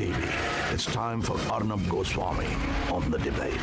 TV. It's time for Arnab Goswami on the debate.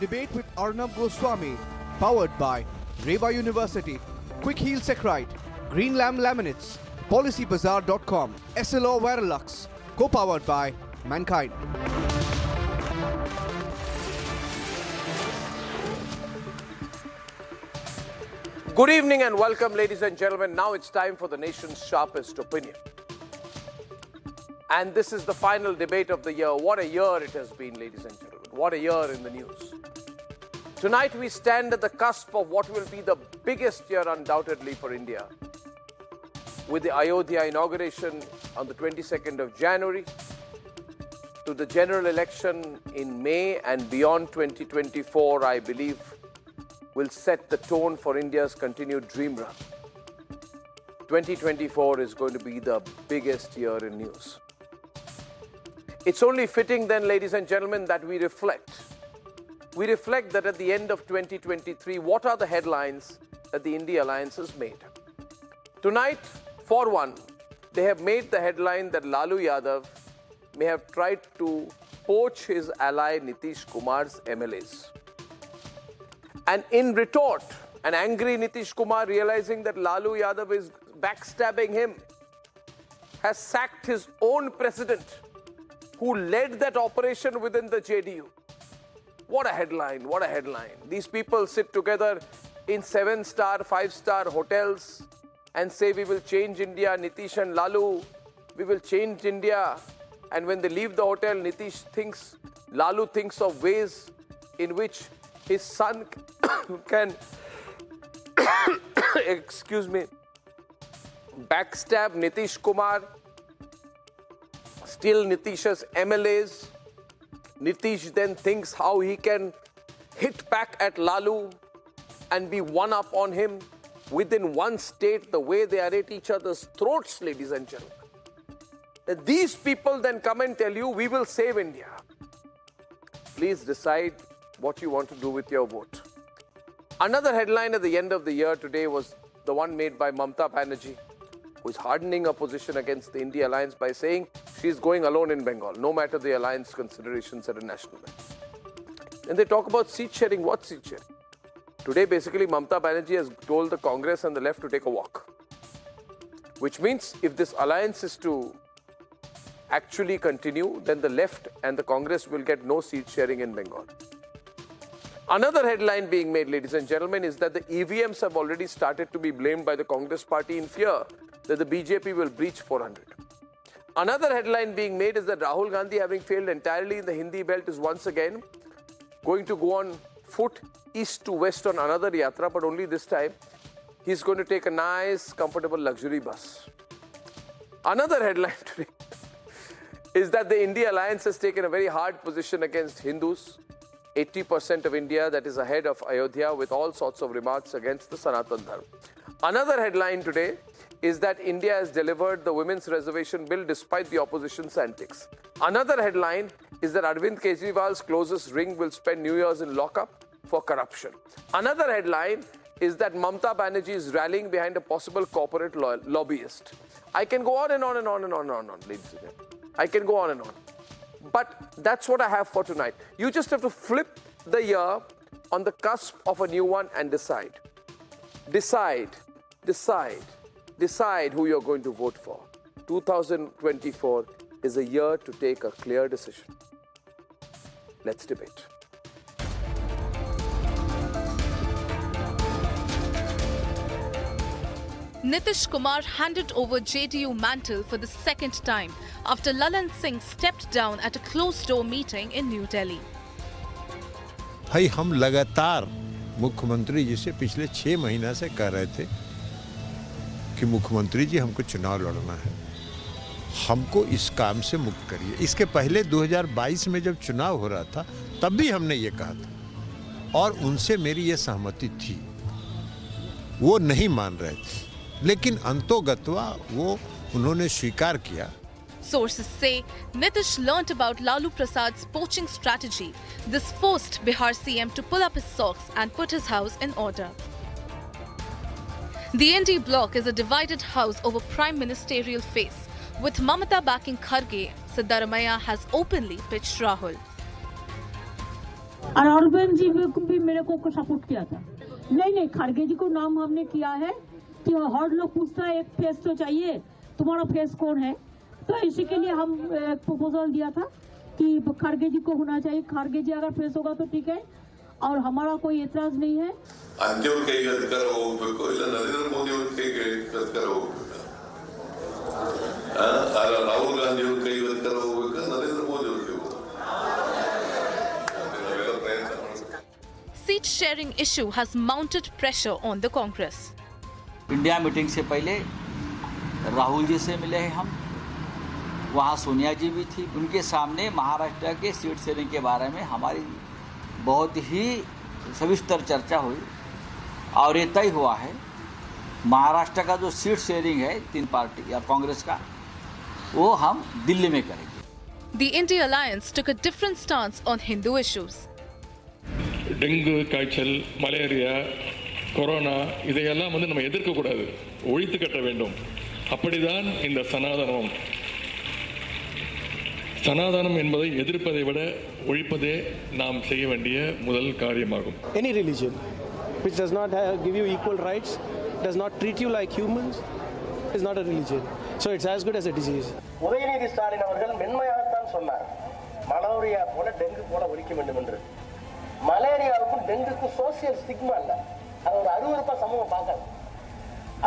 Debate with Arnab Goswami, powered by Reva University, Quick Heal Secrite, Green Lamb Laminates, PolicyBazaar.com, SLO Varalux, co-powered by Mankind. Good evening and welcome, ladies and gentlemen. Now it's time for the nation's sharpest opinion. And this is the final debate of the year. What a year it has been, ladies and gentlemen. What a year in the news. Tonight we stand at the cusp of what will be the biggest year undoubtedly for India. With the Ayodhya inauguration on the 22nd of January, to the general election in May and beyond 2024, I believe, will set the tone for India's continued dream run. 2024 is going to be the biggest year in news. It's only fitting then, ladies and gentlemen, that we reflect. We reflect that at the end of 2023, what are the headlines that the India Alliance has made? Tonight, for one, they have made the headline that Lalu Yadav may have tried to poach his ally Nitish Kumar's MLAs. And in retort, an angry Nitish Kumar, realizing that Lalu Yadav is backstabbing him, has sacked his own president, who led that operation within the JDU. What a headline, what a headline. These people sit together in 7-star, 5-star hotels and say, we will change India, Nitish and Lalu, we will change India. And when they leave the hotel, Lalu thinks of ways in which his son can, excuse me, backstab Nitish Kumar, steal Nitish's MLAs. Nitish then thinks how he can hit back at Lalu and be one up on him within one state, the way they are at each other's throats, ladies and gentlemen. And these people then come and tell you, we will save India. Please decide what you want to do with your vote. Another headline at the end of the year today was the one made by Mamata Banerjee, who is hardening her position against the India Alliance by saying she is going alone in Bengal, no matter the alliance considerations at a national level. And they talk about seat sharing. What seat sharing? Today, basically, Mamata Banerjee has told the Congress and the left to take a walk. Which means if this alliance is to actually continue, then the left and the Congress will get no seat sharing in Bengal. Another headline being made, ladies and gentlemen, is that the EVMs have already started to be blamed by the Congress party in fear that the BJP will breach 400. Another headline being made is that Rahul Gandhi, having failed entirely in the Hindi belt, is once again going to go on foot east to west on another yatra, but only this time he's going to take a nice, comfortable luxury bus. Another headline today is that the India Alliance has taken a very hard position against Hindus. 80% of India that is ahead of Ayodhya, with all sorts of remarks against the Sanatan Dharma. Another headline today is that India has delivered the women's reservation bill despite the opposition's antics. Another headline is that Arvind Kejriwal's closest ring will spend New Year's in lockup for corruption. Another headline is that Mamata Banerjee is rallying behind a possible corporate lobbyist. I can go on and on and on and on and on, ladies and gentlemen. I can go on and on. But that's what I have for tonight. You just have to flip the year on the cusp of a new one and decide. Decide who you're going to vote for. 2024 is a year to take a clear decision. Let's debate. Nitish Kumar handed over JDU mantle for the second time after Lalan Singh stepped down at a closed-door meeting in New Delhi. भाई हम लगातार मुख्यमंत्री जी से पिछले 6 महीना से कह रहे थे कि मुख्यमंत्री जी हमको चुनाव लड़ना है, हमको इस काम से मुक्त करिए। इसके पहले 2022 में जब चुनाव हो रहा था तब भी हमने ये कहा था और उनसे मेरी ये सहमति थी। वो नहीं मान रहे थे, लेकिन अंतोगत्वा वो उन्होंने स्वीकार किया। Sources say Nitish learnt about Lalu Prasad's poaching strategy. This forced Bihar CM to pull up his socks and put his house in order. The INDI Bloc is a divided house over prime ministerial face. With Mamata backing Kharge, Siddaramaiah has openly pitched Rahul. और अरविंद जी भी मेरे को support किया था। नहीं खड़गे जी को नाम हमने किया है कि हर लोग पूछता है एक फेस तो चाहिए, तुम्हारा फेस कौन है, तो इसी के लिए हम प्रपोजल दिया था कि खड़गे जी को होना चाहिए। खड़गे जी अगर फेस होगा तो ठीक है और हमारा कोई एतराज नहीं है। अंत्यों के अधिकार ಹೋಗಬೇಕು ಇಲ್ಲ ನರೇಂದ್ರ ಮೋದಿ ಅವರ ಕೈಗೆ अधिकार ಹೋಗಬೇಕು, ರಾಹುಲ್ ಗಾಂಧಿ ಅವರ ಕೈಗೆ अधिकार ಹೋಗಬೇಕು, ನರೇಂದ್ರ ಮೋದಿ ಅವರ ಕೈಗೆ ಹೋಗಬೇಕು। Seat sharing issue has mounted pressure on the Congress. India meeting से पहले राहुल जी से मिले हैं हम, वहाँ सोनिया जी भी थी। उनके सामने महाराष्ट्र के सीट शेयरिंग के बारे में हमारी बहुत ही सविस्तर चर्चा हुई और ये तय हुआ है महाराष्ट्र का जो सीट शेयरिंग है 3 पार्टी या कांग्रेस का, वो हम दिल्ली में करेंगे। The INDI Alliance took a different stance on Hindu issues. Dengue காய்ச்சல், மலேரியா, கொரோனா இதையெல்லாம் நம்ம எதிர்க்கக்கூடாது, ஒழித்து கட்ட வேண்டும். அப்படிதான் இந்த சனாதனம் என்பதை எதிர்ப்பதை விட ஒழிப்பதே நாம் செய்ய வேண்டிய முதல் காரியமாகும். Any religion which does not give you equal rights, does not treat you like humans, is not a religion. So it's as good as a disease. Udhayanidhi Stalin அவர்கள் மென்மையாகத்தான் சொன்னார், மலேரியா போல டெங்கு போல ஒழிக்க வேண்டும் என்று. மலேரியாவுக்கும் டெங்குக்கும் சோசியல் ஸ்டிக்மா இல்லை, அது ஒரு அருவருப்பா சமூகம் பார்க்கல.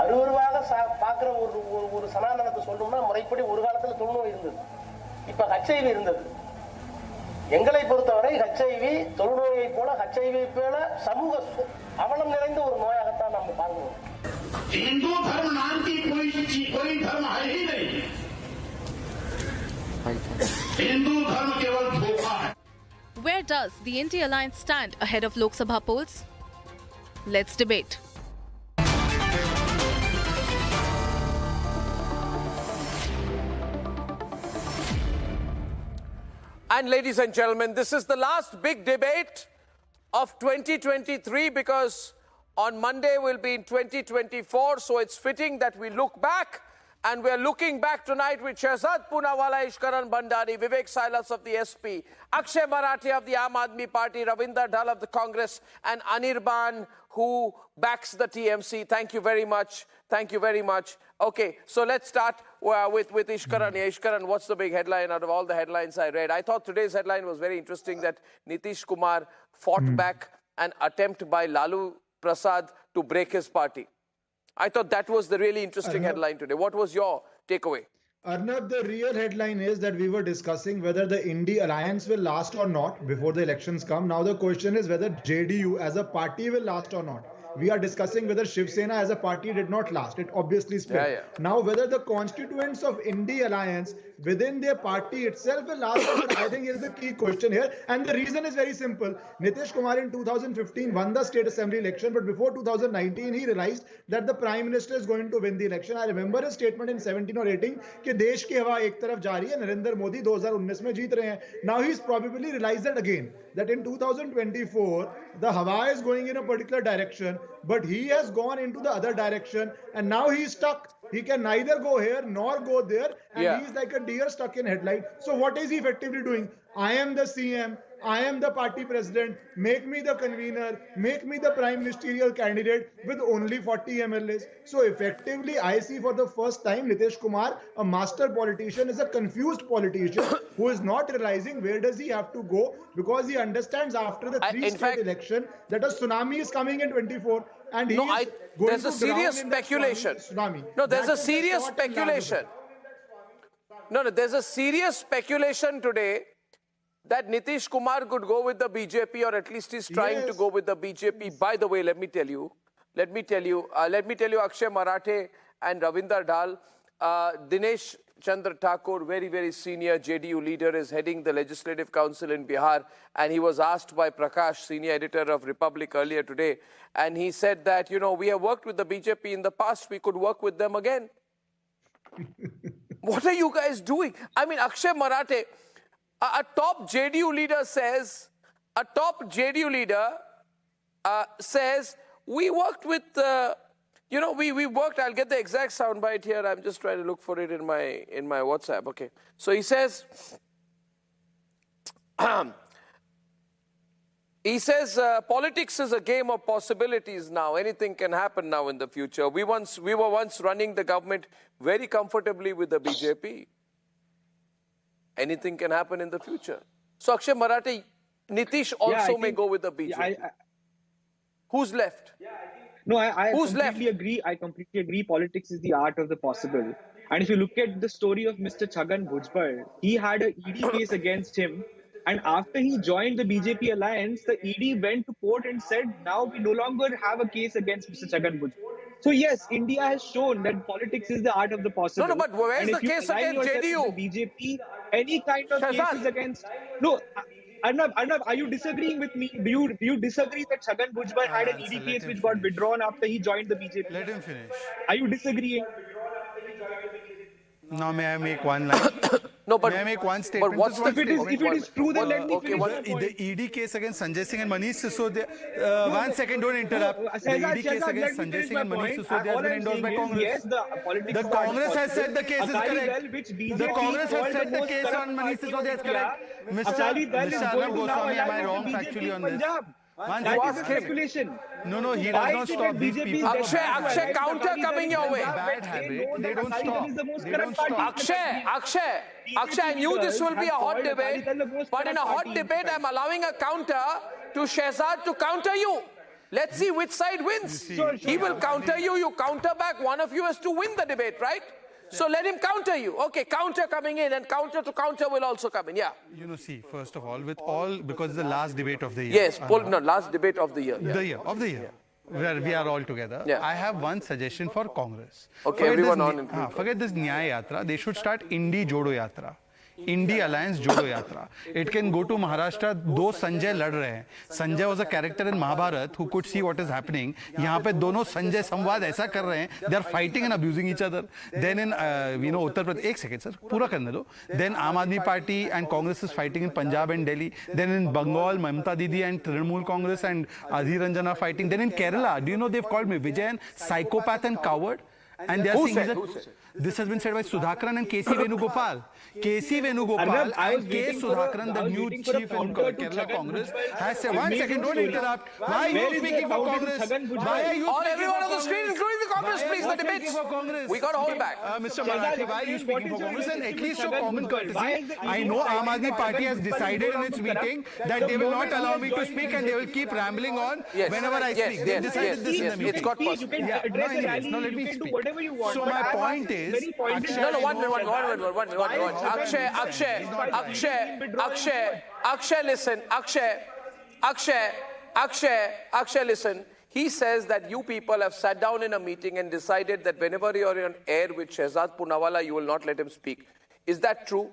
அருவருவாக பார்க்குற ஒரு சனாதனத்தை சொல்லணும்னா முறைப்படி ஒரு காலத்தில் தொழுநோய் இருந்தது, இப்போ HIV இருந்தது. எங்களை பொறுத்தவரை HIV தொழுநோயை போல HIV போல சமூக அவலம் நிறைந்த ஒரு நோயாகத்தான் நம்ம பார்க்கணும். हिंदू धर्म नाम की कोई धर्म है ही नहीं, हिंदू धर्म केवल धोखा है। Where does the INDI Alliance stand ahead of Lok Sabha polls? Let's debate. And ladies and gentlemen, this is the last big debate of 2023 because on Monday we'll be in 2024. So it's fitting that we look back, and we're looking back tonight with Shehzad Poonawala, Ishkaran Bhandari, Vivek Silas of the SP, Akshay Marathe of the Aam Aadmi Party, Ravinder Dhal of the Congress, and Anirban, who backs the TMC. Thank you very much. Thank you very much. Okay, so let's start with Ishkaran. Yeah, Ishkaran, what's the big headline out of all the headlines I read? I thought today's headline was very interesting, that Nitish Kumar fought back an attempt by Lalu Prasad to break his party. I thought that was the really interesting headline today. What was your takeaway? Arnab, the real headline is that we were discussing whether the INDI alliance will last or not before the elections come. Now the question is whether JDU as a party will last or not. We are discussing whether Shiv Sena as a party did not last. It obviously split. Now whether the constituents of INDI alliance within their party itself will last or not, I think is the key question here. And the reason is very simple. Nitish Kumar in 2015 won the state assembly election, but before 2019 he realized that the prime minister is going to win the election. I remember his statement in 17 or 18 कि देश की हवा एक तरफ जा रही है, नरेंद्र मोदी 2019 में जीत रहे हैं. Now he's probably realized that again, that in 2024 the hawa is going in a particular direction, but he has gone into the other direction, and now he's stuck. He can neither go here nor go there, and he's like a deer stuck in headlight. So what is he effectively doing? I am the CM, I am the party president, make me the convener, make me the prime ministerial candidate with only 40 MLAs. So effectively, I see for the first time Nitish Kumar, a master politician, is a confused politician who is not realizing where does he have to go, because he understands after the three-state election that a tsunami is coming in 24. And he is going there's to a serious drown in speculation. Tsunami. No, there's That a is the serious short and speculation. No, there's a serious speculation today that Nitish Kumar could go with the BJP, or at least he's trying to go with the BJP. By the way, let me tell you, Akshay Marathe and Ravinder Dhal, Dinesh Chandra Thakur, very, very senior JDU leader, is heading the Legislative Council in Bihar. And he was asked by Prakash, senior editor of Republic, earlier today. And he said that, you know, we have worked with the BJP in the past. We could work with them again. What are you guys doing? I mean, Akshay Marathe, a top JDU leader says, says, we worked with, you know, we worked, I'll get the exact soundbite here. I'm just trying to look for it in my WhatsApp. Okay. So he says, politics is a game of possibilities now. Anything can happen now in the future. We were once running the government very comfortably with the BJP. Anything can happen in the future. So Akshay Marathe, Nitish also may go with the BJP. Who's left? No, I completely agree. I completely agree. Politics is the art of the possible. And if you look at the story of Mr. Chhagan Bhujbal, he had an ED case against him. And after he joined the BJP alliance, the ED went to court and said, now we no longer have a case against Mr. Chhagan Bhujbal. So yes, India has shown that politics is the art of the possible. No, but where's the case against JDU? BJP, any kind of cases against... No, Arnab, are you disagreeing with me? Do you disagree that Chhagan Bhujbal had an ED case which got withdrawn after he joined the BJP? Let him finish. Are you disagreeing? Now, may I make one line? No, but may I make one statement? But what's if it is true, then let me finish. The ED case against Sanjay Singh and Manish Sisodia. 1 second, don't interrupt. The ED case against Sanjay Singh and Manish Sisodia has been endorsed by Congress. Yes, the Congress has said the case is correct. The Congress has said the case on Manish Sisodia is correct. Mr. Arnab Goswami, am I wrong factually on this? That is speculation. No, he does not stop these people. Akshay, counter coming your way. Bad habit. They don't stop. They don't stop. Akshay, I knew this will be a hot debate, but in a hot debate, I'm allowing a counter to Shehzad to counter you. Let's see which side wins. He will counter you, you counter back. One of you has to win the debate, right? So let him counter you. Okay, counter coming in, and counter to counter will also come in. Yeah. You know, see, first of all, because it's the last debate of the year. Yes, last debate of the year. Yeah. The year. Where we are all together. Yeah. I have one suggestion for Congress. Okay, everyone on. Forget this Nyaya Yatra. They should start INDI Jodo Yatra. INDI Alliance Jodo Yatra. It can go to Maharashtra. दो संजय लड़ रहे हैं. Sanjay was a character in Mahabharat who could see what is happening. यहाँ पे दोनों संजय संवाद ऐसा कर रहे हैं. They are fighting and abusing each other. Then in Uttar Pradesh, एक second sir, पूरा करने दो. Then Aam Aadmi Party and Congress is fighting in Punjab and Delhi. Then in Bengal, Mamata Didi and Trinamool Congress and Adhir Ranjan are fighting. Then in Kerala, do you know they've called me Vijayan psychopath and coward? And they are saying that this has been said by Sudhakaran and K.C. Venugopal. K.C. Venugopal and K. Sudhakaran, the new chief in Kerala Congress, has said, 1 second, don't interrupt. Why are you speaking for Congress? Why are you all everyone on the screen, including the Congress, please, the debates. We got to hold back. Mr. Marathi, why are you speaking for Congress? And at least show common courtesy. I know Aam Aadmi Party has decided in its meeting that they will not allow me to speak and they will keep rambling on whenever I speak. They decided this in the meeting. It's got possible. You can address a rally, now let me you can do speak. whatever you want. So my point is, no, 1 minute. Akshay, listen. Akshay, listen. He says that you people have sat down in a meeting and decided that whenever you are on air with Shehzad Poonawalla, you will not let him speak. Is that true?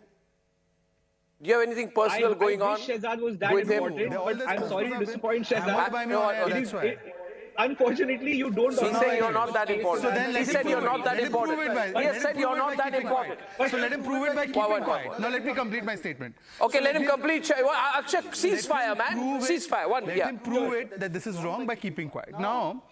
Do you have anything personal going on Shehzad was that with important, him? But I'm sorry to disappoint Shehzad. That's right. Unfortunately, you don't. He said you're not that important. So then he said you're not that important. He has said you're not that important. So let him prove it by keeping quiet. Now let me complete my statement. Okay, let him complete. Akshay, ceasefire, man. Ceasefire. Let him prove it that this is wrong by keeping quiet. Now,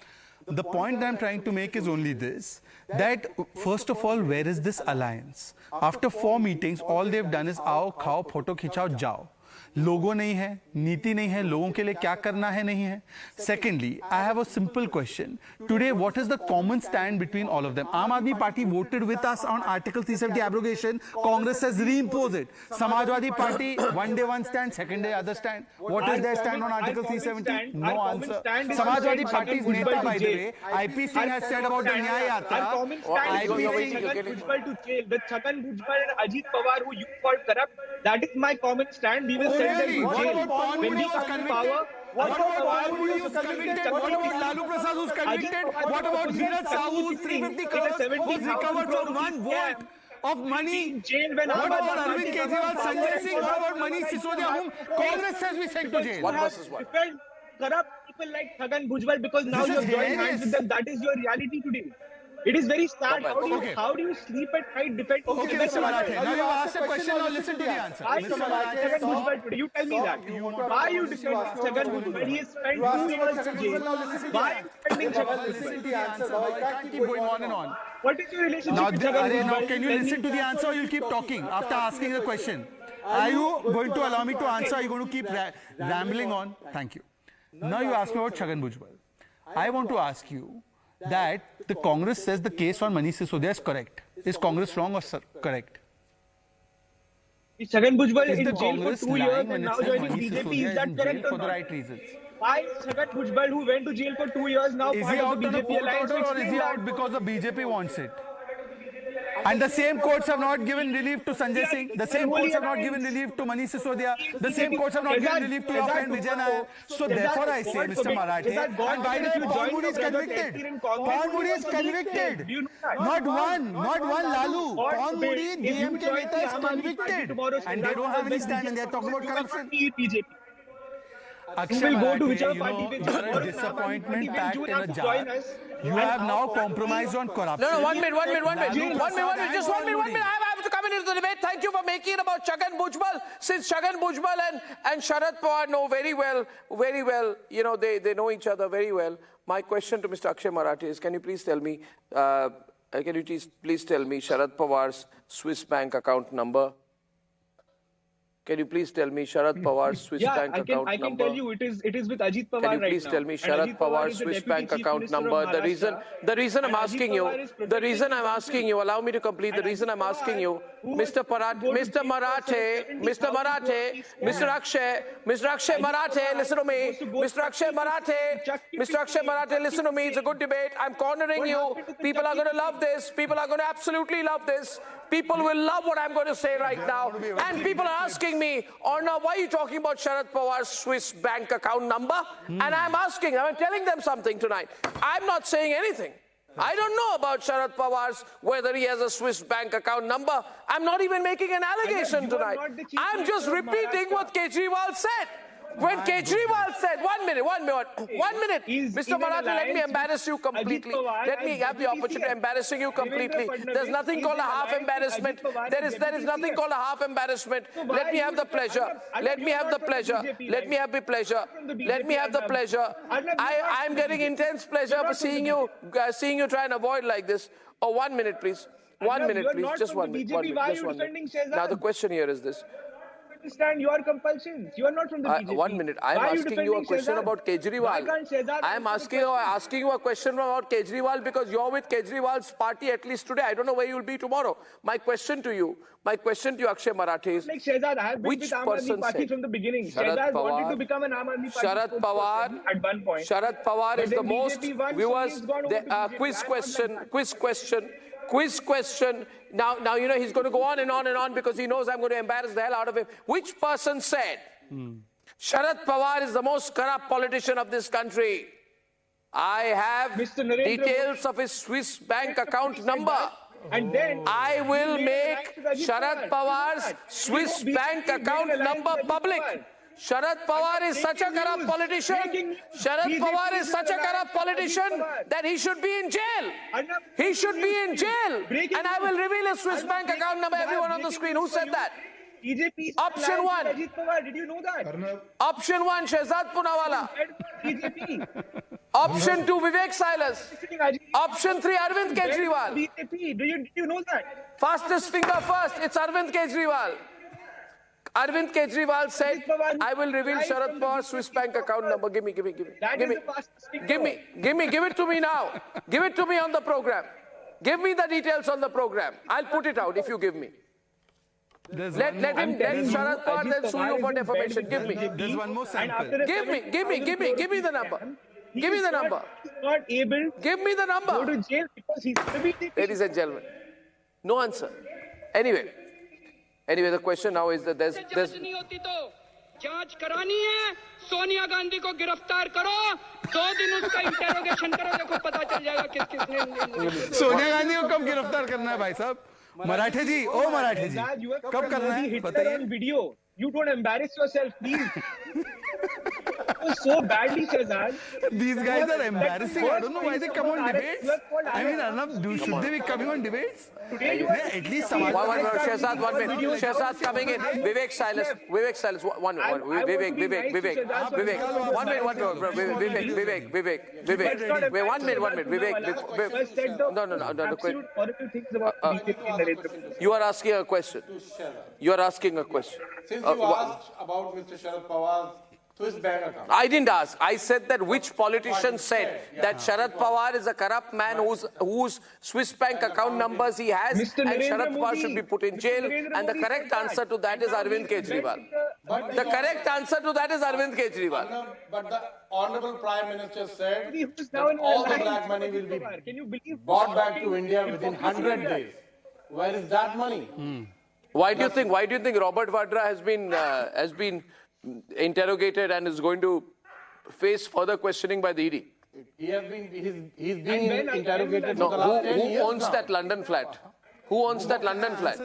the point that I'm trying to make is only this, that first of all, where is this alliance? After 4 meetings, all they've done is आओ, खाओ, photo खिंचाओ, जाओ. लोगो नहीं है, नीति नहीं है, लोगों के लिए क्या करना है नहीं है. Secondly, I have a simple question. Today, what is the common stand between all of them? Aam Aadmi Party voted with us on Article 370 abrogation. Congress has reimposed it. Samajwadi Party, one day one stand, second day other stand. What is their stand on Article 370? No answer. Samajwadi Party's neta, by the way, IP Singh has said about the Nyaya Yatra. Our common stand is Chhagan Bhujbal to jail. The Chhagan Bhujbal and Ajit Pawar, who you called corrupt, that is my common stand. We will send them to jail. When we come to power, what about Lalu who's convicted? What about Lalu Prasad who's convicted? What about Dheeraj Sahu who's 350 crores was recovered from 1 vote? of money. Jail when What about Arvind Kejriwal, Sanjay Singh? What about Manish Sisodia, whom Congress says we sent to jail? One versus one. Corrupt people like Chhagan Bhujbal because now you have joined hands with them. That is your reality today. It is very sad. How do you sleep at night defending? Okay, Mr. Marathe. Now you asked a question. Now listen to the answer. Mr. Marathe, you tell me that. Why you defend Chhagan Bhujbal? He has spent 2 years in jail. Why are you defending Chhagan Bhujbal? Listen to the answer. Now I can't keep going on and on. What is your relationship with Chhagan Bhujbal? Now can you listen to the answer or you'll keep talking after asking the question? Are you going to allow me to answer? Are you going to keep rambling on? Thank you. Now you ask me about Chhagan Bhujbal. I want to ask you that the Congress says the case on Manish Sisodia is correct. Is Congress wrong or correct? Is Chhagan Bhujbal Is in the jail for Congress 2 years lying when and it now says joining Manish BJP? Sisodia Is that in correct jail or for the not? right reasons? Why is Chhagan Bhujbal, who went to jail for 2 years, now Is part he of out the on a BJP court alliance? order or is he out because the BJP wants it? And the same courts have not given relief to Sanjay Singh. The same courts have not given relief to Manish Sisodia. The same courts have not given relief to your friend Vijay Nair. So therefore I say, Mr. Marathe, and by the way, Pawan Modi is convicted. Pawan Modi is convicted. Not one Lalu. Pawan Modi, DMK Neta is convicted. And they don't have any stand and they are talking about corruption. Akshay Marathe, you know, you're a disappointment packed in a jar. You have now compromised on corruption. No, 1 minute. Just 1 minute. I have to come into the debate. Thank you for making it about Chhagan Bhujbal. Since Chhagan Bhujbal and Sharad Pawar know very well, you know, they know each other very well. My question to Mr. Akshay Marathe is, can you please tell me, Sharad Pawar's Swiss bank account number? Can you please tell me Sharad Pawar's Swiss bank account number? I can tell you it is with Ajit Pawar right now. Can you please tell me Sharad Pawar's Swiss bank account number? The reason I'm asking you, allow me to complete. The reason I'm asking you, Mr. Marathe, Mr. Akshay Marathe, listen to me. Mr. Akshay Marathe, listen to me. It's a good debate. I'm cornering you. People are going to love this. People are going to absolutely love this. People will love what I'm going to say right now. And people are asking me, Arnab, why are you talking about Sharad Pawar's Swiss bank account number? And I'm telling them something tonight. I'm not saying anything. I don't know about Sharad Pawar's, whether he has a Swiss bank account number. I'm not even making an allegation tonight. I'm just repeating what Kejriwal said. When Kejriwal said, 1 minute, Mr. Marathe, let me embarrass you completely. Let me have the opportunity of embarrassing you completely. There's nothing called a half embarrassment. There is nothing called a half embarrassment. Let me have the pleasure. I'm getting intense pleasure for seeing you try and avoid like this. Oh, 1 minute, please. 1 minute, please. Just 1 minute. Now the question here is this. Understand your compulsions. You are not from the BJP. 1 minute. I am asking you a question about Kejriwal. I am asking you a question about Kejriwal because you're with Kejriwal's party at least today. I don't know where you will be tomorrow. My question to you, Akshay Marathe is, like Shehzad, I have been with Aam Aadmi Party from the beginning. Shehzad wanted to become an Aam Aadmi Party Sharad Pawar at one point. Sharad Pawar is the most viewers. Quiz question. Now you know he's going to go on and on because he knows I'm going to embarrass the hell out of him. Which person said Sharad Pawar is the most corrupt politician of this country? I have details of his Swiss bank account number. And then I will make Sharad Pawar's Swiss bank account number public. Sharad Pawar is such a corrupt politician. That he should be in jail. He should be in jail. And I will reveal his Swiss bank account number. Everyone on the screen. Who said that? Option 1. Did you know that? Option 1, Shehzad Poonawala. Option 2, Vivek Silas. Option 3, Arvind Kejriwal. Did you know that? Fastest finger first. It's Arvind Kejriwal. Arvind Kejriwal said, I will reveal Sharad Pawar's Swiss bank account number. Give it to me now. Give it to me on the program. Give me the details on the program. I'll put it out if you give me. Let Sharad Pawar then sue you for defamation. Give me. There's one more sample. Give me the number. Give me the number. Give me the number. Go to jail because he's Ladies and gentlemen, no answer. Anyway, the question now is that there's जांच करानी है सोनिया गांधी को गिरफ्तार करो 2 दिन उसका interrogation करो देखो पता चल जाएगा किसने सोनिया गांधी को कब गिरफ्तार करना है भाई साहब मराठे जी, ओ मराठे जी, कब करना है बताइए? Video, you don't embarrass yourself, please. So badly, Shehzad. These guys are embarrassing. I don't know why they come on debates. I mean, Arnab, should they be coming on debates? At least one minute, Shehzad, 1 minute. Shehzad coming in. Vivek silence. Vivek silence. One minute. Vivek. 1 minute. Vivek. Wait, 1 minute. Vivek. No. Horrible things about BJP and Narendra Modi. You are asking a question. Since you asked about Mr. Sharad Pawar's Swiss bank account. I didn't ask. I said that which politician said that Sharad Pawar is a corrupt man whose Swiss bank account numbers he has, and Sharad Pawar should be put in jail. And the correct answer to that is Arvind Kejriwal. The correct answer to that is Arvind Kejriwal. But the Honorable Prime Minister said that all the black money will be brought back to India within 100 days. Where is that money? Why do you think Robert Vadra has been interrogated and is going to face further questioning by the ED? He's been interrogated for the last 10 years. Who owns that London flat? Who owns that London flat?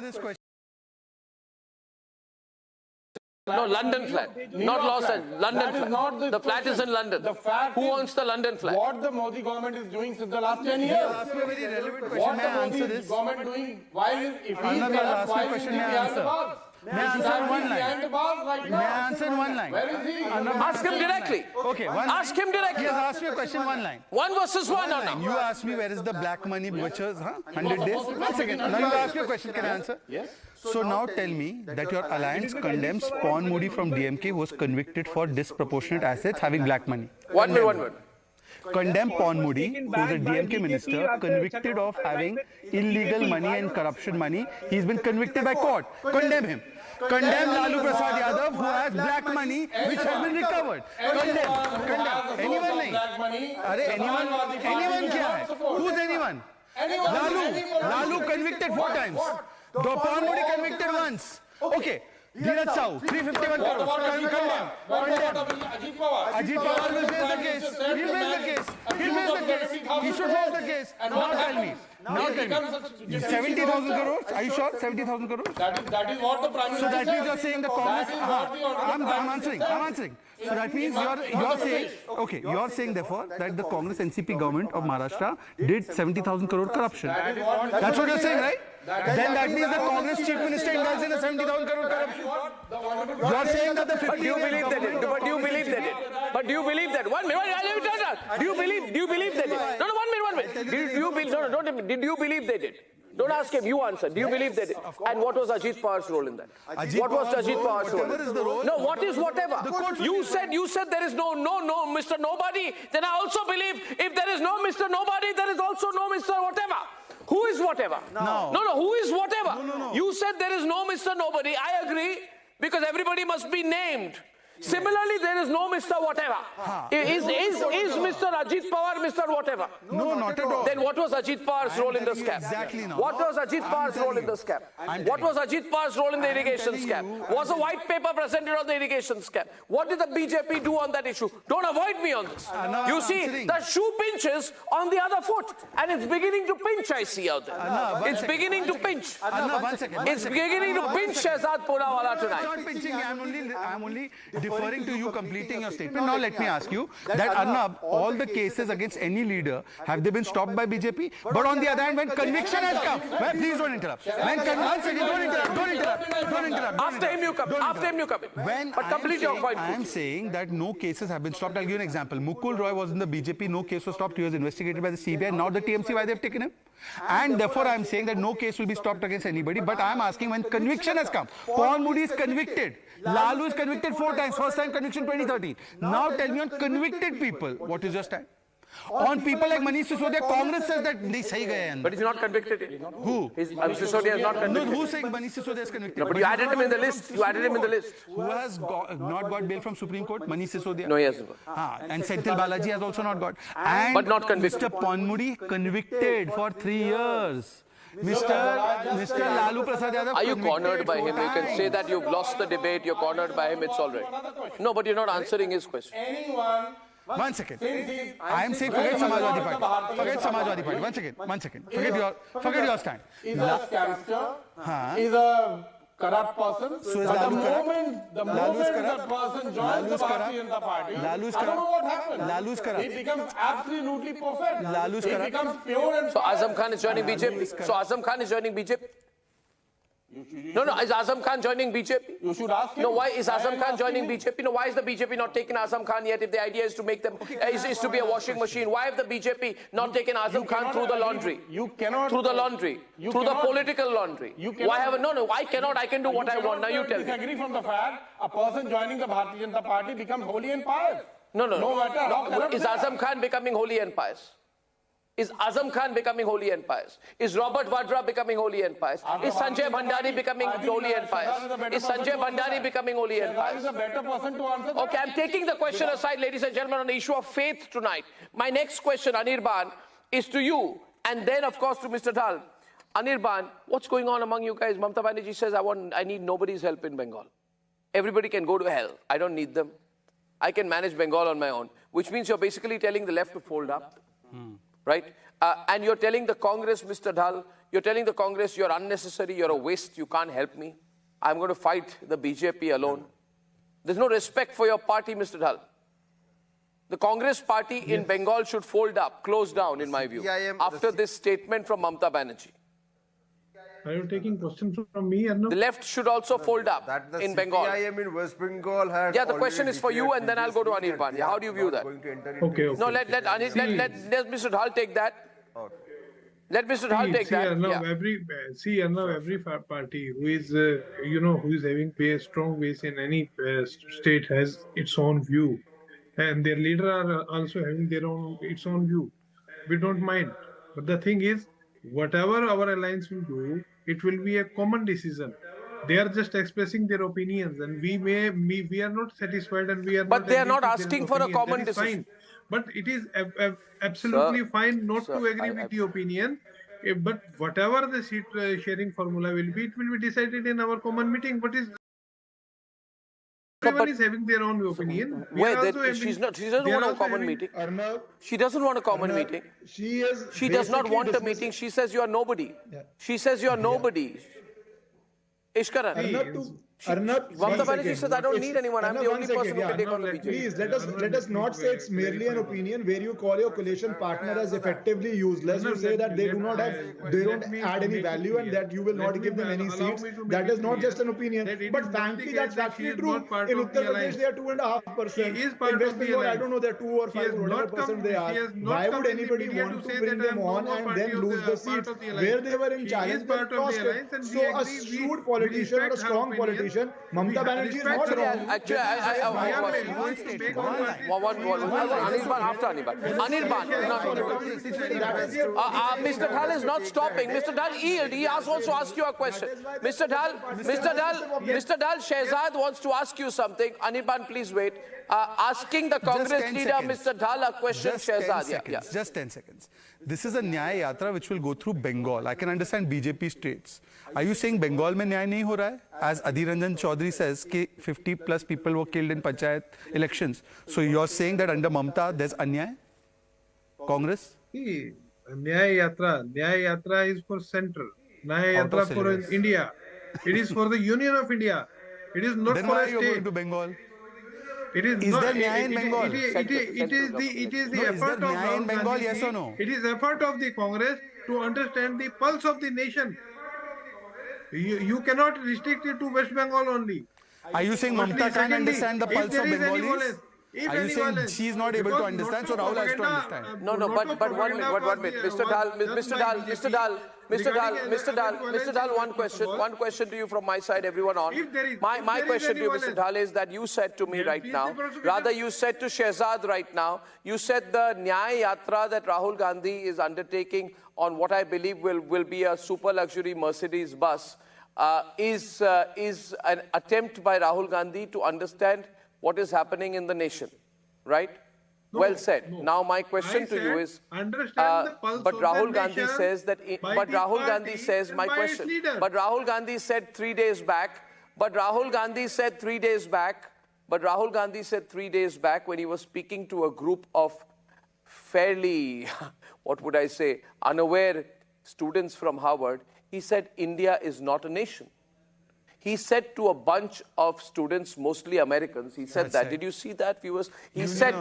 No, London flat. Not Los Angeles. London flat. The flat is in London. Who owns the London flat? What the Modi government is doing since the last 10 years? Ask me a very relevant question. What May I the answer Modi this? government doing? Why, if he is Arnab, corrupt, why question, is he may I behind the answer? bars? May I answer in one line? May I answer in one line? Where is he? Ask him directly. Okay, ask him directly. Yes, ask me a question, one line. 1 versus 1 or no? You asked me where is the black money butchers, 100 days? 1 second. Now you ask me a question, can I answer? Yes. So now tell me that your alliance condemns Pawan Modi from DMK who was convicted for disproportionate assets having black money. 1 minute. Condemn Pawan Modi, who is a DMK minister, convicted of having illegal money and corruption money. He's been convicted by court. Condemn him. Condemn Lalu Prasad Yadav, who has black money which has been recovered. Condemn. Anyone nahi? Anyone kya hai? Who's anyone? Lalu convicted 4 times. Pawan Modi convicted once. Okay. Dheeraj Sahu, 351 crores. Condemn. Ajit Pawar will face the case. He'll face the case. He should face the case. Now tell me. 70,000 crores? Are you sure? 70,000 crores? That is what the Prime Minister. So that means you're saying the Congress. I'm answering. So that means you're saying, okay, you're saying therefore that the Congress NCP government of Maharashtra did 70,000 crore corruption. That's what you're saying, right? Then that means the Congress chief minister indulged in a 70,000 crore corruption. You're saying that the 50. But do you believe they did? But do you believe they did? But do you believe that? 1 minute. Do you believe they did? No, 1 minute. Did you believe they did? Don't ask him, you answer. Do you believe they did? And what was Ajit Pawar's role in that? What was Ajit Pawar's role? No, what is whatever? You said there is no Mr. Nobody. Then I also believe if there is no Mr. Nobody, there is also no Mr. Whatever. Who is whatever? No, who is whatever? No. You said there is no Mr. Nobody. I agree, because everybody must be named. Similarly, there is no Mr. Whatever. Is Mr. Ajit Pawar Mr. Whatever? No, not at all. Then what was Ajit Pawar's role in the scam? Exactly now. What was Ajit Pawar's role in the scam? What was Ajit Pawar's role in the irrigation scam? Was a white paper presented on the irrigation scam? What did the BJP do on that issue? Don't avoid me on this. You see, the shoe pinches on the other foot, and it's beginning to pinch, I see out there. It's beginning to pinch. It's beginning to pinch Shehzad Poonawala tonight. I'm not pinching, I'm only deferring to you completing your statement. Now let me ask you that Arnab, all the cases against any leader, have they been stopped by BJP? But on the other hand, when conviction has come, please don't interrupt. Don't interrupt. After him you come in. But complete your point. I am saying that no cases have been stopped. I'll give you an example. Mukul Roy was in the BJP, no case was stopped. He was investigated by the CBI. Now the TMC, why they've taken him? And therefore I am saying that no case will be stopped against anybody. But I am asking, when conviction has come, Pawan Modi is convicted. Lalu is convicted 4 times. First time conviction 2013. Now tell me on convicted people, what is your stand? On people like Manish Sisodia, Congress says that they sahi gaye. But he's not convicted yet. Who? Sisodia is not convicted. No, who's saying Manish Sisodia is convicted? No, but you added him in the list. Who has not got bail from Supreme Court? Manish Sisodia. No, he hasn't. And Senthil Balaji has also not got. But not convicted. Mr. Pawan Modi convicted for 3 years. Mr. Lalu Prasad Yadav. Are you cornered by him? You can say that you've lost the debate, you're cornered by him, it's all right. No, but you're not answering his question. Anyone One second. I am saying forget Samajwadi Party. Forget Samajwadi Party. One second. Forget your stand. Is a scamster. Is a corrupt person. So is but Lalu the moment that person joins the Bharatiya Janata Party, I don't know what happens. Lalu's corrupt. He becomes absolutely perfect. Lalu's he corrupt. becomes pure and So Azam Khan is joining BJP. So Azam Khan is joining BJP. No, is Azam Khan joining BJP? You should ask him. No, why is Azam Khan joining BJP? No, why is the BJP not taking Azam Khan yet if the idea is to make them, is to be a washing machine? Why have the BJP not taken Azam Khan through the laundry? You cannot. Through the laundry. Through the political laundry. Why have no, I cannot. I can do what I want. Now you tell me. Disagree from the fact a person joining the Bharatiya Janata Party becomes holy and pious. No. No matter how corrupt Is they are. Azam Khan becoming holy and pious? Is Azam Khan becoming holy and pious? Is Robert Vadra becoming holy and pious? Is Sanjay Bhandari becoming holy and pious? Is Sanjay Bhandari becoming holy and pious? Is a better person to answer that. Okay, I'm taking the question aside, ladies and gentlemen, on the issue of faith tonight. My next question, Anirban, is to you, and then, of course, to Mr. Dhal. Anirban, what's going on among you guys? Mamata Banerjee says, I need nobody's help in Bengal. Everybody can go to hell. I don't need them. I can manage Bengal on my own. Which means you're basically telling the left to fold up. Right? And you're telling the Congress, Mr. Dhal, you're telling the Congress, you're unnecessary, you're a waste, you can't help me. I'm going to fight the BJP alone. There's no respect for your party, Mr. Dhal. The Congress party in Bengal should fold up, close down, in my view, after this statement from Mamata Banerjee. Are you taking questions from me? Arnab? The left should also fold up in Bengal. CPIM in West Bengal has Yeah, the question is for you, and then I'll go to Anirban. How do you view that? Okay. No, let Mr. Dhal take that. Let Mr. Dhal take that. Arnab, every party who is, who is having a strong base in any state has its own view, and their leader are also having its own view. We don't mind, but the thing is, whatever our alliance will do, it will be a common decision. They are just expressing their opinions, and we are not satisfied, and we are. But they are not asking for a common decision. But it is absolutely fine not to agree with the opinion. But whatever the seat sharing formula will be, it will be decided in our common meeting. Everyone is having their own opinion. She doesn't want a common meeting. She doesn't want a common meeting. She does not want a meeting. She says you are nobody. She says you are nobody. Ishkaran. Mamata Banerjee says I don't need anyone. I'm the only person who can take on the BJP. Please let us not say it's merely an opinion where you call your coalition partner as effectively useless. You say that they don't add any value and that you will not give them any seats. That is not just an opinion. But frankly, that's actually true. In Uttar Pradesh, they are 2.5%. In West Bengal, I don't know, they're 2 or 5 or whatever percent they are. Why would anybody want to bring them on and then lose the seats where they were in challenge? So a shrewd politician or a strong politician, Mamata Banerjee is not wrong. Actually, I have a question. Anirban, after Anirban. Mr. Dhal is not stopping. Mr. Dhal, yield. He also asked you a question. Mr. Dhal, Shehzad wants to ask you something. Anirban, please wait. Asking the Congress leader, Mr. Dhal, a question. Shehzad. Just 10 seconds. This is a Nyaya Yatra which will go through Bengal. I can understand BJP states. Are you saying Bengal mein nyaya nahi ho raha hai? As Adhir Ranjan Chaudhary says, 50 plus people were killed in panchayat elections. So you're saying that under Mamata there's anyaya? Congress? Nyaya Yatra is for central. Nyaya Yatra for India. It is for the Union of India. It is not then for why a are you state. going to Bengal? It is there nyaya in Bengal? It is the effort of nyaya in Bengal, yes or no? It is effort of the Congress to understand the pulse of the nation. You cannot restrict it to West Bengal only. Are you saying Mamata can't understand the pulse of Bengalis? Are you saying she is not able to understand, so Rahul has to understand? No, but 1 minute. Mr. Dhal, one question to you from my side, everyone on. My question to you, Mr. Dhal, is that you said to me right now, rather you said to Shehzad right now, you said the Nyaya Yatra that Rahul Gandhi is undertaking on what I believe will be a super luxury Mercedes bus is an attempt by Rahul Gandhi to understand what is happening in the nation, right? No, well said. No. Now my question to you is, but Rahul Gandhi says that, but Rahul Gandhi says, my question, but Rahul Gandhi said 3 days back, But Rahul Gandhi said 3 days back when he was speaking to a group of fairly, what would I say, unaware students from Harvard, he said India is not a nation. He said to a bunch of students, mostly Americans, he said that. Did you see that, viewers? He said,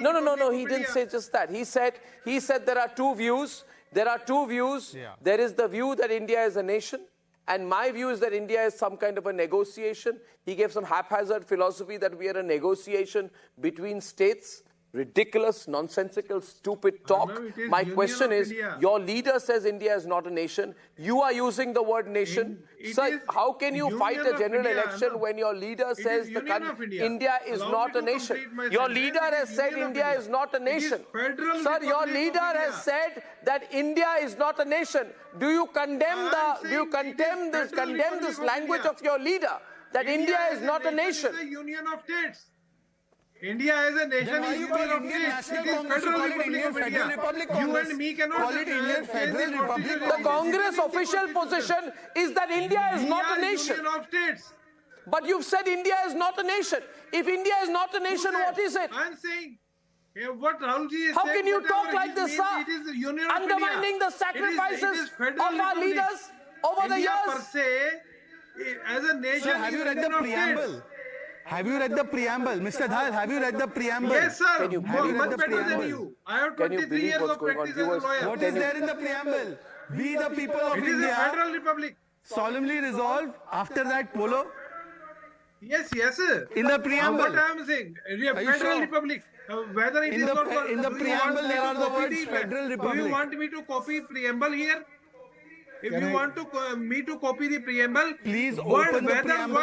no, he didn't say just that. He said there are two views. There are two views. Yeah. There is the view that India is a nation, and my view is that India is some kind of a negotiation. He gave some haphazard philosophy that we are a negotiation between states. Ridiculous, nonsensical, stupid talk. My question is, your leader says India is not a nation. You are using the word nation. Sir, how can you fight a general election when your leader says India is not a nation? Your leader has said India is not a nation. Sir, your leader has said that India is not a nation. Do you condemn this language of your leader that India is not a nation? Union of states. India is a nation. Then why you call Indian National Congress to call it Indian Federal Republic Congress? You and me cannot call it Indian Federal Republic. The Congress official position is that India is not a nation. Union of states. But you've said India is not a nation. If India is not a nation, what is it? I'm saying what Rahulji is How saying. How can you talk like this, sir? Undermining the sacrifices of our leaders over the years. Per se, as a nation, sir, have you read the preamble? Have you read the preamble? Mr. Dhal, have you read the preamble? Yes, sir. Can you believe much better than you. I have 23 years of practice as a lawyer. What is there in the preamble? We, the people of India, it is a federal republic. Solemnly resolve after that polo. Yes, sir. In the preamble. What I am saying, federal republic. Whether it in is the, not in the preamble, there are the words federal republic. Do you want me to copy preamble here? If you want to me to copy the preamble, please open the preamble.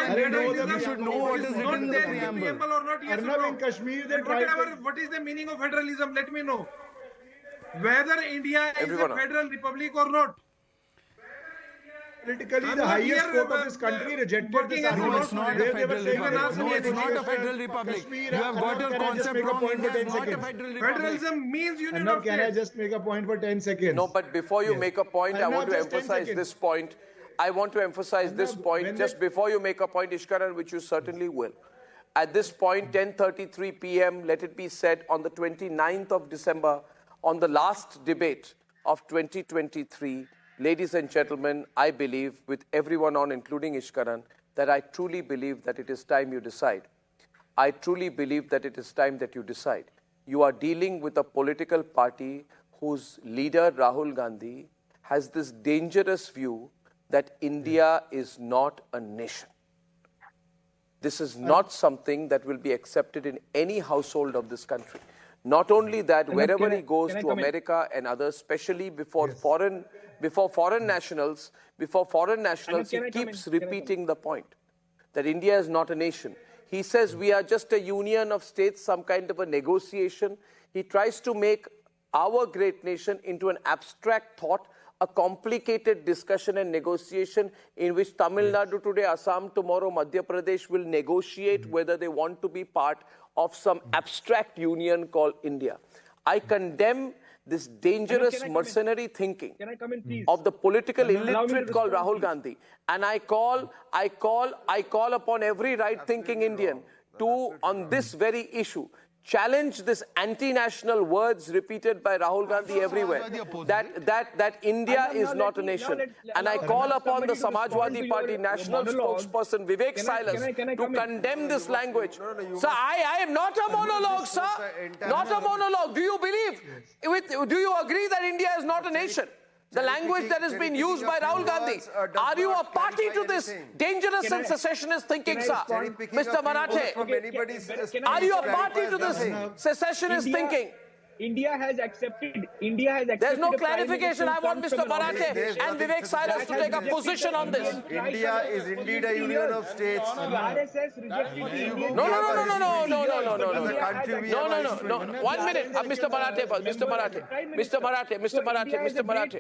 You should know what is written in the preamble. Or not, yes or no. In Kashmir, what is the meaning of federalism? Let me know. Whether India is a federal republic or not. Politically, the highest court of this country rejected this argument. No, it's not a federal republic. No, it's not a federal republic. You have got your concept wrong. India is not a federal republic. Federalism means union of states. Can I just make a point for 10 seconds? No, but before you make a point, I want to emphasize this point. I want to emphasize this point just before you make a point, Ishkaran, which you certainly will. At this point, 10:33 p.m., let it be said, on the 29th of December, on the last debate of 2023, ladies and gentlemen, I believe, with everyone on, including Ishkaran, that I truly believe that it is time you decide. I truly believe that it is time that you decide. You are dealing with a political party whose leader, Rahul Gandhi, has this dangerous view that India is not a nation. This is not something that will be accepted in any household of this country. Not only that, wherever he goes to America and others, especially before foreign nationals, he keeps repeating the point that India is not a nation. He says we are just a union of states, some kind of a negotiation. He tries to make our great nation into an abstract thought, a complicated discussion and negotiation in which Tamil Nadu today, Assam tomorrow, Madhya Pradesh will negotiate whether they want to be part of some abstract union called India. I condemn this dangerous mercenary thinking of the political illiterate called Rahul Gandhi. And I call upon every right-thinking Indian to, on this very issue, challenge this anti-national words repeated by Rahul Gandhi everywhere, that India is not a nation. And I call upon the Samajwadi Party national spokesperson Vivek Silas to condemn this language. So I am not a monologue, sir. Not a monologue. Do you believe, do you agree that India is not a nation? The language that has been used by Rahul Gandhi. Are you a party to this dangerous and secessionist thinking, sir? Mr. Marathe, are you a party to this secessionist thinking? India has accepted. There's no clarification. I want Mr. Marathe and Vivek Silas to take a position on this. India is indeed a union of states. No. 1 minute. Mr. Marathe first. Mr. Marathe.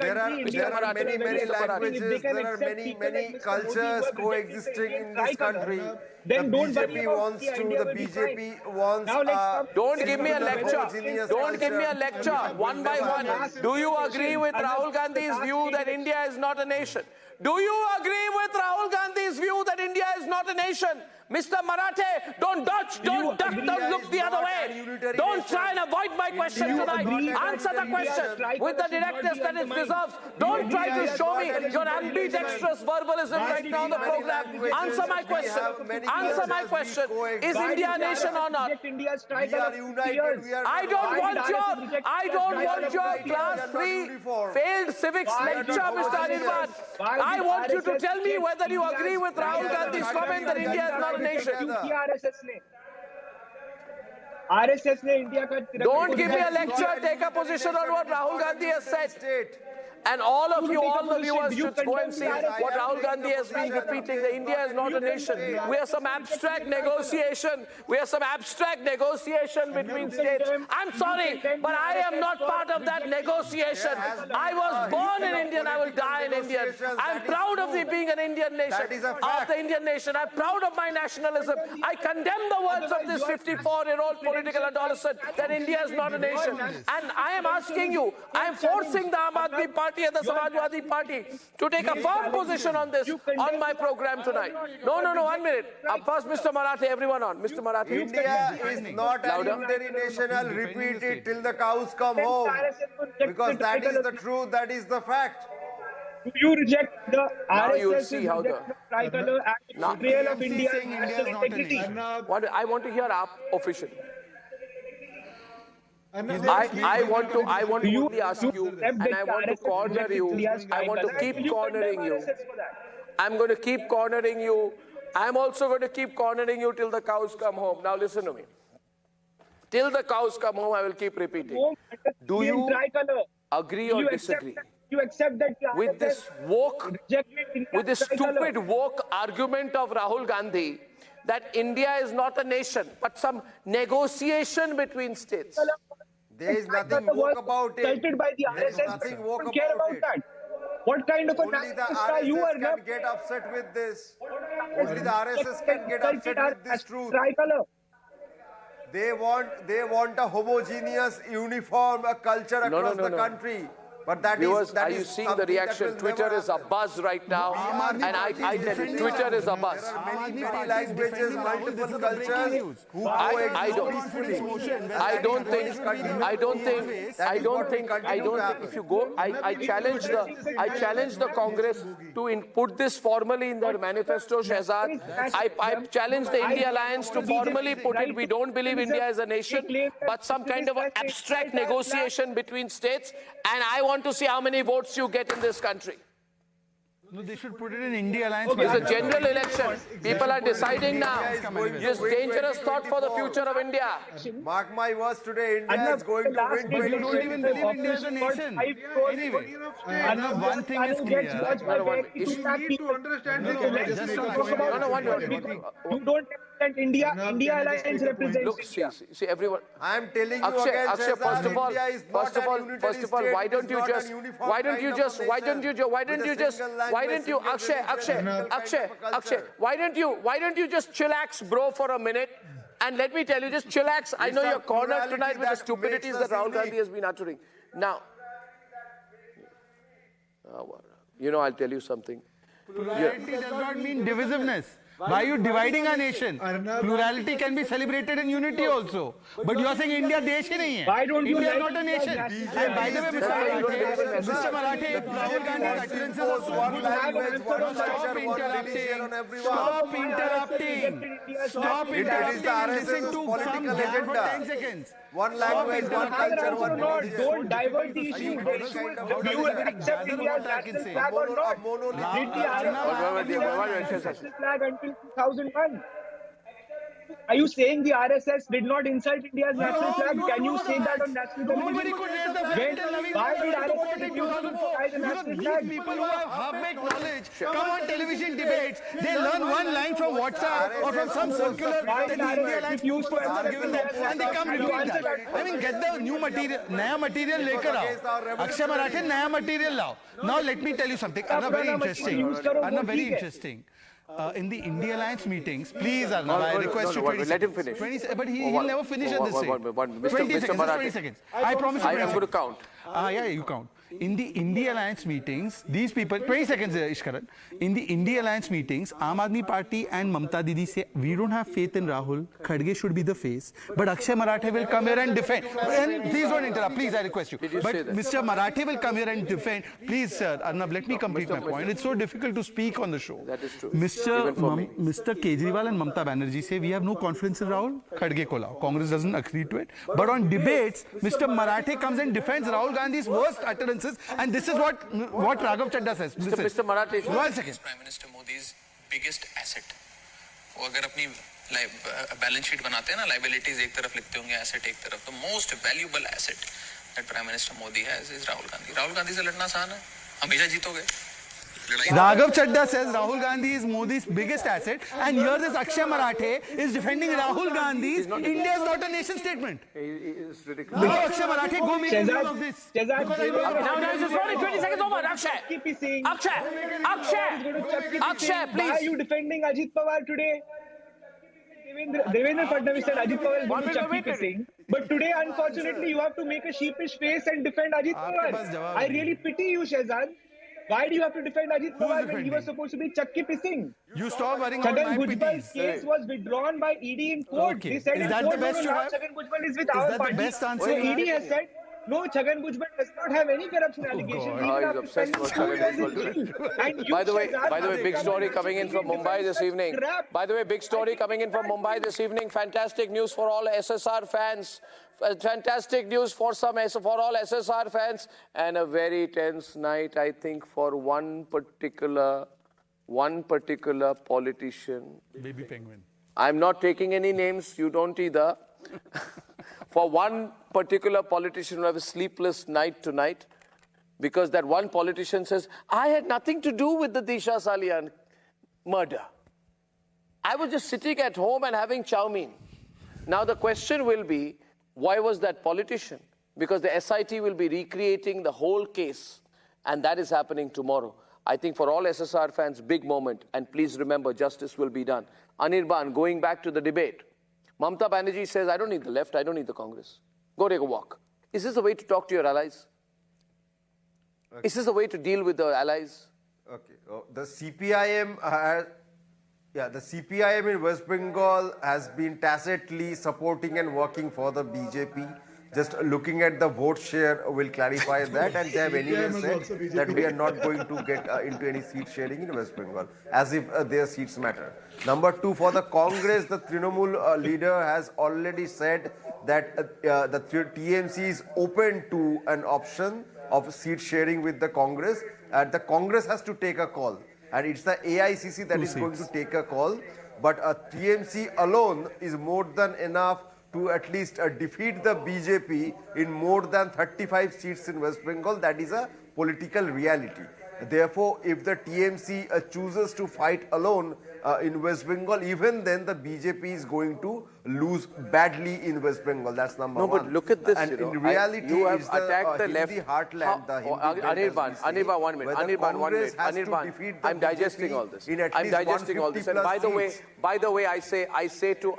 There are many languages. There are many cultures coexisting in this country. Then the BJP wants. Don't give me a lecture. Don't give me a lecture. One by one. Do you agree with Rahul Gandhi's view that India is not a nation? Do you agree with Rahul Gandhi's view that India is not a nation? Mr. Marathe, don't dodge, don't duck, don't look the other way. Don't try and avoid my question tonight. Answer the question with the directness that it deserves. Don't try to show me your ambidextrous verbalism right now on the program. Answer my question. Answer my question. Is India a nation or not? I don't want your class 3 failed civics lecture, Mr. Anirban. I want you to tell me whether you agree with Rahul Gandhi's comment that India is not a nation. Don't give me a lecture, take a position on what Rahul Gandhi has said. And all of you, all the viewers should go and see what Rahul Gandhi has been repeating, that India is not a nation. We have some abstract negotiation. We have some abstract negotiation between states. I'm sorry, but I am not part of that negotiation. I was born in India and I will die in Indian. I'm proud of being an Indian nation, of the Indian nation. I'm proud of my nationalism. I condemn the words of this 54-year-old political adolescent that India is not a nation. And I am asking you, I am forcing the Aam Aadmi Party and the Samajwadi Party to take a firm position on this on my program tonight. No, 1 minute. First, Mr. Marathe, everyone on. Mr. Marathe. India is not a unitary nation. I'll repeat it till the cows come home. Because that is the truth, that is the fact. Do you reject the now RSS you'll see how the tricolor and the betrayal of India's national integrity? I want to hear officially. I want to only ask you, and I want to corner you. I want to keep cornering you. I'm going to keep cornering you. I'm also going to keep cornering you till the cows come home. Now listen to me. Till the cows come home, I will keep repeating. Do you agree or disagree with this stupid woke argument of Rahul Gandhi that India is not a nation, but some negotiation between states? There is nothing woke about it. By the There is RSS, nothing woke don't care about it. that. What kind of a Only the nationalist are you, RSS Arnab? can get upset with this. Only the RSS can get upset with this truth. Tricolor. They want a homogeneous, uniform culture across the country. But that Viewers, is that are you is seeing the reaction? Twitter is a buzz right now, and I tell you, Twitter is a buzz. many languages, multiple cultures who I don't think. If you go, I challenge the Congress to put this formally in their manifesto, Shehzad. I challenge the India Alliance to formally put it. We don't believe India is a nation, but some kind of an abstract negotiation between states. And I want to see how many votes you get in this country. No, they should put it in India Alliance. It's a general election. People are deciding now. This dangerous thought for the future of India. Mark my words, today India is going to win. But you don't even believe India is a nation. Anyway, Arnab, one thing is clear. You need to understand You don't represent India. India Alliance represents Look, see everyone. I am telling you Akshay, again, first of all, India is not a unitary state. why don't you just chillax, bro, for a minute? And let me tell you, just chillax. I know you're cornered tonight with the stupidities that Rahul Gandhi has been uttering. Now, I'll tell you something. Plurality does not mean divisiveness. Why are you dividing our nation? Plurality can be celebrated in unity also. But you are saying India desh hi nahi hai. Why don't you India is like not a nation. And by the way, Mr. Marathe, Rahul Gandhi's utterances are Stop interrupting. Stop interrupting and listen to some guy for 10 seconds. One language, one culture, one religion. Don't divert the issue. The issue is, do you accept India's national flag or not? Did the national flag until 2001? Are you saying the RSS did not insult India's national flag? Can you say that on national television? Nobody could raise the flag. Why did RSS refuse to fly the national flag? These people who have half-baked knowledge come on television debates. They learn one line from WhatsApp or from some circular that the India Alliance spokesperson are giving them, and they come repeat that. I mean, get the new material, naya material lekar aao. Akshay Marathe, naya material lao. Now let me tell you something. Arnab, very interesting. In the India Alliance meetings, please, Arnab, I request you 20 seconds. Let him finish. But he'll never finish at this rate. 20 seconds, 20 seconds. I promise you. I'm going to count. Yeah, you count. In the INDI Alliance meetings, these people, 20 seconds, Ishkaran. In the INDI Alliance meetings, Aam Aadmi Party and Mamata Didi say, we don't have faith in Rahul, Kharge should be the face, but Akshay Marathe will come here and defend. And please don't interrupt, please, I request you. But Mr. Marathe will come here and defend. Please, sir, Arnab, let me complete my point. It's so difficult to speak on the show. That is true. Mr. Kejriwal and Mamata Banerjee say, we have no confidence in Rahul, Kharge ko lao. Congress doesn't agree to it. But on debates, Mr. Marathe comes and defends Rahul Gandhi's worst utterances. And this is what Raghav Chadda says. Mr. Marathe. 1 second. Prime Minister Modi's biggest asset. वो अगर अपनी balance sheet बनाते हैं ना, liabilities एक तरफ लिखते होंगे, asset एक तरफ, the most valuable asset that Prime Minister Modi has is Rahul Gandhi. Rahul Gandhi से लड़ना आसान है, हमेशा जीतोगे. Raghav Chadda says Rahul Gandhi is Modi's biggest asset, and here this Akshay Marathe is defending Rahul Gandhi's India is not a nation statement. It's ridiculous. Now Akshay Marathe go make use of this. Now it's only 20 seconds over. Akshay, please. Why are you defending Ajit Pawar today? Devendra Fadnavis said Ajit Pawar is going to chucky pissing. But today, unfortunately, you have to make a sheepish face and defend Ajit Pawar. I really pity you, Shehzad. Why do you have to defend Ajit Pawar when he was supposed to be chucky pissing? You stop worrying Chhagan Bhujbal's case was withdrawn by ED in court. Okay. They said Is that the best you have? Chhagan Bhujbal is with our party. Is that the best answer? So ED has said, no, Chhagan Bhujbal does not have any corruption allegations. He's obsessed with Chhagan Bhujbal. By the way, big story coming in from Mumbai this evening. Fantastic news for all SSR fans. Fantastic news for all SSR fans, and a very tense night, I think, for one particular politician. Baby penguin. I'm not taking any names. You don't either. For one particular politician who have a sleepless night tonight, because that one politician says, I had nothing to do with the Disha Salian murder. I was just sitting at home and having chow mein. Now the question will be, why was that politician? Because the SIT will be recreating the whole case, and that is happening tomorrow. I think for all SSR fans, big moment, and please remember, justice will be done. Anirban, going back to the debate, Mamata Banerjee says, I don't need the left, I don't need the Congress. Go take a walk. Is this the way to talk to your allies? Okay. Is this the way to deal with the allies? Okay. The CPIM the CPIM in West Bengal has been tacitly supporting and working for the BJP. Just looking at the vote share will clarify that, and they have anyway said that we are not going to get into any seat sharing in West Bengal, as if their seats matter. Number two, for the Congress, the Trinamool leader has already said that the TMC is open to an option of seat sharing with the Congress. The Congress has to take a call, and it's the AICC that is going to take a call. But TMC alone is more than enough to at least defeat the BJP in more than 35 seats in West Bengal. That is a political reality. Therefore, if the TMC chooses to fight alone in West Bengal, even then the BJP is going to lose badly in West Bengal. That's number one. No, but look at this. And in reality, you have it's attacked the left. Hindi heartland. Anirban, 1 minute. Anirban, I'm digesting all this. I'm digesting all this. And by the way, I say to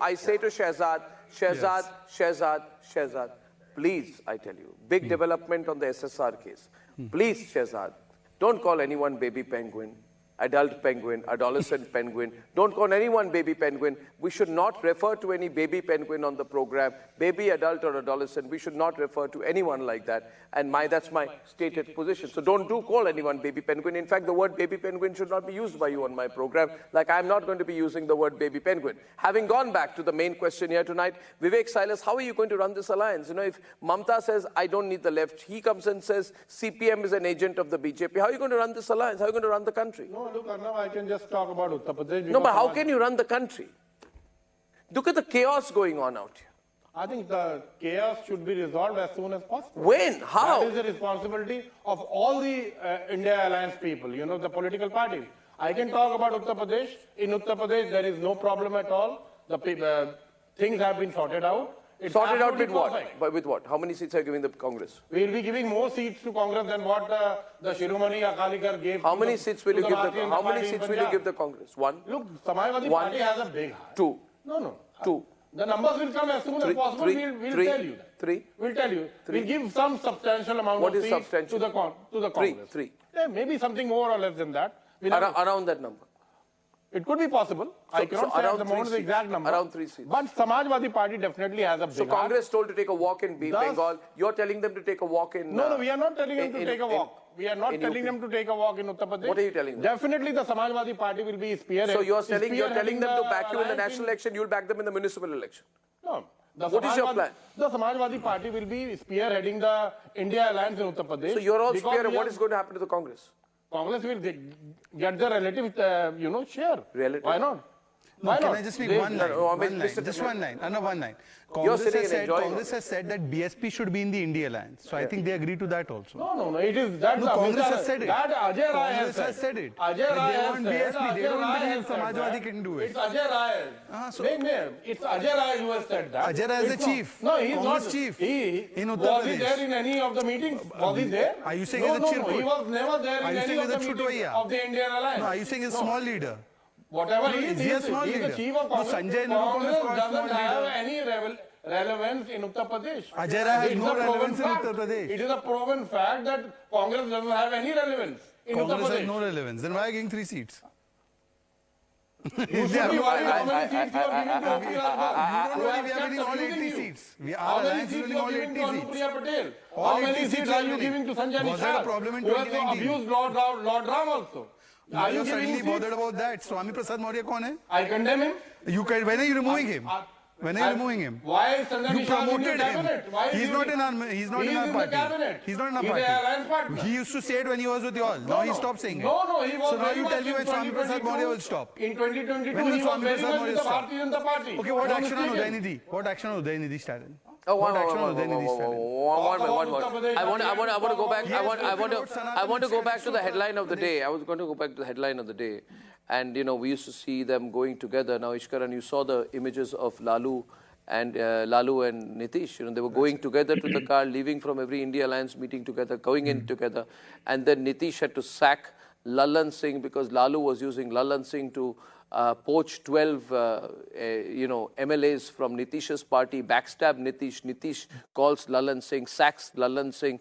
Shehzad, please, I tell you, big development on the SSR case. Please, Shehzad, don't call anyone baby penguin, adult penguin, adolescent penguin. Don't call anyone baby penguin. We should not refer to any baby penguin on the program, baby, adult or adolescent. We should not refer to anyone like that. And that's my stated position. So don't call anyone baby penguin. In fact, the word baby penguin should not be used by you on my program, like I'm not going to be using the word baby penguin. Having gone back to the main question here tonight, Vivek Silas, how are you going to run this alliance? You know, if Mamata says, I don't need the left, he comes and says, CPM is an agent of the BJP. How are you going to run this alliance? How are you going to run the country? No, look, Arnab, I can just talk about Uttar Pradesh. No, but how can you run the country? Look at the chaos going on out here. I think the chaos should be resolved as soon as possible. When? How? That is the responsibility of all the India Alliance people, you know, the political parties. I can talk about Uttar Pradesh. In Uttar Pradesh, there is no problem at all. The things have been sorted out. It's sorted out with perfect. what? But with what? How many seats are you giving the Congress? We will be giving more seats to Congress than what the Shiromani Akaligar gave. How many seats will you give the? How many seats will you give the Congress? One. Look, Samajwadi Party has a big heart. Two. No. Two. The numbers will come as soon as possible. We'll tell you. We'll tell you. We'll give some substantial amount of seats to the Congress. Yeah, maybe something more or less than that. Around that number. It could be possible. I cannot say at the moment the exact number. Around 3 seats. But Samajwadi Party definitely has a big. So Congress told to take a walk in Bengal. You're telling them to take a walk in. No, we are not telling them to take a walk. We are not telling them to take a walk in Uttar Pradesh. What are you telling them? Definitely the Samajwadi Party will be spearheading. So you're telling them to back you in the national election, you'll back them in the municipal election. No. What is your plan? The Samajwadi Party will be spearheading the India Alliance in Uttar Pradesh. So you're all spearheading. What is going to happen to the Congress? Congress will get the relative, share. Relative. Why not? No, can I just make one line? Just one line. Another one line. Congress has said that BSP should be in the India Alliance. So I think they agree to that also. No. It is that. No, Congress has said it. That Ajay Rai has said it. Ajay Rai they want BSP. They don't believe Samajwadi can do it. It's Ajay Rai. It's Ajay Rai who has said that. Ajay Rai is the chief. No, he is Congress not. chief. In Uttar Pradesh. Was he there in any of the meetings? Was he there? Are you saying he's a chief? No, he was never there in any of the meetings of the Indian Alliance. No, are you saying he's a small leader? Whatever he is, he is the chief of Congress. Congress doesn't have any relevance in Uttar Pradesh. Ajay Rai has no relevance in Uttar Pradesh. It is a proven fact that Congress doesn't have any relevance in Uttar Pradesh. Congress has no relevance. Then why are you getting 3 seats? You should be worried how many seats you are giving to You don't worry, we are winning all 80 seats. How many seats you are giving to Anupriya Patel? How many seats are you giving to Sanjay Nishad? Was there a problem in who has 2019? abused Lord Ram also? Are you suddenly bothered about that? Swami Prasad Maurya kaun hai? I condemn him. When are you removing him? When are you removing him? Why is Sanjay You Nishad in promoted your him. cabinet? Why He's not in our party. He's not in our party. He used to say it when he was with you all. Now he stopped saying it. No, he was. So now you tell me when Swami Prasad Maurya will stop. In 2022, When will he was Swami very Prasad much Maurya with the stop? Bharatiya Janata Party. Okay, what action on Udaynidhi? What action on Udaynidhi started? One more. I want to go back. I want to go back to the headline of the day. I was going to go back to the headline of the day, and we used to see them going together. Now, Ishkaran, you saw the images of Lalu and Nitish. They were going together to the car, leaving from every India Alliance meeting together, going in together, and then Nitish had to sack Lalan Singh because Lalu was using Lalan Singh to poach 12, MLAs from Nitish's party, backstab Nitish. Nitish calls Lalan Singh, sacks Lalan Singh,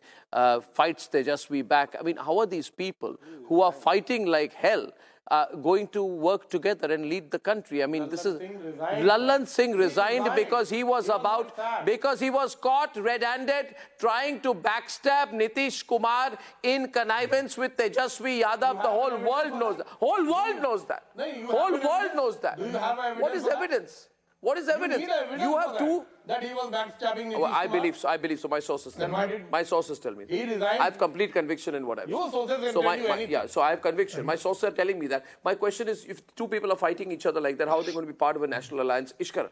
fights Tejaswi back. I mean, how are these people who are fighting like hell going to work together and lead the country? I mean, this is Lalan Singh resigned because he was caught red-handed trying to backstab Nitish Kumar in connivance with Tejaswi Yadav. The whole world knows that. Whole world knows that. Whole world knows that. What is evidence? What is evidence? You have two. That he was backstabbing Nitish Kumar. I believe so. My sources tell me. My sources tell me. He resigned. I have complete conviction in what I have. Your sources will tell you anything. So I have conviction. My sources are telling me that. My question is, if two people are fighting each other like that, how are they going to be part of a national alliance? Ishkaran.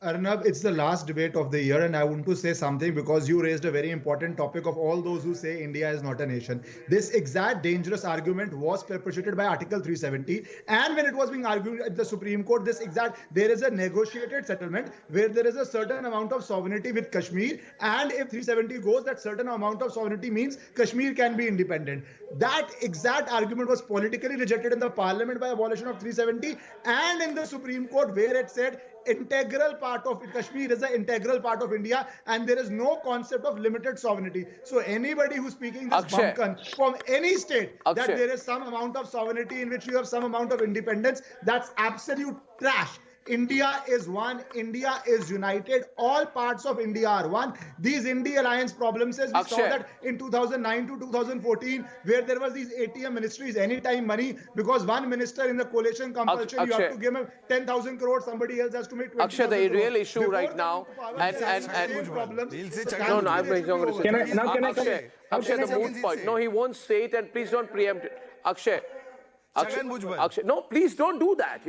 Arnab, it's the last debate of the year, and I want to say something because you raised a very important topic of all those who say India is not a nation. This exact dangerous argument was perpetuated by Article 370, and when it was being argued at the Supreme Court, there is a negotiated settlement where there is a certain amount of sovereignty with Kashmir, and if 370 goes, that certain amount of sovereignty means Kashmir can be independent. That exact argument was politically rejected in the parliament by abolition of 370 and in the Supreme Court where it said integral part of Kashmir is an integral part of India and there is no concept of limited sovereignty. So anybody who's speaking this bunkan from any state that there is some amount of sovereignty in which you have some amount of independence, that's absolute trash. India is one. India is united. All parts of India are one. These India alliance problems, we saw that in 2009 to 2014, where there was these ATM ministries, anytime money, because one minister in the coalition compulsion, you have to give him 10,000 crores, somebody else has to make 20,000 crores. The real issue right now, I'm the moot point. No, he won't say it, and please don't preempt it. Akshay, no, please don't do that,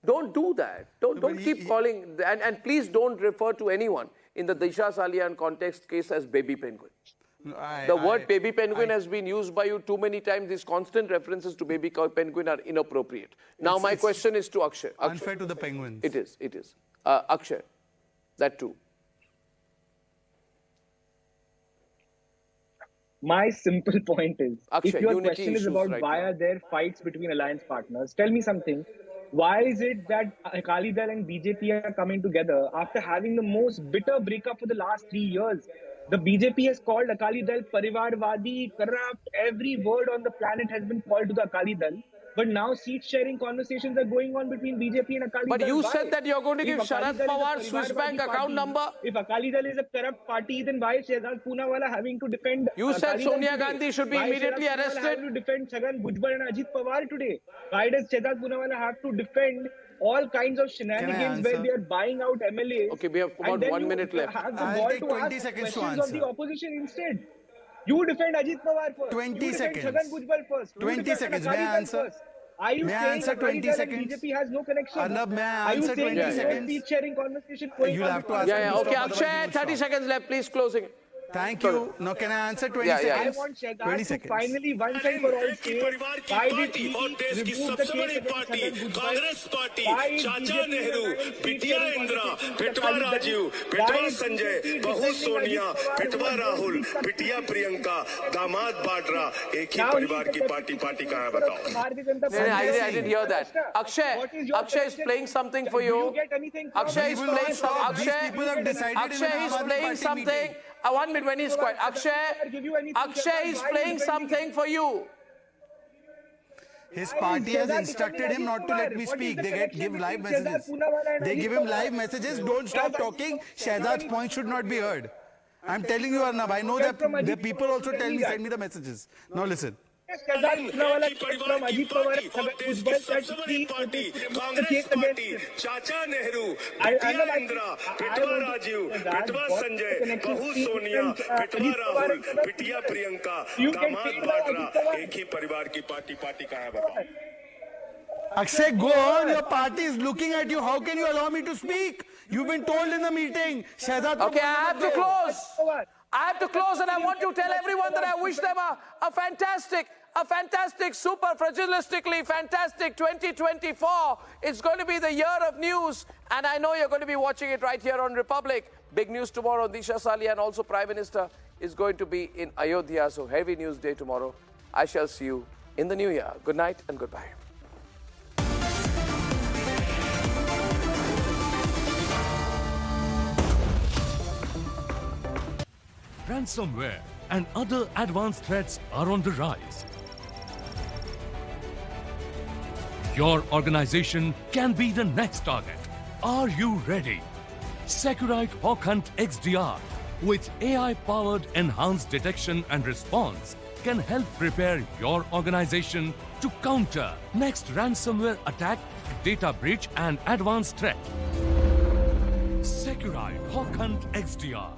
Don't do that. Don't keep calling, and please don't refer to anyone in the Disha Salian context case as baby penguin. The word baby penguin has been used by you too many times. These constant references to baby penguin are inappropriate. Now my question is to Akshay. Unfair to the penguins. It is. Akshay, that too. My simple point is, Akshay, if your question is about why are there fights between alliance partners, tell me something. Why is it that Akali Dal and BJP are coming together after having the most bitter breakup for the last 3 years? The BJP has called Akali Dal Parivarvadi, corrupt. Every word on the planet has been called to the Akali Dal. But now seat-sharing conversations are going on between BJP and Akali Dal. But you Why? said that you're going to give If Akali Sharad Dal is a Pawar Swiss Parivarvadi bank account party, number. If Akali Dal is a corrupt party, then why is Shehzad Poonawala having to defend You said Akali Dal Sonia today? Gandhi should be Why immediately Shehzad Poonawala arrested? have to defend Chhagan Bhujbal and Ajit Pawar today? Why does Shehzad Poonawala have to defend all kinds of shenanigans where they are buying out MLAs? Okay, we have about 1 minute left. Have the I'll gall take to 20 ask seconds to questions of the answer. opposition instead. You defend Ajit Pawar first. 20 you seconds. defend Chhagan Bhujbal first. 20 seconds. May I Akali Dal answer? first. Are you May I saying answer Akali 20 Dal seconds? and BJP has no connection? Arnab, may I Are you answer saying 20 there's no seconds? seat-sharing conversation going You'll on have to between ask Yeah, me yeah. to Okay, stop, otherwise you Akshay, will 30 stop. seconds left. Please closing. Thank you. Now, can I answer 20 Yeah, yeah. I seconds? want 20 Shehzad to seconds. finally once and for all say why did he remove the case against Chhagan Bhujbal? Congress party Why is चाचा BJP Nehru aligned बिटिया seat-sharing Indira conversation with पिटवा Akali Dal? Rajiv Why पिटवा is Sanjay BJP बहू defending Sonia Ajit Pawar पिटवा over Rahul those people? बिटिया प्रियंका दामाद बाड्रा एक ही Now परिवार he's की the party कहाँ है बताओ Bharatiya Janata No, no, Party. I didn't hear that. Akshay, What is your Akshay is connection? playing something for Do you. you get anything from Akshay is We will playing not some. stop. These Akshay, people have decided in Akshay an is Aam Aadmi playing Party something. meeting. 1 minute when he's quiet. Akshay is playing something for you. His party has instructed him not to let me speak. They give live messages. They give him live messages. Don't stop talking. Shehzad's point should not be heard. I'm telling you, Arnab. I know that the people also tell me, send me the messages. Now listen. Shehzad Poonawala from Ajit Pawar and Chhagan Bhujbal that he party put the Congress case party against. चाचा नेहरू बिटिया इंदिरा पिटवा राजीव पिटवा संजय बहू सोनिया पिटवा राहुल बिटिया प्रियंका दामाद बाड्रा एक ही परिवार की party कहाँ है बताओ Akshay, go on. Your party is looking at you. How can you allow me to speak? You've been told in the meeting. Shehzad. Okay, I have to close. I have to close, and I want to tell everyone that I wish them a fantastic, super fragilistically fantastic 2024. It's going to be the year of news, and I know you're going to be watching it right here on Republic. Big news tomorrow. Disha Sali and also Prime Minister is going to be in Ayodhya, so heavy news day tomorrow. I shall see you in the new year. Good night and goodbye. Ransomware and other advanced threats are on the rise. Your organization can be the next target. Are you ready? Securite Hawk Hunt XDR with AI-powered enhanced detection and response can help prepare your organization to counter next ransomware attack, data breach and advanced threat. Securite Hawk Hunt XDR.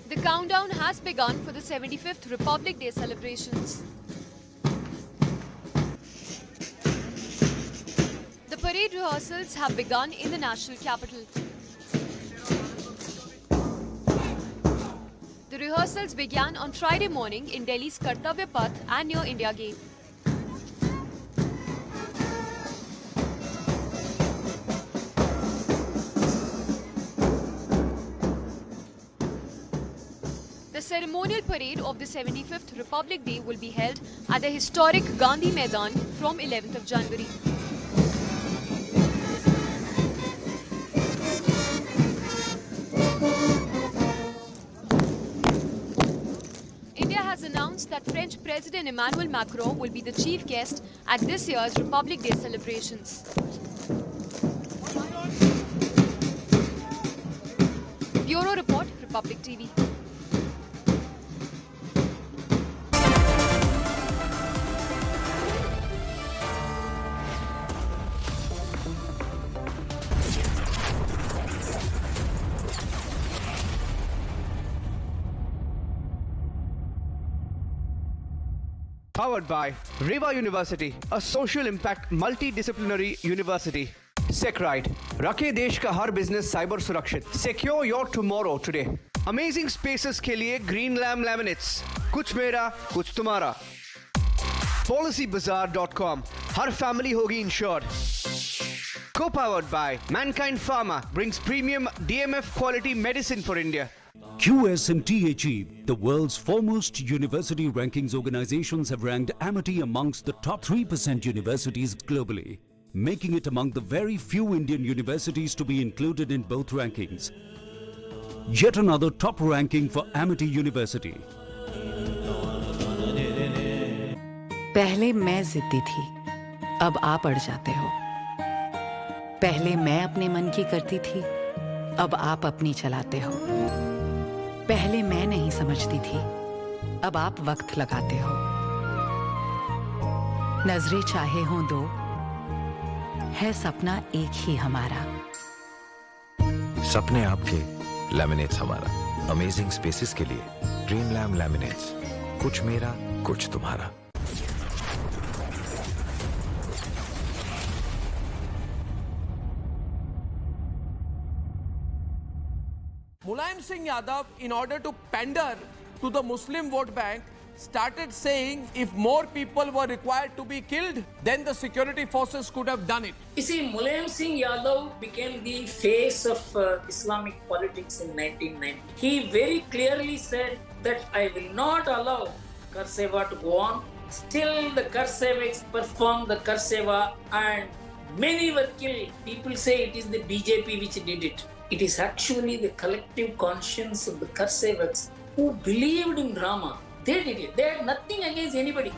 The countdown has begun for the 75th Republic Day celebrations. The parade rehearsals have begun in the national capital. The rehearsals began on Friday morning in Delhi's Kartavya Path and near India Gate. The ceremonial parade of the 75th Republic Day will be held at the historic Gandhi Maidan from 11th of January. India has announced that French President Emmanuel Macron will be the chief guest at this year's Republic Day celebrations. Bureau Report, Republic TV. Powered by Reva University, a social impact multidisciplinary university. Secrite, रखे देश का हर business cyber सुरक्षित. Secure your tomorrow today. Amazing spaces के लिए Green Lam Laminates. कुछ मेरा, कुछ तुम्हारा. PolicyBazaar.com. हर family होगी insured. Co-powered by Mankind Pharma brings premium DMF quality medicine for India. QSMTHE, the world's foremost university rankings organizations, have ranked Amity amongst the top 3% universities globally, making it among the very few Indian universities to be included in both rankings. Yet another top ranking for Amity University. पहले मैं जिद्दी थी, अब आप अड़ जाते हो। पहले मैं अपने मन की करती थी, अब आप अपनी चलाते हो। पहले मैं नहीं समझती थी, अब आप वक्त लगाते हो। नजरें चाहे हों दो, है सपना एक ही हमारा। सपने आपके, लैमिनेट्स हमारा। अमेजिंग स्पेसेस के लिए ड्रीम लैम लैमिनेट्स, कुछ मेरा कुछ तुम्हारा। Mulayam Singh Yadav, in order to pander to the Muslim vote bank, started saying if more people were required to be killed, then the security forces could have done it. You see, Mulayam Singh Yadav became the face of Islamic politics in 1990. He very clearly said that I will not allow Karseva to go on. Still, the Karsevaks performed the Karseva and many were killed. People say it is the BJP which did it. It is actually the collective conscience of the Karsevaks who believed in drama. They did it. They had nothing against anybody.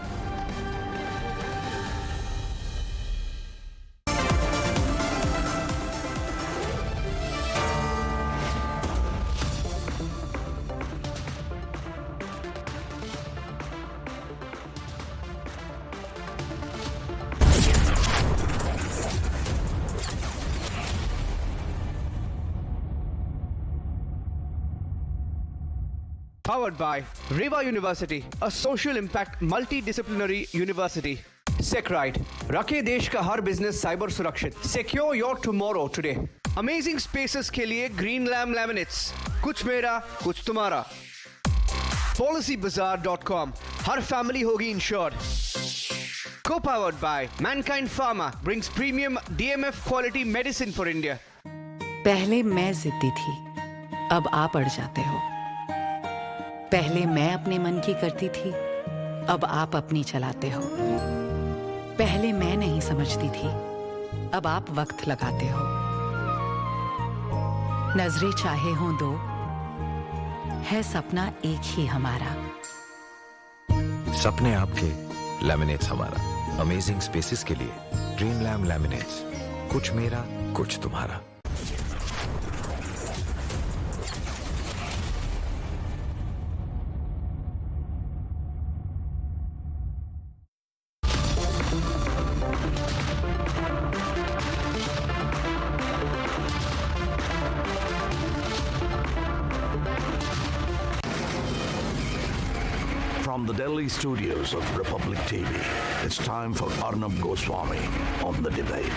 Powered by Reva University, a social impact multidisciplinary university. SecRite, रखे देश का हर business cyber सुरक्षित. Secure your tomorrow today. Amazing spaces के लिए Green Lam Laminates. कुछ मेरा, कुछ तुम्हारा. PolicyBazaar.com. हर family होगी insured. Co-powered by Mankind Pharma brings premium DMF quality medicine for India. पहले मैं जिद्दी थी, अब आप अड़ जाते हो। पहले मैं अपने मन की करती थी, अब आप अपनी चलाते हो। पहले मैं नहीं समझती थी, अब आप वक्त लगाते हो। नजरें चाहे हों दो, है सपना एक ही हमारा। सपने आपके, लैमिनेट्स हमारा। अमेजिंग स्पेसेस के लिए ड्रीम लैम लैमिनेट्स, कुछ मेरा कुछ तुम्हारा। From the Delhi studios of Republic TV, it's time for Arnab Goswami on The Debate.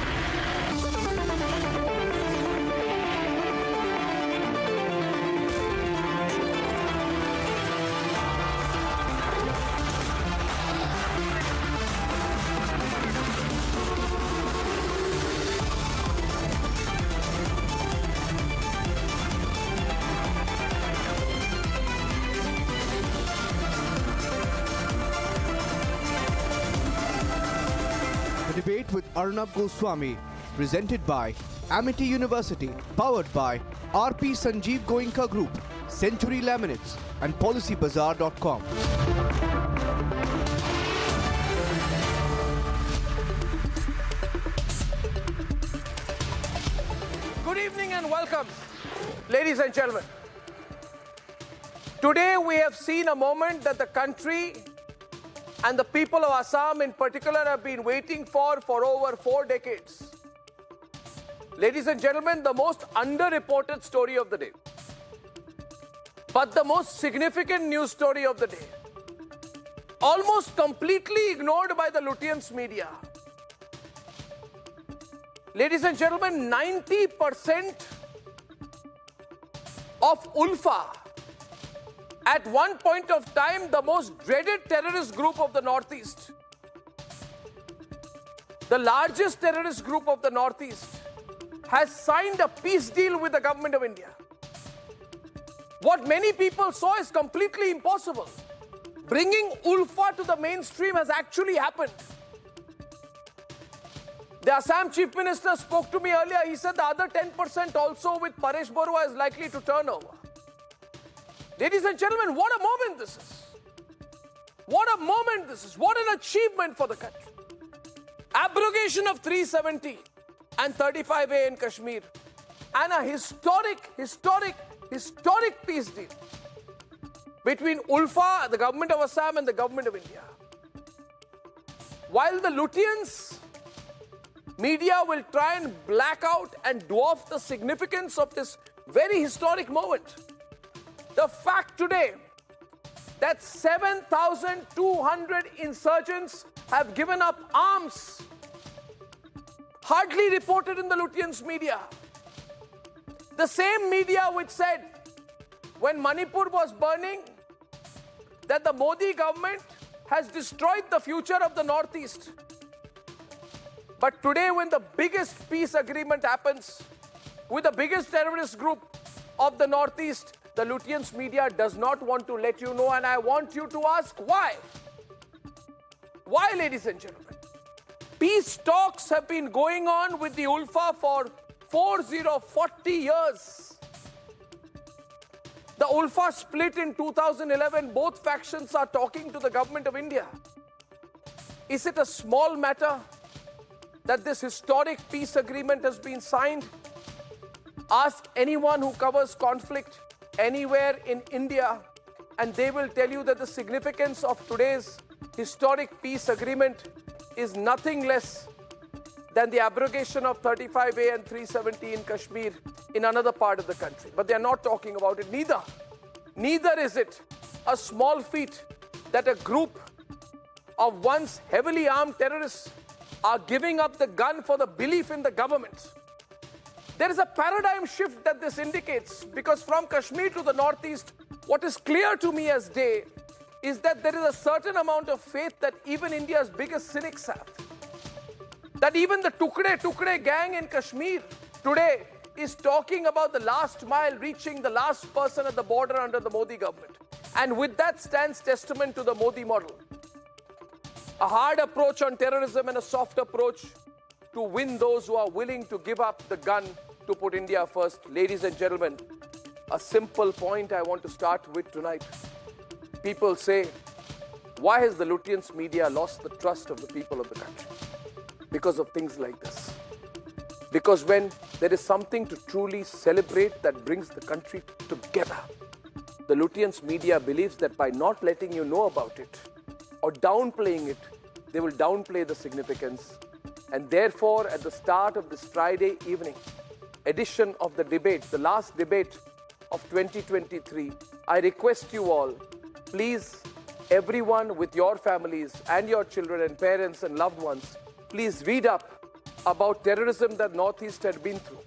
Debate with Arnab Goswami, presented by Amity University, powered by RP Sanjeev Goenka Group, Century Laminates, and PolicyBazaar.com. Good evening and welcome, ladies and gentlemen. Today we have seen a moment that the country and the people of Assam in particular have been waiting for over 4 decades. Ladies and gentlemen, the most underreported story of the day, but the most significant news story of the day, almost completely ignored by the Lutyens media. Ladies and gentlemen, 90% of ULFA, at one point of time the most dreaded terrorist group of the Northeast, the largest terrorist group of the Northeast, has signed a peace deal with the government of India. What many people saw is completely impossible. Bringing ULFA to the mainstream has actually happened. The Assam Chief Minister spoke to me earlier. He said the other 10% also with Paresh Barua is likely to turn over. Ladies and gentlemen, what a moment this is. What a moment this is. What an achievement for the country. Abrogation of 370 and 35A in Kashmir. And a historic peace deal between ULFA, the government of Assam, and the government of India. While the Lutyens media will try and black out and dwarf the significance of this very historic moment, the fact today that 7,200 insurgents have given up arms, hardly reported in the Lutyens media. The same media which said when Manipur was burning that the Modi government has destroyed the future of the Northeast. But today, when the biggest peace agreement happens with the biggest terrorist group of the Northeast, the Lutyens media does not want to let you know, and I want you to ask why. Why, ladies and gentlemen? Peace talks have been going on with the ULFA for 40 years. The ULFA split in 2011. Both factions are talking to the government of India. Is it a small matter that this historic peace agreement has been signed? Ask anyone who covers conflict anywhere in India, and they will tell you that the significance of today's historic peace agreement is nothing less than the abrogation of 35A and 370 in Kashmir in another part of the country. But they are not talking about it. Neither is it a small feat that a group of once heavily armed terrorists are giving up the gun for the belief in the government. There is a paradigm shift that this indicates, because from Kashmir to the Northeast, what is clear to me as day is that there is a certain amount of faith that even India's biggest cynics have. That even the Tukde gang in Kashmir today is talking about the last mile, reaching the last person at the border under the Modi government. And with that stands testament to the Modi model. A hard approach on terrorism and a soft approach to win those who are willing to give up the gun to put India first. Ladies and gentlemen, a simple point I want to start with tonight. People say, why has the Lutyens media lost the trust of the people of the country? Because of things like this. Because when there is something to truly celebrate that brings the country together, the Lutyens media believes that by not letting you know about it or downplaying it, they will downplay the significance. And therefore, at the start of this Friday evening edition of the debate, the last debate of 2023, I request you all, please, everyone with your families and your children and parents and loved ones, please read up about terrorism that Northeast had been through.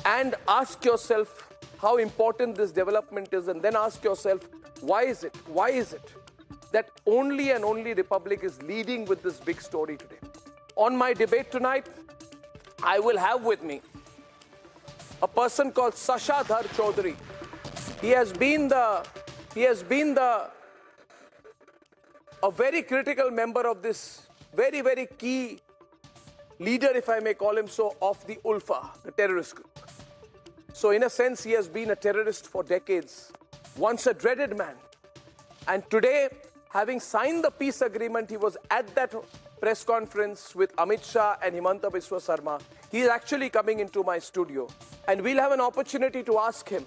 And ask yourself how important this development is, and then ask yourself, why is it that only and only Republic is leading with this big story today? On my debate tonight, I will have with me a person called Sashadhar Chaudhary. He has been a very critical member of this very, very key leader, if I may call him so, of the ULFA, the terrorist group. So in a sense, he has been a terrorist for decades, once a dreaded man. And today, having signed the peace agreement, he was at that press conference with Amit Shah and Himanta Biswa Sarma. He is actually coming into my studio. And we'll have an opportunity to ask him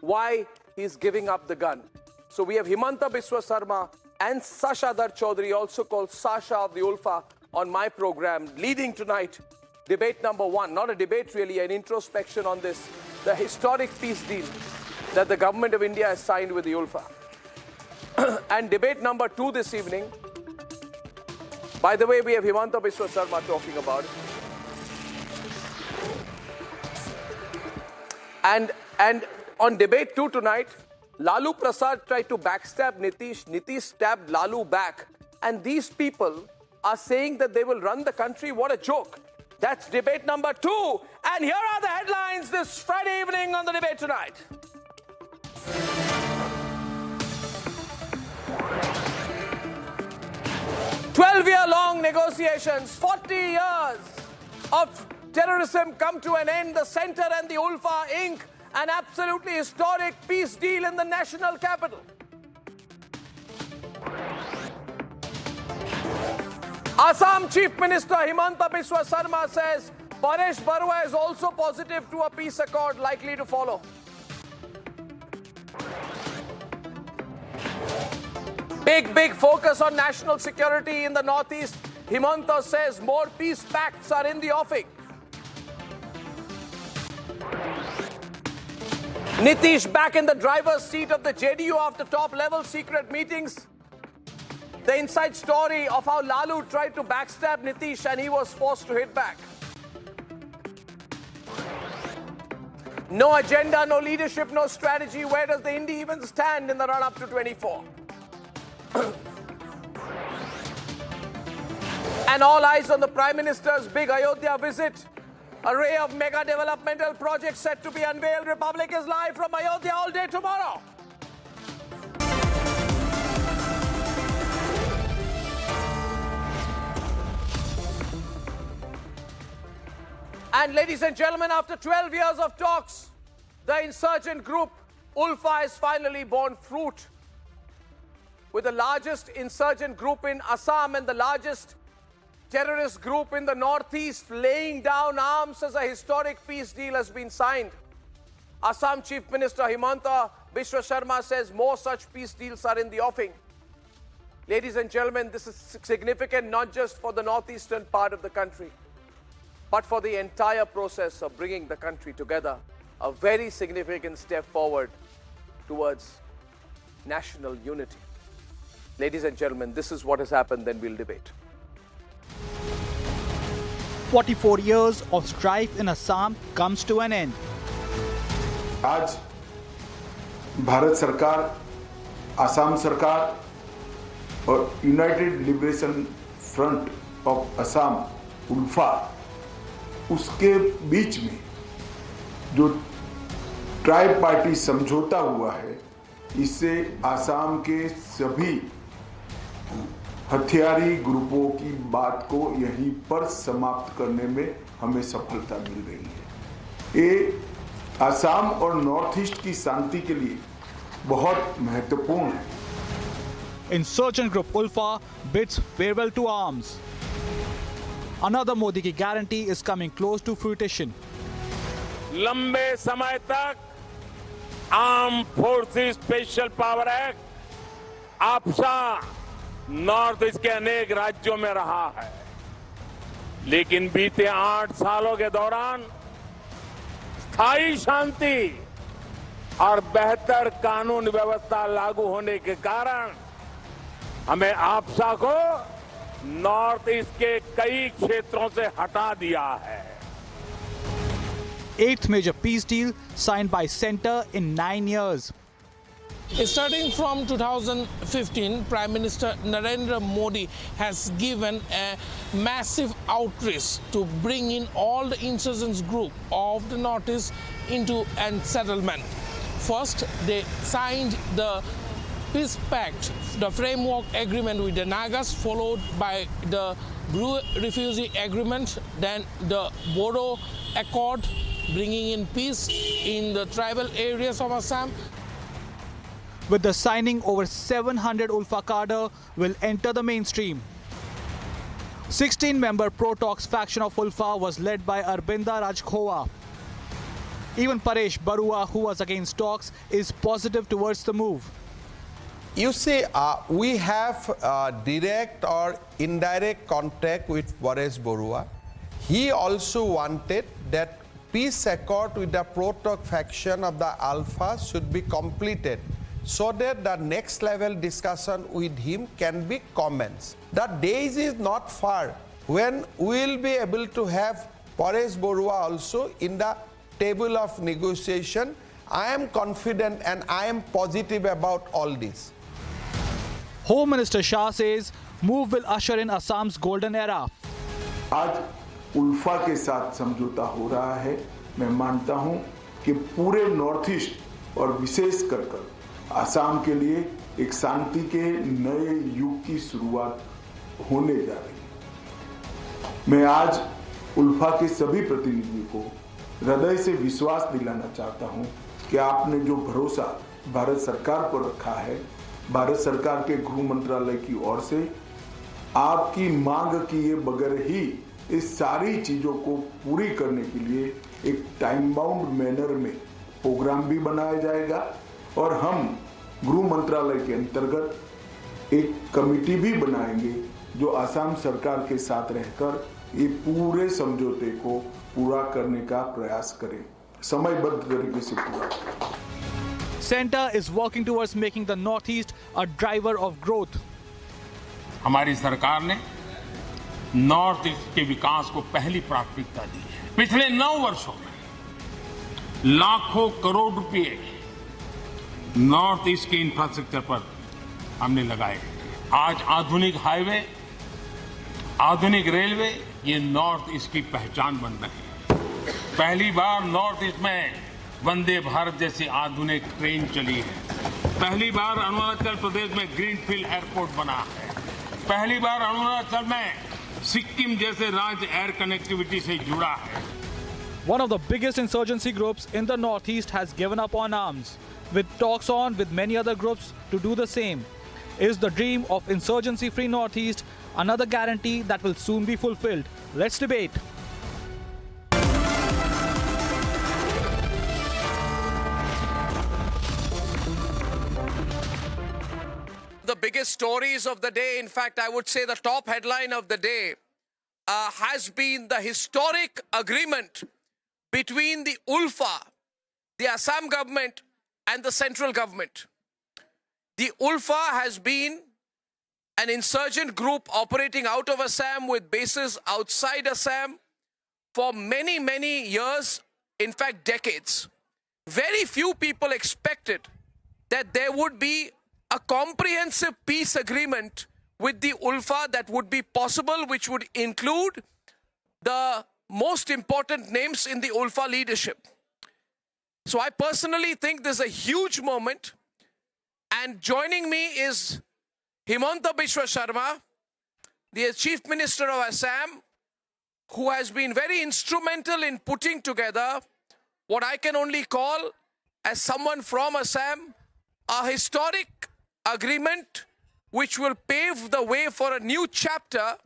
why he's giving up the gun. So we have Himanta Biswa Sarma and Sashadhar Chaudhary, also called Sasha of the ULFA, on my program, leading tonight debate number 1. Not a debate really, an introspection on this, the historic peace deal that the government of India has signed with the ULFA. And debate number 2 this evening, by the way, we have Himanta Biswa Sarma talking about it. And on debate 2 tonight, Lalu Prasad tried to backstab Nitish. Nitish stabbed Lalu back. And these people are saying that they will run the country. What a joke. That's debate number 2. And here are the headlines this Friday evening on the Debate Tonight. "12-year-long negotiations, 40 years of terrorism come to an end. The centre and the ULFA ink an absolutely historic peace deal in the national capital." Assam Chief Minister Himanta Biswa Sarma says Paresh Barua is also positive to a peace accord likely to follow. Big focus on national security in the northeast. Himanta says more peace pacts are in the offing. Nitish back in the driver's seat of the JDU after top-level secret meetings. The inside story of how Lalu tried to backstab Nitish and he was forced to hit back. No agenda, no leadership, no strategy. Where does the INDI even stand in the run-up to 24? And all eyes on the Prime Minister's big Ayodhya visit. Array of mega developmental projects set to be unveiled. Republic is live from Ayodhya all day tomorrow. And ladies and gentlemen, after 12 years of talks, the insurgent group ULFA has finally borne fruit. With the largest insurgent group in Assam and the largest terrorist group in the northeast laying down arms as a historic peace deal has been signed. Assam Chief Minister Himanta Biswa Sarma says more such peace deals are in the offing. Ladies and gentlemen, this is significant not just for the northeastern part of the country, but for the entire process of bringing the country together. A very significant step forward towards national unity. Ladies and gentlemen, this is what has happened, then we'll debate. 44 years of strife in Assam comes to an end. आज भारत सरकार, असम सरकार और United Liberation Front of Assam ULFA उसके बीच में जो try party समझौता हुआ है, इससे आसाम के सभी हथियारी ग्रुपों की बात को यहीं पर समाप्त करने में हमें सफलता मिल रही है। ये आसाम और नॉर्थ ईस्ट की शांति के लिए बहुत महत्वपूर्ण है। Insurgent group ULFA bids farewell to arms. Another Modi की guarantee is coming close to fruition. लंबे समय तक armed forces special power act AFSPA North East के अनेक राज्यों में रहा है, लेकिन बीते 8 सालों के दौरान स्थायी शांति और बेहतर कानून व्यवस्था लागू होने के कारण हमें आपसा को नॉर्थ ईस्ट के कई क्षेत्रों से हटा दिया है। 8th major peace deal signed by Centre in 9 years. Starting from 2015, Prime Minister Narendra Modi has given a massive outreach to bring in all the insurgents group of the Northeast into a settlement. First, they signed the peace pact, the framework agreement with the Nagas, followed by the Blue Refugee Agreement, then the Bodo Accord, bringing in peace in the tribal areas of Assam. With the signing, over 700 ULFA cadre will enter the mainstream. 16-member pro-talks faction of ULFA was led by Arbinda Rajkhowa. Even Paresh Barua, who was against talks, is positive towards the move. You see, we have direct or indirect contact with Paresh Barua. He also wanted that peace accord with the pro-talk faction of the Alpha should be completed, so that the next level discussion with him can be commenced. The days is not far when we will be able to have Paresh Barua also in the table of negotiation. I am confident and I am positive about all this. Home Minister Shah says move will usher in Assam's golden era. आज उल्फा के साथ समझौता हो रहा है। मैं मानता हूं कि पूरे नॉर्थ ईस्ट और विशेष कर आसाम के लिए एक शांति के नए युग की शुरुआत होने जा रही है। मैं आज उल्फा के सभी प्रतिनिधियों को हृदय से विश्वास दिलाना चाहता हूं कि आपने जो भरोसा भारत सरकार पर रखा है, भारत सरकार के गृह मंत्रालय की ओर से आपकी मांग किए बगैर ही इस सारी चीजों को पूरी करने के लिए एक टाइम बाउंड मैनर में प्रोग्राम भी बनाया जाएगा और हम गृह मंत्रालय के अंतर्गत एक कमेटी भी बनाएंगे जो असम सरकार के साथ रहकर ये पूरे समझौते को पूरा करने का प्रयास करें, समयबद्ध तरीके से पूरा। Center is working towards making the Northeast a driver of growth. हमारी सरकार ने नॉर्थ ईस्ट के विकास को पहली प्राथमिकता दी है। पिछले 9 वर्षों में लाखों करोड़ रुपए नॉर्थ ईस्ट के इंफ्रास्ट्रक्चर पर हमने लगाए। आज आधुनिक हाईवे, आधुनिक रेलवे ये नॉर्थ ईस्ट की पहचान बन रहे हैं। पहली बार नॉर्थ ईस्ट में वंदे भारत जैसी आधुनिक ट्रेन चली है। पहली बार अरुणाचल प्रदेश में ग्रीनफील्ड एयरपोर्ट बना है। पहली बार अरुणाचल में सिक्किम जैसे राज्य एयर कनेक्टिविटी से जुड़ा है। One of the biggest insurgency groups in the Northeast has given up on arms, with talks on with many other groups to do the same. Is the dream of insurgency-free Northeast another guarantee that will soon be fulfilled? Let's debate. The biggest stories of the day, in fact, I would say the top headline of the day has been the historic agreement between the ULFA, the Assam government, and the central government. The ULFA has been an insurgent group operating out of Assam with bases outside Assam for many, many years, in fact, decades. Very few people expected that there would be a comprehensive peace agreement with the ULFA that would be possible, which would include the most important names in the ULFA leadership. So I personally think this is a huge moment. And joining me is Himanta Biswa Sarma, the Chief Minister of Assam, who has been very instrumental in putting together what I can only call, as someone from Assam, a historic agreement which will pave the way for a new chapter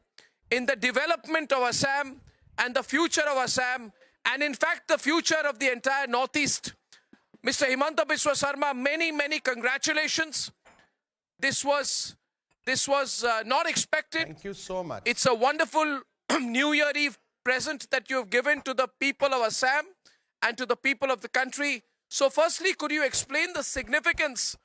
in the development of Assam and the future of Assam, and in fact the future of the entire Northeast. Mr. Himanta Biswa Sarma, many, many congratulations. This was not expected. Thank you so much. It's a wonderful New Year Eve present that you have given to the people of Assam and to the people of the country. So firstly, could you explain the significance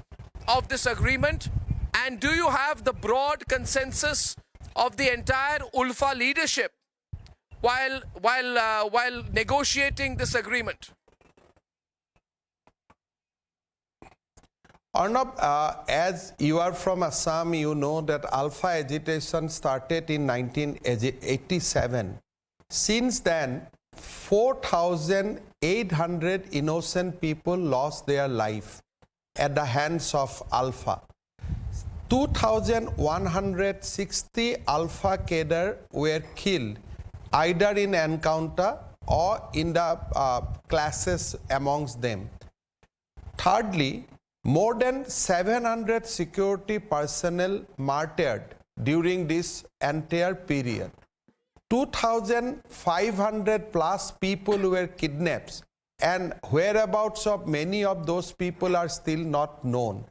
of this agreement, and do you have the broad consensus of the entire ULFA leadership while negotiating this agreement? Arnab, as you are from Assam, you know that Alpha agitation started in 1987. Since then, 4,800 innocent people lost their life at the hands of Alpha. 2,160 Alpha cadre were killed either in encounter or in the clashes amongst them. Thirdly, more than 700 security personnel martyred during this entire period. 2,500 plus people were kidnapped, and whereabouts of many of those people are still not known.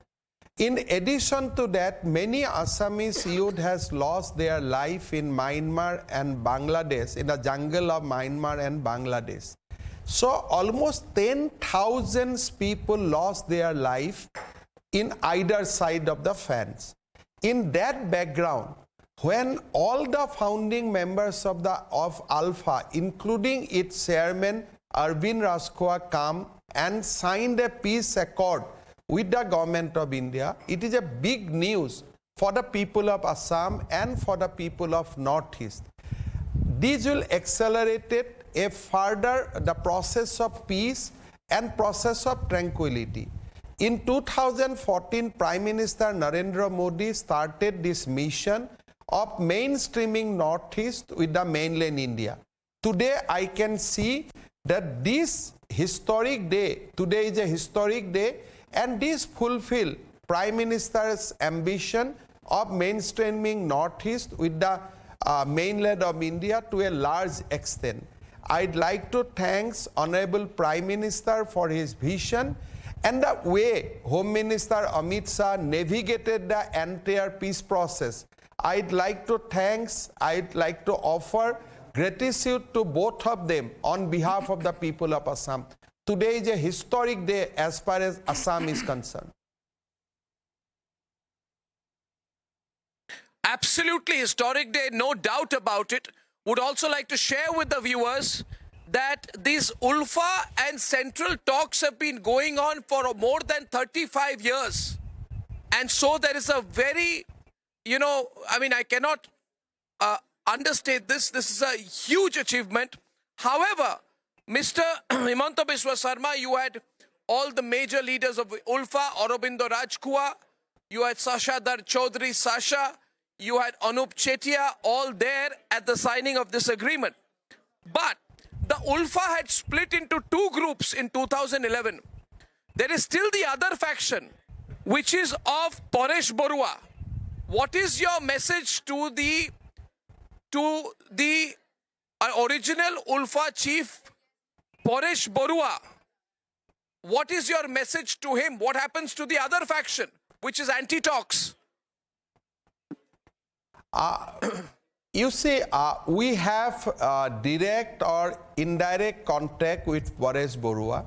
In addition to that, many Assamese youth has lost their life in Myanmar and Bangladesh, in the jungle of Myanmar and Bangladesh. So almost 10,000 people lost their life in either side of the fence. In that background, when all the founding members of Alpha, including its chairman Arvind Rajkhwa, come and signed a peace accord with the government of India, it is a big news for the people of Assam and for the people of Northeast. These will accelerate a further the process of peace and process of tranquility. In 2014, Prime Minister Narendra Modi started this mission of mainstreaming Northeast with the mainland India. Today, I can see that this historic day, today is a historic day, and this fulfill Prime Minister's ambition of mainstreaming Northeast with the mainland of India to a large extent. I'd like to thank Honorable Prime Minister for his vision and the way Home Minister Amit Shah navigated the entire peace process. I'd like to offer gratitude to both of them on behalf of the people of Assam. Today is a historic day as far as Assam is concerned. Absolutely historic day, no doubt about it. Would also like to share with the viewers that these ULFA and central talks have been going on for more than 35 years. And so there is a very, I cannot understate this. This is a huge achievement. However, Mr. Himanta Biswa Sarma, you had all the major leaders of ULFA, Aurobindo Rajkua, you had Sashadhar Chaudhary Sasha, you had Anup Chetia, all there at the signing of this agreement. But the ULFA had split into two groups in 2011. There is still the other faction, which is of Paresh Barua. What is your message to the original ULFA chief, Paresh Barua? What is your message to him? What happens to the other faction, which is anti-talks? You see, we have direct or indirect contact with Paresh Barua.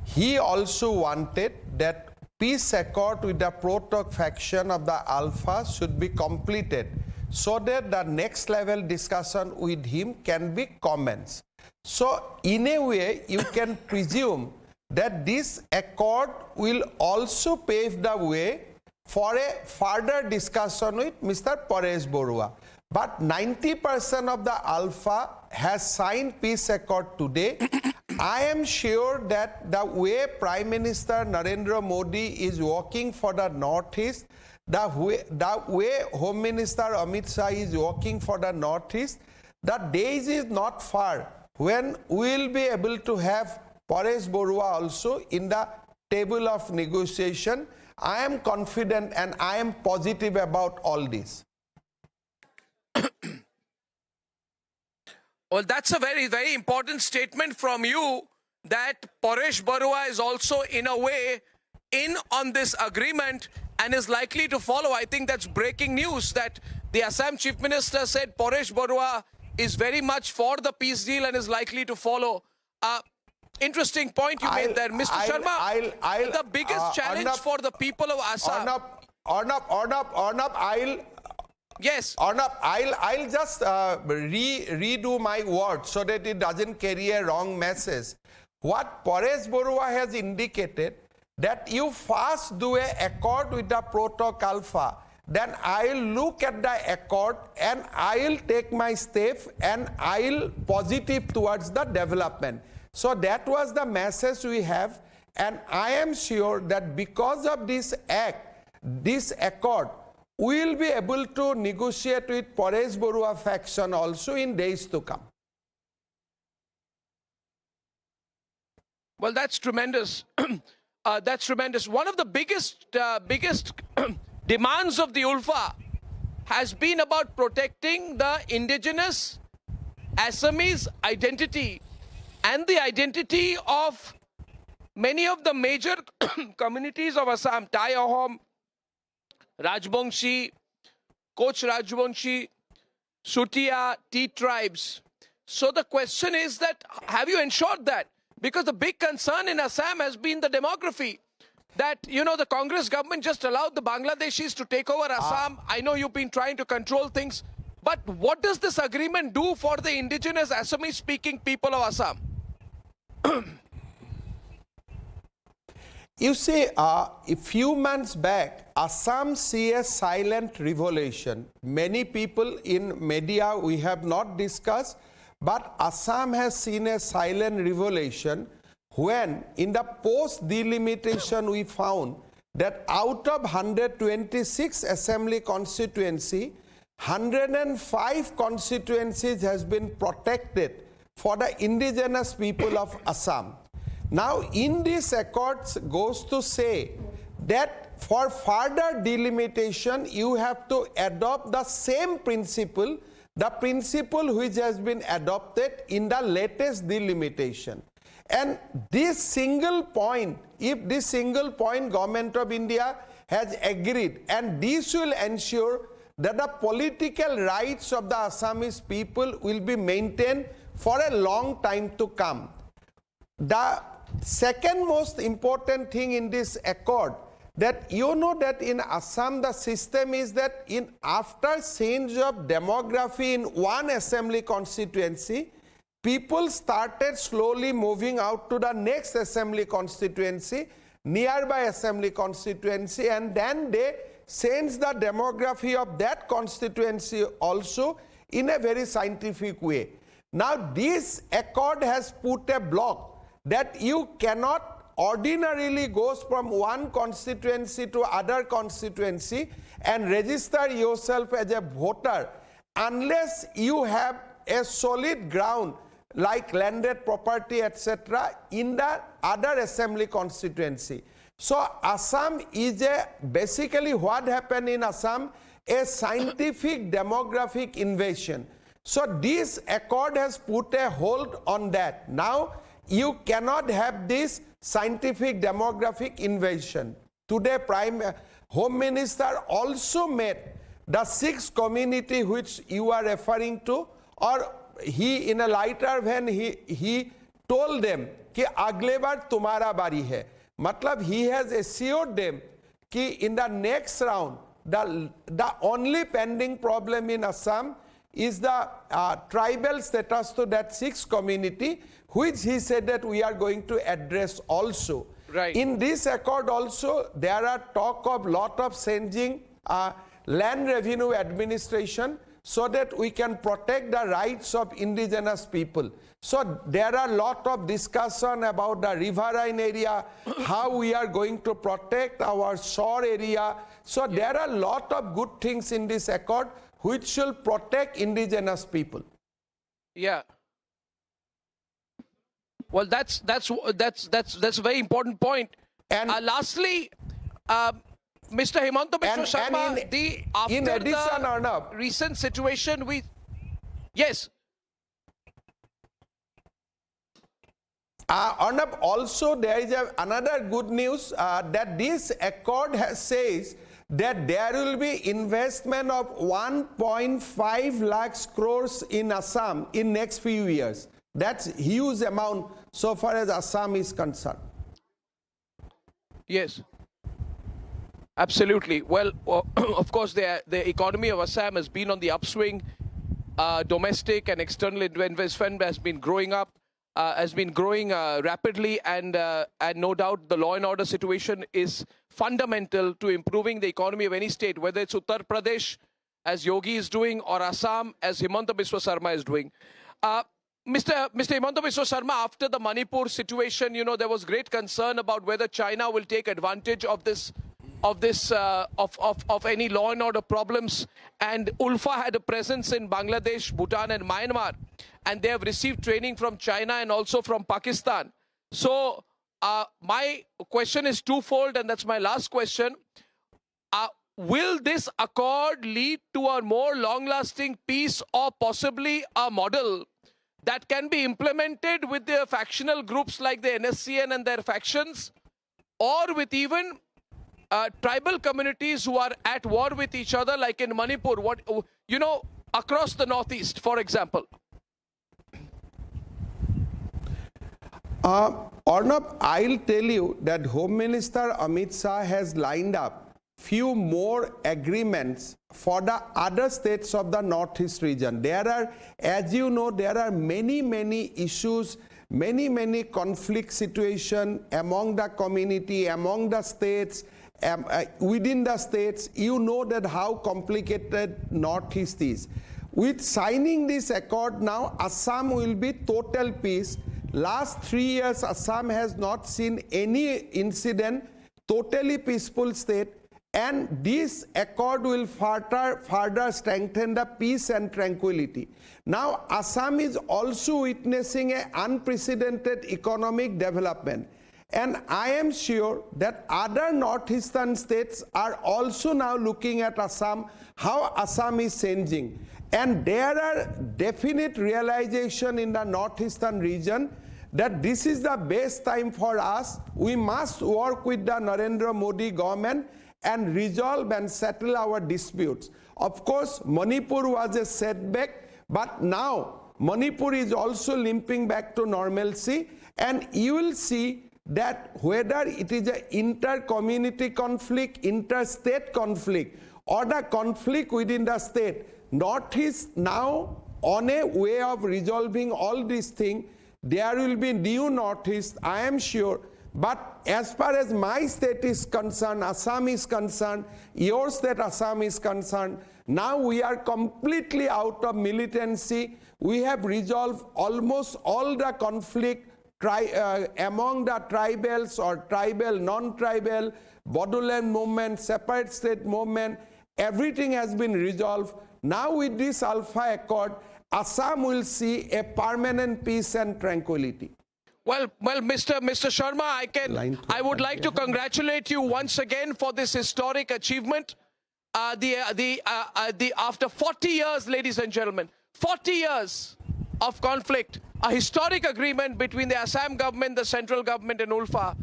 He also wanted that peace accord with the pro-talk faction of the Alpha should be completed so that the next level discussion with him can be commenced. So in a way, you can presume that this accord will also pave the way for a further discussion with Mr. Paresh Barua. But 90% of the Alpha has signed peace accord today. I am sure that the way Prime Minister Narendra Modi is working for the Northeast, the way Home Minister Amit Shah is working for the Northeast, the days is not far when we will be able to have Paresh Barua also in the table of negotiation. I am confident and I am positive about all this. Well, that's a very, very important statement from you, that Paresh Barua is also in a way in on this agreement and is likely to follow. I think that's breaking news, that the Assam Chief Minister said Paresh Barua is very much for the peace deal and is likely to folloh. Interesting point you made there. Mr. Sharma, the biggest challenge for the people of Assam... Yes. Arnab, I'll just redo my words so that it doesn't carry a wrong message. What Paresh Barua has indicated, that you first do an accord with the Pro-Talk Alpha, then I'll look at the accord and I'll take my step and I'll positive towards the development. So that was the message we have, and I am sure that because of this accord, we will be able to negotiate with Paresh Barua faction also in days to come. Well, that's tremendous. That's tremendous. One of the biggest demands of the ULFA has been about protecting the indigenous Assamese identity and the identity of many of the major communities of Assam, Tai Ahom, Rajbongshi, Koch Rajbongshi, Sutia, T tribes. So the question is that, have you ensured that? Because the big concern in Assam has been the demography. That, the Congress government just allowed the Bangladeshis to take over Assam. I know you've been trying to control things. But what does this agreement do for the indigenous Assamese-speaking people of Assam? You see, a few months back, Assam see a silent revolution. Many people in media we have not discussed, but Assam has seen a silent revolution when in the post-delimitation we found that out of 126 assembly constituency, 105 constituencies has been protected for the indigenous people of Assam. Now, in this accords goes to say that for further delimitation, you have to adopt the same principle, the principle which has been adopted in the latest delimitation. And this single point, if this single point Government of India has agreed, and this will ensure that the political rights of the Assamese people will be maintained for a long time to come. The second most important thing in this accord, that you know that in Assam the system is that in after change of demography in one assembly constituency, people started slowly moving out to the next assembly constituency, nearby assembly constituency, and then they change the demography of that constituency also in a very scientific way. Now this accord has put a block that you cannot ordinarily go from one constituency to other constituency and register yourself as a voter unless you have a solid ground like landed property, etc., in the other assembly constituency. So Assam is basically what happened in Assam, a scientific demographic invasion. So this accord has put a hold on that. Now you cannot have this scientific demographic invasion. Today Home Minister also met the 6 community which you are referring to, or he in a lighter when he told them कि अगले बार तुम्हारा बारी है. मतलब he has assured them कि in the next round the only pending problem in Assam is the tribal status to that 6 community, which he said that we are going to address also. Right. In this accord also there are talk of lot of changing land revenue administration so that we can protect the rights of indigenous people. So there are a lot of discussion about the riverine area, how we are going to protect our shore area. So there are a lot of good things in this accord which will protect indigenous people. Yeah. Well, that's a very important point. And lastly, Mr. Himanta Biswa Sarma, in addition, Arnab, recent situation, yes. Arnab, also there is another good news that this accord says that there will be investment of 1.5 lakhs crores in Assam in next few years. That's huge amount so far as Assam is concerned. Yes. Absolutely. Well, of course, the economy of Assam has been on the upswing. Domestic and external investment has been growing up, rapidly, and no doubt the law and order situation is fundamental to improving the economy of any state, whether it's Uttar Pradesh, as Yogi is doing, or Assam, as Himanta Biswa Sarma is doing. Mr. Himanta Biswa Sarma, after the Manipur situation, you know, there was great concern about whether China will take advantage of any law and order problems, and ULFA had a presence in Bangladesh, Bhutan and Myanmar, and they have received training from China and also from Pakistan. So my question is twofold, and that's my last question. Will this accord lead to a more long-lasting peace, or possibly a model that can be implemented with the factional groups like the NSCN and their factions, or with even tribal communities who are at war with each other, like in Manipur, across the Northeast, for example? Arnab, I'll tell you that Home Minister Amit Shah has lined up few more agreements for the other states of the Northeast region. There are, as you know, there are many issues many conflict situation among the community, among the states, within the states. You know that how complicated Northeast is. With signing this accord now, Assam will be total peace. Last 3 years, Assam has not seen any incident, totally peaceful state, and this accord will further strengthen the peace and tranquility. Now, Assam is also witnessing an unprecedented economic development. And I am sure that other northeastern states are also now looking at Assam, how Assam is changing. And there are definite realization in the northeastern region that this is the best time for us. We must work with the Narendra Modi government and resolve and settle our disputes. Of course, Manipur was a setback, but now Manipur is also limping back to normalcy, and you will see that whether it is an inter-community conflict, interstate conflict, or the conflict within the state, Northeast now on a way of resolving all these things. There will be new Northeast, I am sure. But as far as my state is concerned, Assam is concerned, your state Assam is concerned, now we are completely out of militancy. We have resolved almost all the conflict among the tribals or tribal, non-tribal, Bodoland movement, separate state movement. Everything has been resolved. Now with this Alpha Accord, Assam will see a permanent peace and tranquility. Well, Mr. Sharma, I would like to congratulate you once again for this historic achievement. After 40 years, ladies and gentlemen, 40 years of conflict, a historic agreement between the Assam government, the central government, and ULFA,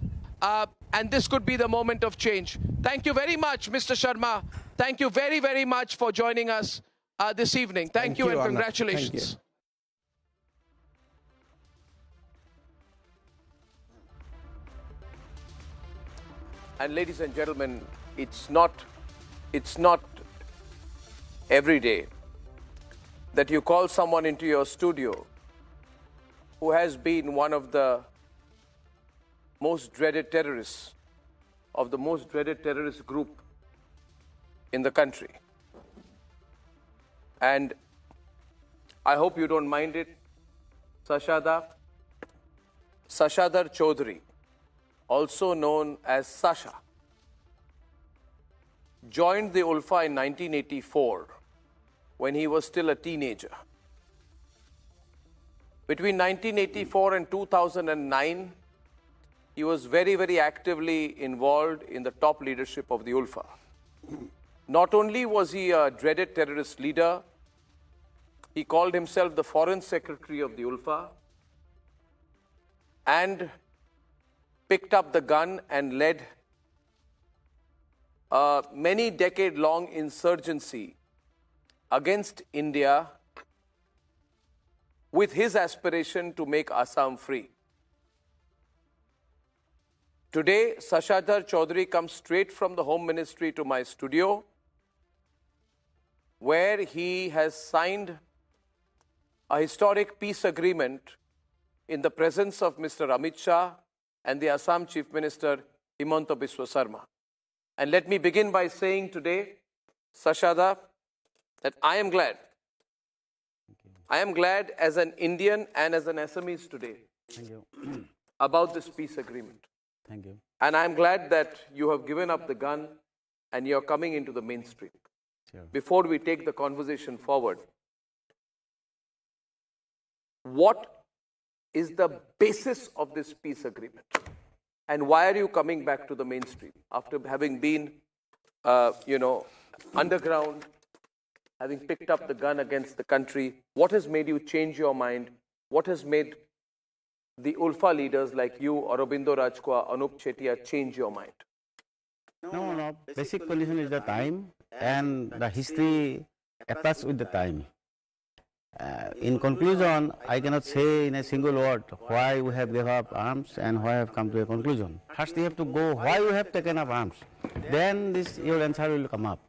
and this could be the moment of change. Thank you very much, Mr. Sharma. Thank you very, very much for joining us this evening. Thank you and congratulations. Thank you. And ladies and gentlemen, it's not every day that you call someone into your studio who has been one of the most dreaded terrorists of the most dreaded terrorist group in the country. And I hope you don't mind it, Sashadar Chaudhary, also known as Sasha, joined the ULFA in 1984 when he was still a teenager. Between 1984 and 2009, he was very, very actively involved in the top leadership of the ULFA. Not only was he a dreaded terrorist leader, he called himself the Foreign Secretary of the ULFA and picked up the gun and led a many decade-long insurgency against India with his aspiration to make Assam free. Today, Sashadar Chaudhary comes straight from the Home Ministry to my studio, where he has signed a historic peace agreement in the presence of Mr. Amit Shah and the Assam Chief Minister Himanta Biswa Sarma. And let me begin by saying today, Sashada, that I am glad. I am glad as an Indian and as an Assamese today about this peace agreement. Thank you. And I am glad that you have given up the gun and you are coming into the mainstream. Sure. Before we take the conversation forward, what is the basis of this peace agreement? And why are you coming back to the mainstream after having been, underground, having picked up the gun against the country? What has made you change your mind? What has made the ULFA leaders like you, Aurobindo Rajkwa, Anup Chetia, change your mind? No. Basic condition is the time, and the history attached with the time. In conclusion, I cannot say in a single word why we have given up arms and why I have come to a conclusion. First, you have to go why we have taken up arms. Then your answer will come up.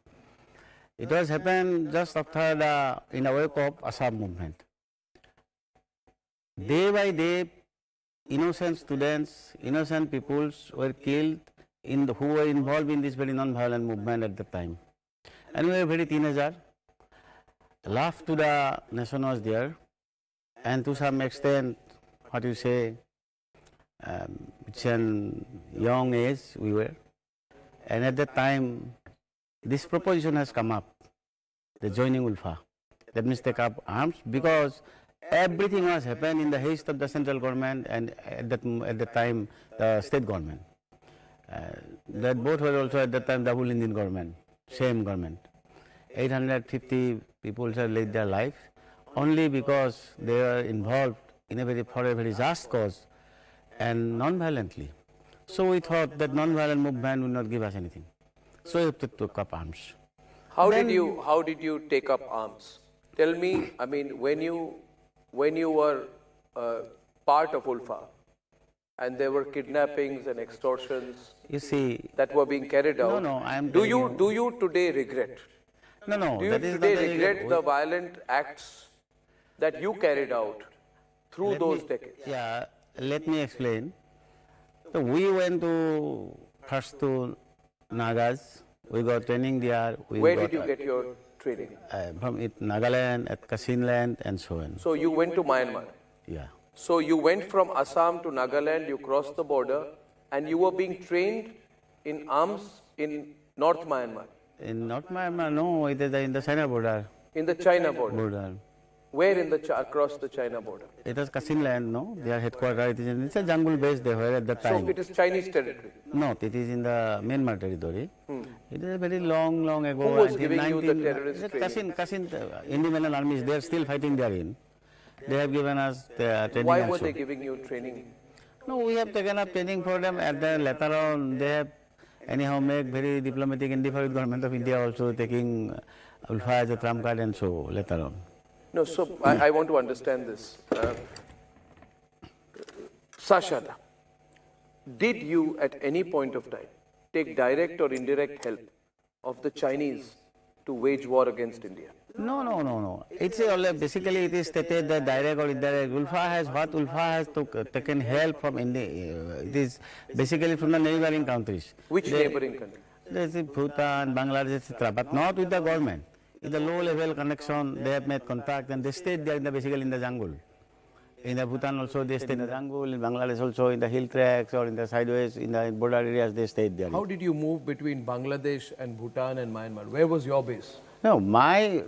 It was happened just after in the wake of Assam movement. Day by day, innocent students, innocent peoples were killed who were involved in this very non-violent movement at the time. And we were very teenager. Love to the nation was there, and to some extent, what you say, it's an young age we were. And at that time, this proposition has come up, the joining ULFA. That means take up arms, because everything was happened in the haste of the central government and at the time the state government. That both were also at that time double Indian government, same government. 850 people have laid their life only because they were involved in for a very just cause and non-violently. So we thought that non-violent movement would not give us anything. So we took up arms. How did you take up arms? Tell me, I mean, when you were part of ULFA and there were kidnappings and extortions, you see, that were being carried out. No, do you today regret? No. Do you today regret the violent acts that you carried out through those decades? Yeah, let me explain. So we went first to Nagas. We got training there. Where did you get your training? From Nagaland, at Kasinland, and so on. So you went to Myanmar? Yeah. So you went from Assam to Nagaland, you crossed the border, and you were being trained in arms in North Myanmar? In North Myanmar, no, it is in the China border. In the China border? Where across the China border? It was Kasinland, no? Their headquarters, it's a jungle base they were at that time. So it is Chinese territory? No, it is in the Myanmar territory. It is a very long ago. Who was giving you the terrorist training? Independent armies, they are still fighting therein. They have given us the training. Why were they giving you training? No, we have taken up training for them, and then later on they have anyhow make very diplomatic indifferent government of India also taking ULFA as a trump card and so later on. No, so I want to understand this. Sashada, did you at any point of time take direct or indirect help of the Chinese to wage war against India? No. It's basically it is stated that direct or indirect. ULFA has taken help from India. It is basically from the neighboring countries. Which neighboring countries? There's Bhutan, Bangladesh, etc. But not with the government. In the low-level connection, they have made contact and they stayed there basically in the jungle. In the Bhutan also they stayed in the jungle, in Bangladesh also in the hill tracks or in the sideways, in the border areas they stayed there. How did you move between Bangladesh and Bhutan and Myanmar? Where was your base? No,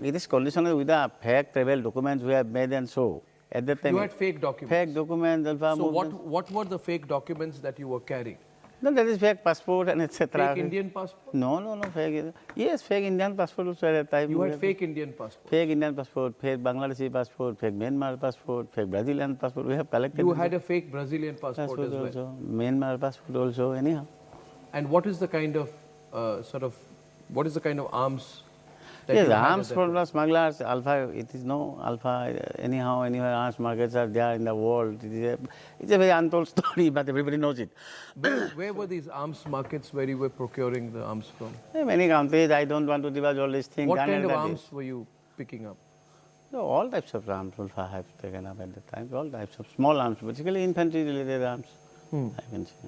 it is conditional with the fake travel documents we have made and so. At that time, you had fake documents? Fake documents. So what were the fake documents that you were carrying? No, that is fake passport and etc. Fake Indian passport? No, fake. Yes, fake Indian passport also at that time. You had fake Indian passport? Fake Indian passport, fake Bangladeshi passport, fake Myanmar passport, fake Brazilian passport. We have collected. You had a fake Brazilian passport as well? Also. Myanmar passport also, anyhow. And what is the kind of, arms? Yes, arms from the smugglers, Alpha, it is no Alpha, anyhow, anywhere arms markets are there in the world. It's a very untold story, but everybody knows it. Where were these arms markets where you were procuring the arms from? Many countries, I don't want to divulge all these things. What kind of arms were you picking up? No, all types of arms ULFA have taken up at the time, all types of small arms, basically infantry-related arms, I can say.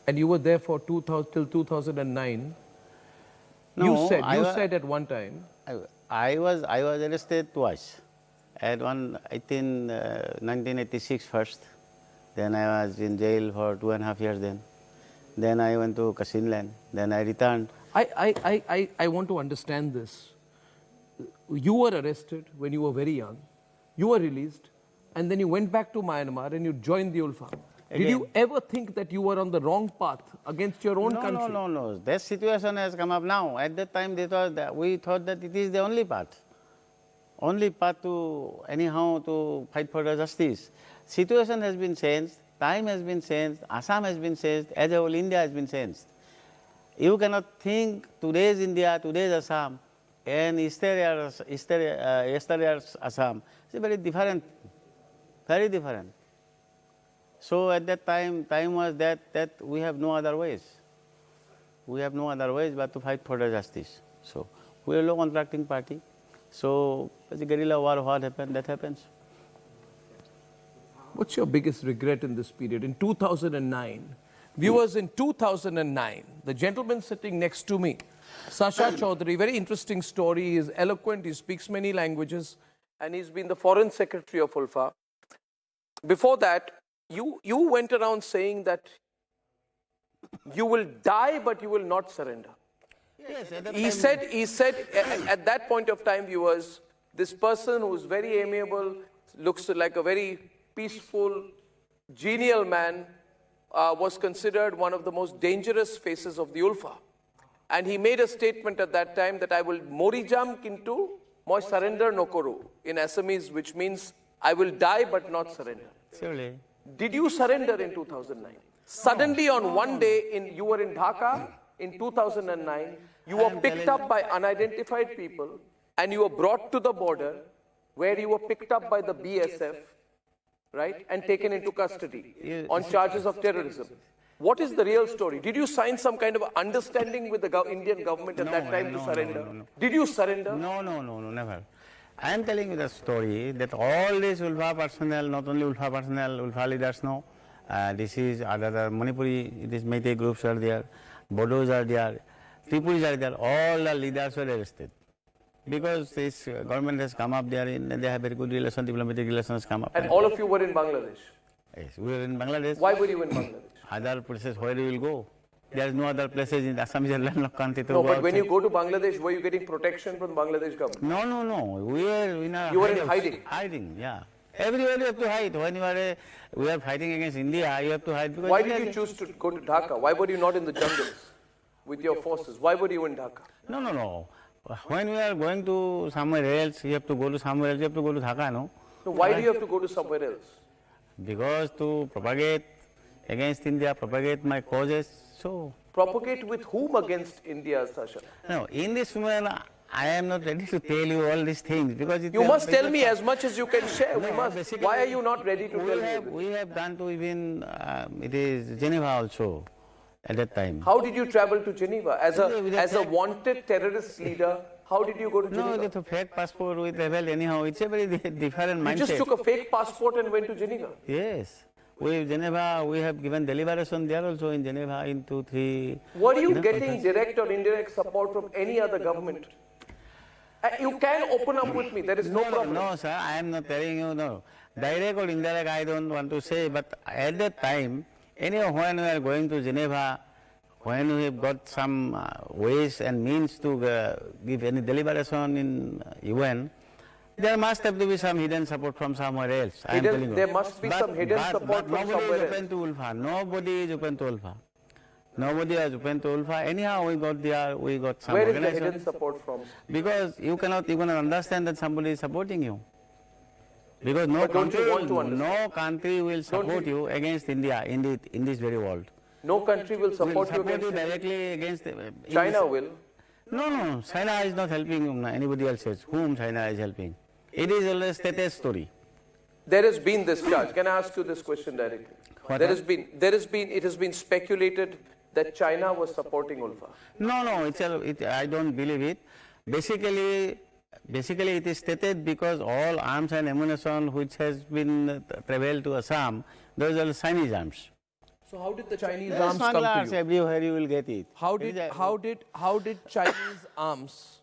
And you were there for till 2009. No, you said at one time. I was arrested twice. At 1986 first. Then I was in jail for 2.5 years then. Then I went to Kasinland. Then I returned. I want to understand this. You were arrested when you were very young. You were released. And then you went back to Myanmar and you joined the ULFA. Did you ever think that you were on the wrong path against your own country? No. That situation has come up now. At that time, we thought that it is the only path. Only path to, anyhow, to fight for the justice. Situation has been changed. Time has been changed. Assam has been changed. As a whole, India has been changed. You cannot think today's India, today's Assam, and yesterday's Assam. It's very different. Very different. So at that time was that we have no other ways. We have no other ways but to fight for the justice. So we are a low contracting party. So as a guerrilla war, what happened, that happens. What's your biggest regret in this period? In 2009, viewers, in 2009, the gentleman sitting next to me, Sasha Chaudhary, very interesting story. He is eloquent, he speaks many languages, and he's been the foreign secretary of ULFA. Before that, you went around saying that you will die, but you will not surrender. Yes, He said at that point of time, viewers, this person who's very amiable, looks like a very peaceful, genial man, was considered one of the most dangerous faces of the ULFA. And he made a statement at that time that I will morijam kintu moi surrender nokoru in Assamese, which means I will die but not surrender. Surely. Did you surrender in 2009? Suddenly on one day, you were in Dhaka in 2009, you were picked up by unidentified people and you were brought to the border where you were picked up by the BSF, right, and taken into custody on charges of terrorism. What is the real story? Did you sign some kind of understanding with the Indian government at that time to surrender? No. Did you surrender? No, never. I am telling you the story that all these ULFA personnel, not only ULFA personnel, ULFA leaders know, this is other Manipuri, these Meitei groups are there, Bodos are there, Tripuris are there, all the leaders were arrested. Because this government has come up there, they have very good relations, diplomatic relations come up. And all of you were in Bangladesh? Yes, we were in Bangladesh. Why were you in Bangladesh? Other places where we will go. There is no other places in Assam is a landlocked country. No, but when you go to Bangladesh, were you getting protection from the Bangladesh government? No. We were in a You were in hiding? Hiding, yeah. Everywhere you have to hide. When we are fighting against India, you have to hide. Why did you choose to go to Dhaka? Why were you not in the jungles with your forces? Why were you in Dhaka? No. When we are going to somewhere else, you have to go to somewhere else, you have to go to Dhaka, no? So why do you have to go to somewhere else? Because to propagate against India, propagate my causes, so... Propagate with whom against India, Sasha? No, in this moment, I am not ready to tell you all these things because... You must tell me as much as you can share. Why are you not ready to tell me? We have done to even, it is Geneva also at that time. How did you travel to Geneva? As a wanted terrorist leader, how did you go to Geneva? No, with a fake passport, we traveled anyhow. It's a very different mindset. You just took a fake passport and went to Geneva? Yes. Geneva, we have given deliberation there also in Geneva in 2-3... Were you getting direct or indirect support from any other government? You can open up with me, there is no problem. No, sir, I am not telling you, no. Direct or indirect, I don't want to say, but at that time, anyhow, when we are going to Geneva, when we have got some ways and means to give any deliberation in UN, there must have to be some hidden support from somewhere else. I am telling you. There must be some hidden support from somewhere else. Nobody is open to ULFA. Nobody is open to ULFA. Anyhow, we got there, we got some Where is the hidden support from? Because you cannot understand that somebody is supporting you. Because no country will support you against India in this very world. No country will support you against directly against... China will? No. China is not helping anybody else. Whom China is helping? It is a status story. There has been this charge. Can I ask you this question directly? It has been speculated that China was supporting ULFA. No, I don't believe it. Basically it is stated because all arms and ammunition which has been traveled to Assam, those are Chinese arms. So how did the Chinese arms come to you? Everywhere you will get it. How did Chinese arms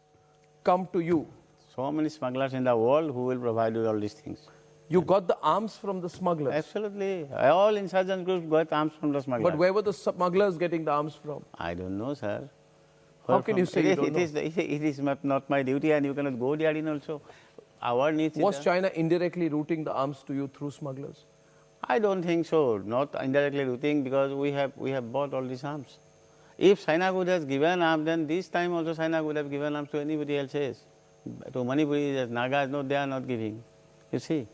come to you? So many smugglers in the world who will provide you all these things. You got the arms from the smugglers? Absolutely. All insurgent groups got arms from the smugglers. But where were the smugglers getting the arms from? I don't know, sir. How can you say you don't know? It is not my duty and you cannot go there in also. Our needs... Was China indirectly routing the arms to you through smugglers? I don't think so. Not indirectly routing because we have bought all these arms. If China would have given arms, then this time also China would have given arms to anybody else. To Manipuri, Nagas, no, they are not giving. You see.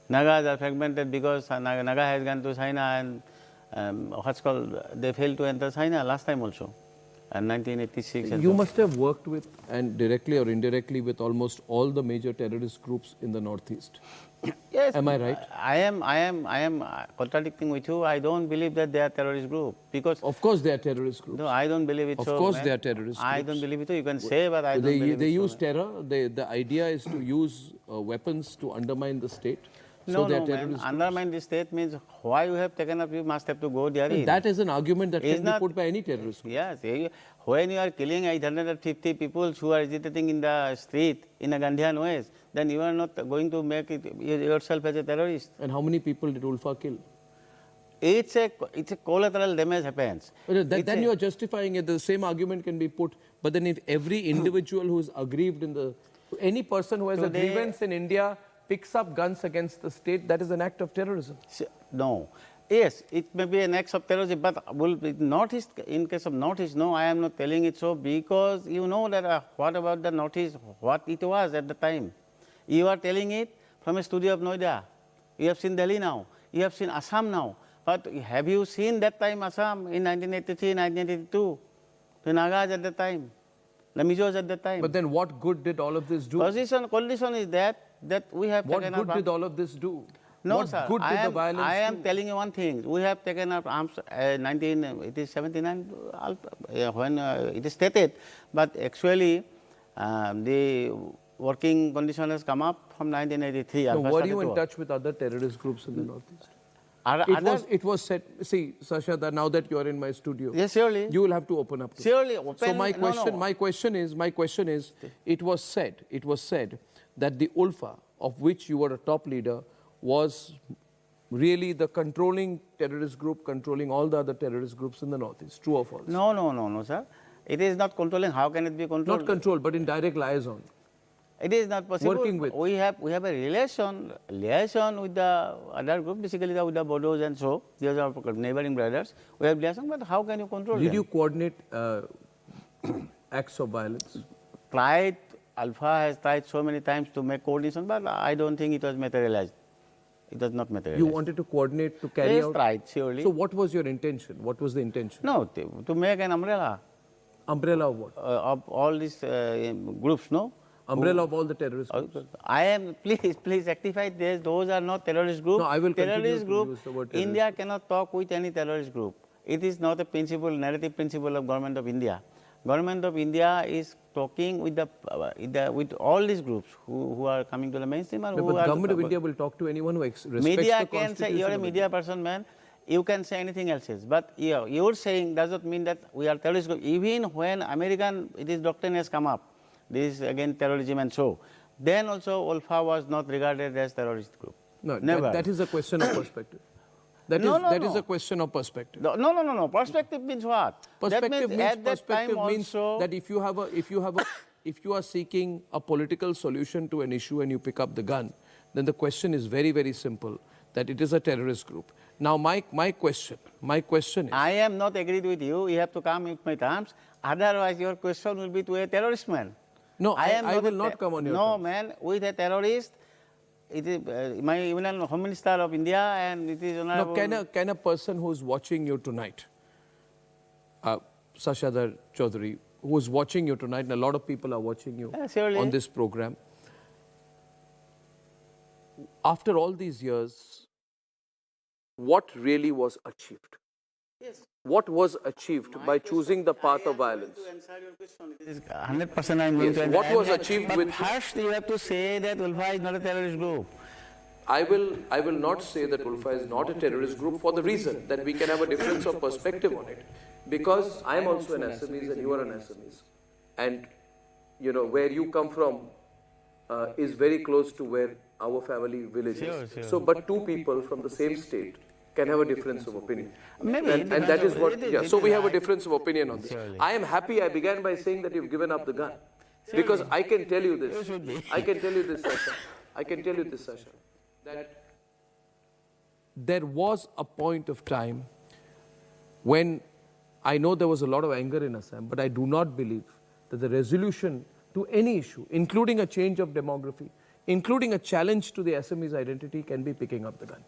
Nagas are fragmented because Naga has gone to China and they failed to enter China last time also. And 1986. You must have worked with, and directly or indirectly, with almost all the major terrorist groups in the Northeast. Yes. Am I right? I am contradicting with you. I don't believe that they are terrorist group because... Of course they are terrorist groups. No, I don't believe it. Of course they are terrorist groups. I don't believe it. You can say, but I don't believe it. They use terror. The idea is to use weapons to undermine the state. No, no, man. Undermine the state means why you have taken up, you must have to go there. That is an argument that can be put by any terrorist. Yes. When you are killing 850 people who are agitating in the street in a Gandhian ways, then you are not going to make it yourself as a terrorist. And how many people did ULFA kill? It's a collateral damage happens. Then you are justifying it. The same argument can be put. But then if every individual who is aggrieved any person who has a grievance in India picks up guns against the state, that is an act of terrorism. No. Yes, it may be an act of terrorism, but Northeast, in case of Northeast, no, I am not telling it so, because you know that what about the Northeast, what it was at the time. You are telling it from a studio of Noida. You have seen Delhi now. You have seen Assam now. But have you seen that time Assam in 1983, 1982? The Nagas at the time, the Mijos at the time. But then what good did all of this do? Condition is that we have taken up... What good did all of this do? No, what sir. Good did the violence I am do? telling you one thing. We have taken up arms 1979 when it is stated, but actually the working condition has come up from 1983. So were you in touch with other terrorist groups in the Northeast? It was said, see, Sasha, that now that you are in my studio, yes, surely, you will have to open up. Surely, so my question is, it was said that the ULFA, of which you were a top leader, was really the controlling terrorist group, controlling all the other terrorist groups in the Northeast. True or false? No, sir. It is not controlling. How can it be controlled? Not control, but in direct liaison. It is not possible. Working with. We have a liaison with the other group, basically with the Bodos and so. These are neighboring brothers. We have liaison, but how can you control them? Did you coordinate acts of violence? Tried. Alpha has tried so many times to make coordination, but I don't think it was materialized. It was not materialized. You wanted to coordinate to carry out? Yes, tried, surely. So what was your intention? What was the intention? No, to make an umbrella. Umbrella of what? Of all these groups, no? Umbrella of all the terrorist groups? I am, please rectify this. Those are not terrorist groups. No, I will terrorist continue group, to use the word terrorist. India cannot talk with any terrorist group. It is not a principle, narrative principle of Government of India. Government of India is talking with with all these groups who are coming to the mainstream. But the Government of India will talk to anyone who respects media the can say, you are a media person, man. You can say anything else. But your saying does not mean that we are terrorist group. Even when this doctrine has come up, this is again terrorism and so, then also ULFA was not regarded as terrorist group. No, never. That is a question of perspective. That is a question of perspective. No. Perspective means what? Perspective means that if you are seeking a political solution to an issue and you pick up the gun, then the question is very, very simple, that it is a terrorist group. Now, my question is... I am not agreed with you. You have to come with my terms. Otherwise, your question will be to a terrorist man. No, I will not come on your terms. No, man, with a terrorist, it is my Union Home Minister of India, and it is honorable... No, can a person who is watching you tonight, Sashadhar Chaudhary, who is watching you tonight, and a lot of people are watching you on this program, after all these years, what really was achieved? Yes. What was achieved by choosing the path of violence? 100% I am going to... What was achieved with... First, you have to say that ULFA is not a terrorist group. I will not say that ULFA is not a terrorist group for the reason that we can have a difference of perspective on it. Because I am also an Assamese and you are an Assamese. And, you know, where you come from is very close to where our family village is. Sure. So, but two people from the same state can have a difference of opinion. Maybe. And that is what, so we have a difference of opinion on this. Surely. I am happy I began by saying that you've given up the gun. Because I can tell you this. I can tell you this, Sasha. That there was a point of time when I know there was a lot of anger in Assam, but I do not believe that the resolution to any issue, including a change of demography, including a challenge to the Assamese identity, can be picking up the gun.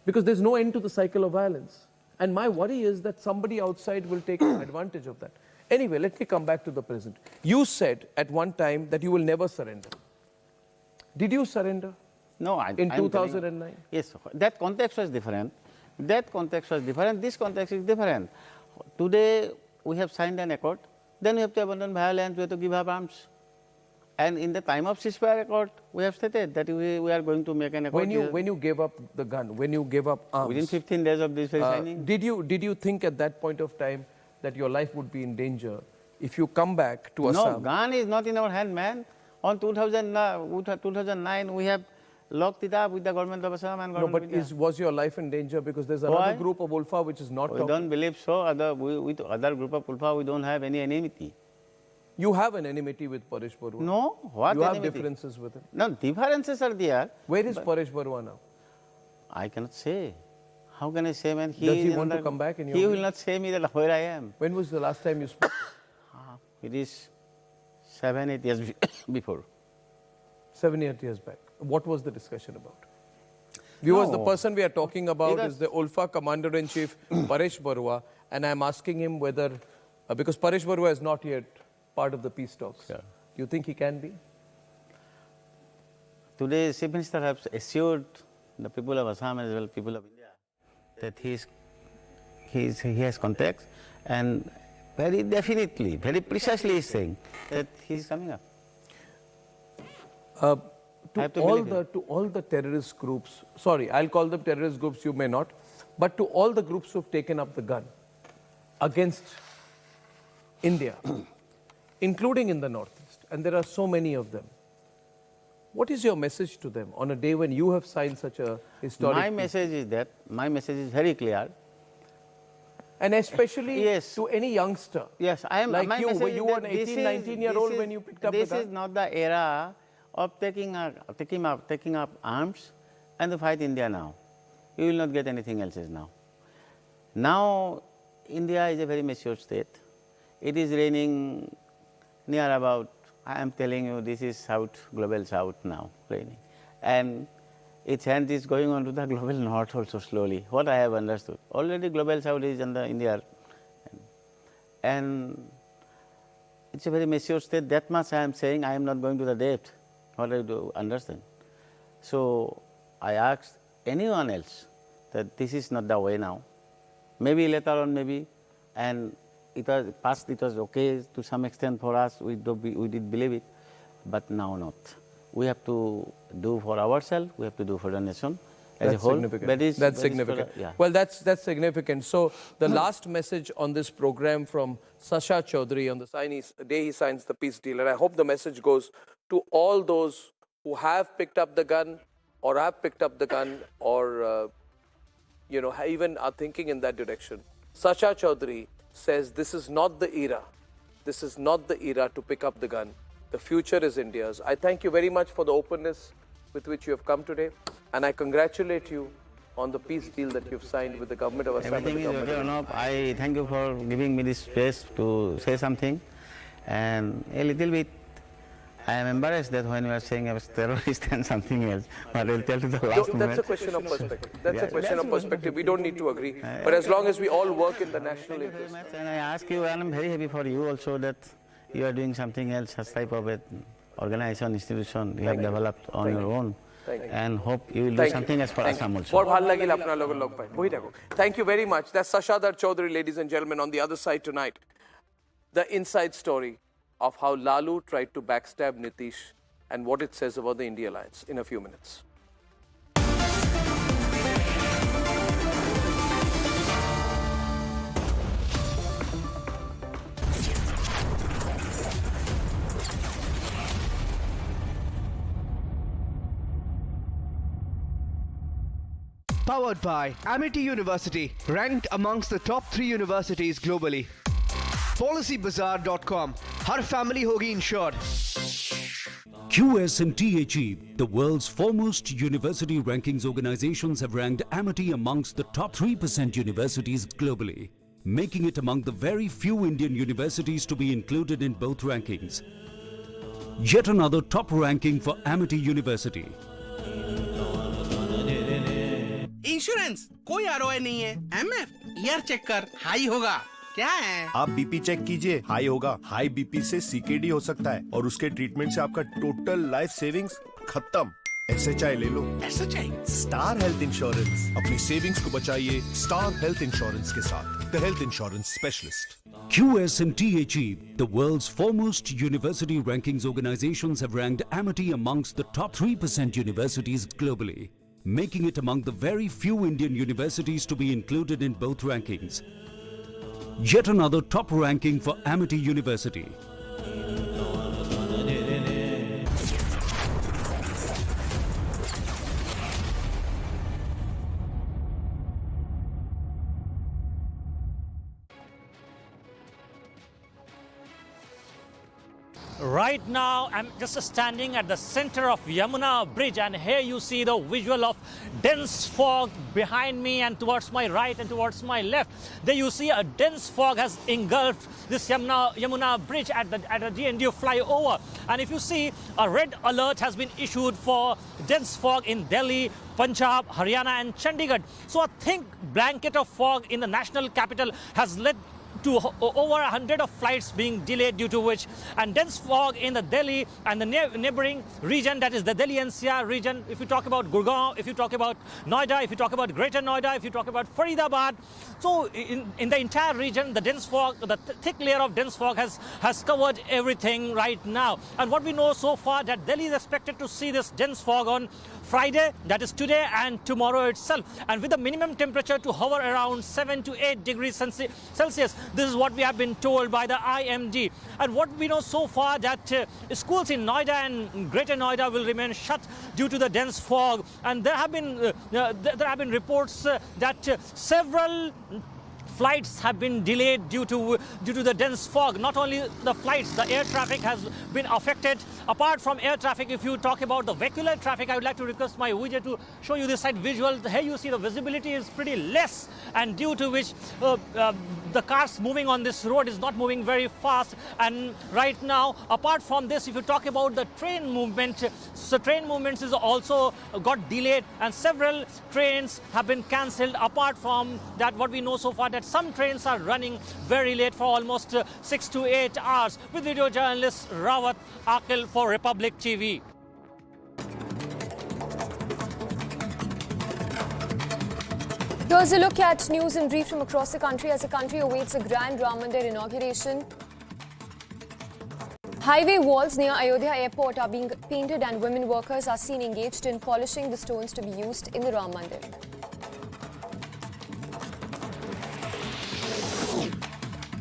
Because there's no end to the cycle of violence. And my worry is that somebody outside will take advantage of that. Anyway, let me come back to the present. You said at one time that you will never surrender. Did you surrender? No, in 2009? Yes, that context was different. This context is different. Today, we have signed an accord. Then we have to abandon violence, we have to give up arms. And in the time of ceasefire accord, we have stated that we are going to make an accord. When you gave up the gun, when you gave up arms, within 15 days of this signing, did you think at that point of time that your life would be in danger if you come back to Assam? No, gun is not in our hand, man. On 2009, we have locked it up with the government of Assam and government No, but was your life in danger because there's another group of ULFA which is not We talking? don't believe so. With other group of ULFA, we don't have any enmity. You have an enmity with Paresh Barua? No, what You have enmity? differences with him? No, differences are there. Where is Paresh Barua now? I cannot say. How can I say, man? Does he want to come back in your He view? will not say me that where I am. When was the last time you spoke? It is 7-8 years before. 7-8 years back. What was the discussion about? Viewers, the person we are talking about is the ULFA Commander-in-Chief, Paresh Barua, and I'm asking him whether, because Paresh Barua is not yet part of the peace talks, do you think he can be? Today, Chief Minister has assured the people of Assam as well people of India that he has contacts, and very definitely, very precisely is saying that he is coming up. To all the terrorist groups, sorry, I'll call them terrorist groups, you may not, but to all the groups who've taken up the gun against India, including in the Northeast, and there are so many of them, what is your message to them on a day when you have signed such a historic My message is very clear. And especially to any youngster. Yes, I am. Like my you, message were is you that an 18, 19-year-old when you picked up the gun? This is not the era of taking up arms and to fight India now. You will not get anything else now. Now, India is a very mature state. It is reigning near about, I am telling you, this is South, global South now, reigning. And its hand is going on to the global North also slowly, what I have understood. Already global South is under India. And it's a very mature state. That much I am saying, I am not going to the depth. What I do understand. So I asked anyone else that this is not the way now. Maybe later on, maybe, and it was past, it was okay to some extent for us, we did believe it, but now not. We have to do for ourselves, we have to do for the nation as a whole. Significant. That's significant. Well, that's significant. So the last message on this program from Sasha Chaudhary on the day he signs the peace deal, and I hope the message goes to all those who have picked up the gun or have picked up the gun or, even are thinking in that direction. Sasha Chaudhary says this is not the era. This is not the era to pick up the gun. The future is India's. I thank you very much for the openness with which you have come today, and I congratulate you on the peace deal that you've signed with the government of Assam. Everything is okay, Arnab. I thank you for giving me this space to say something, and a little bit I am embarrassed that when you are saying I was terrorist and something else, but I'll tell you the last moment. That's a question of perspective. That's a question of perspective. We don't need to agree. But as long as we all work in the national interest. And I ask you, and I'm very happy for you also that you are doing something else, such type of an organization, institution you have developed on your own. And hope you will do something as far as Assam also. Thank you very much. That's Sashadhar Chaudhary, ladies and gentlemen, on the other side tonight. The inside story of how Lalu tried to backstab Nitish and what it says about the India alliance in a few minutes. Powered by Amity University, ranked amongst the top 3 universities globally. PolicyBazaar.com. Har family hogi insured. QS and THE, the world's foremost university rankings organizations, have ranked Amity amongst the top 3% universities globally, making it among the very few Indian universities to be included in both rankings. Yet another top ranking for Amity University. Insurance कोई ROI नहीं है MF year check कर high होगा क्या है आप BP check कीजिए high होगा हाई बीपी से सीकेडी हो सकता है और उसके ट्रीटमेंट से आपका टोटल लाइफ सेविंग्स खत्म एसएचआई ले लो एसएचआई स्टार हेल्थ इंश्योरेंस अपनी सेविंग्स को बचाइए स्टार हेल्थ इंश्योरेंस के साथ the health insurance specialist QS and THE, the world's foremost university rankings organizations, have ranked Amity amongst the top 3% universities globally, making it among the very few Indian universities to be included in both rankings. Yet another top ranking for Amity University. Right now, I'm just standing at the center of Yamuna Bridge, and here you see the visual of dense fog behind me and towards my right and towards my left. There you see a dense fog has engulfed this Yamuna Bridge at the GNDU flyover. And if you see, a red alert has been issued for dense fog in Delhi, Punjab, Haryana and Chandigarh. So a thick blanket of fog in the national capital has led to over 100 of flights being delayed, due to which, and dense fog in the Delhi and the neighboring region, that is the Delhi NCR region. If you talk about Gurgaon, if you talk about Noida, if you talk about Greater Noida, if you talk about Faridabad, so in the entire region, the dense fog, the thick layer of dense fog has covered everything right now. And what we know so far, that Delhi is expected to see this dense fog on Friday, that is today and tomorrow itself, and with the minimum temperature to hover around 7 to 8 degrees Celsius. This is what we have been told by the IMD. And what we know so far, that schools in Noida and Greater Noida will remain shut due to the dense fog. And there have been reports that several flights have been delayed due to the dense fog. Not only the flights, the air traffic has been affected. Apart from air traffic, if you talk about the vehicular traffic, I would like to request my vijay to show you this side visual. Here you see the visibility is pretty less, and due to which the cars moving on this road is not moving very fast. And right now, apart from this, if you talk about the train movement, so train movements is also got delayed, and several trains have been cancelled. Apart from that, what we know so far, that some trains are running very late for almost 6 to 8 hours. With video journalist Rawat Akil for Republic TV. Here's a look at news in brief from across the country as the country awaits a grand Ram Mandir inauguration. Highway walls near Ayodhya airport are being painted, and women workers are seen engaged in polishing the stones to be used in the Ram Mandir.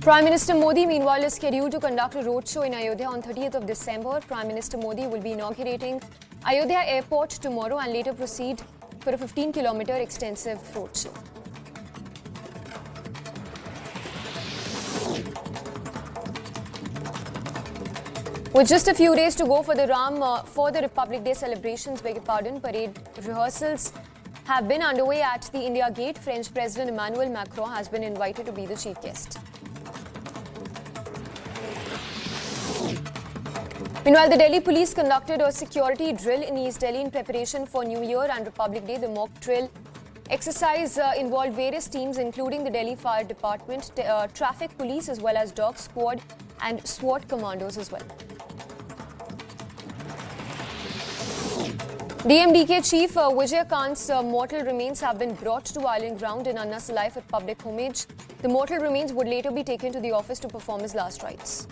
Prime Minister Modi, meanwhile, is scheduled to conduct a roadshow in Ayodhya on 30th of December. Prime Minister Modi will be inaugurating Ayodhya Airport tomorrow and later proceed for a 15-kilometer extensive roadshow. With just a few days to go for the Republic Day celebrations, parade rehearsals have been underway at the India Gate. French President Emmanuel Macron has been invited to be the chief guest. Meanwhile, the Delhi police conducted a security drill in East Delhi in preparation for New Year and Republic Day. The mock drill exercise involved various teams, including the Delhi Fire Department, traffic police, as well as dog squad and SWAT commandos as well. DMDK chief Vijay Kant's mortal remains have been brought to Island Ground in Anna Salai for public homage. The mortal remains would later be taken to the office to perform his last rites.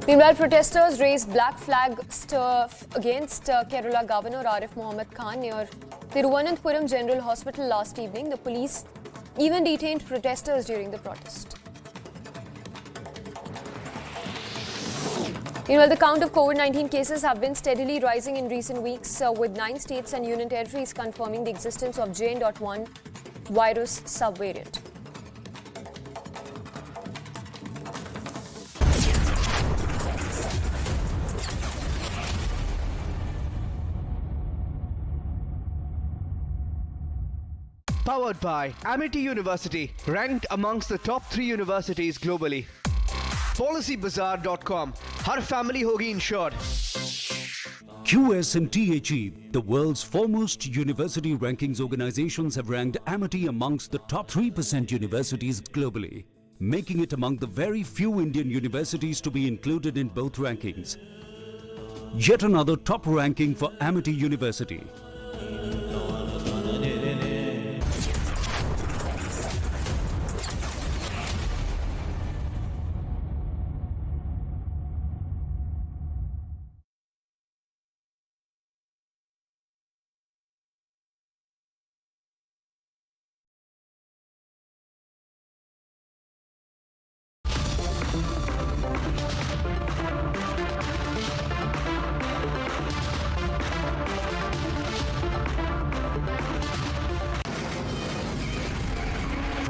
Meanwhile, protesters raised black flag against Kerala Governor Arif Mohammed Khan near Thiruvananthapuram General Hospital last evening. The police even detained protesters during the protest. Meanwhile, the count of COVID-19 cases have been steadily rising in recent weeks, with 9 states and union territories confirming the existence of JN.1 virus subvariant. Powered by Amity University, ranked amongst the top 3 universities globally. PolicyBazaar.com. Har family hogi insured. QS and THE, the world's foremost university rankings organizations, have ranked Amity amongst the top 3% universities globally, making it among the very few Indian universities to be included in both rankings. Yet another top ranking for Amity University.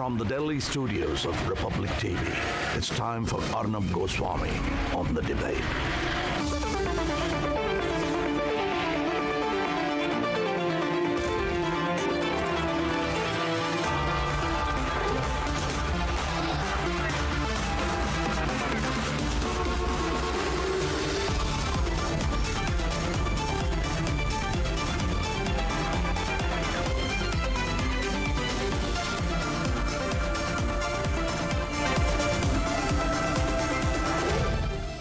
From the Delhi studios of Republic TV, it's time for Arnab Goswami on the debate.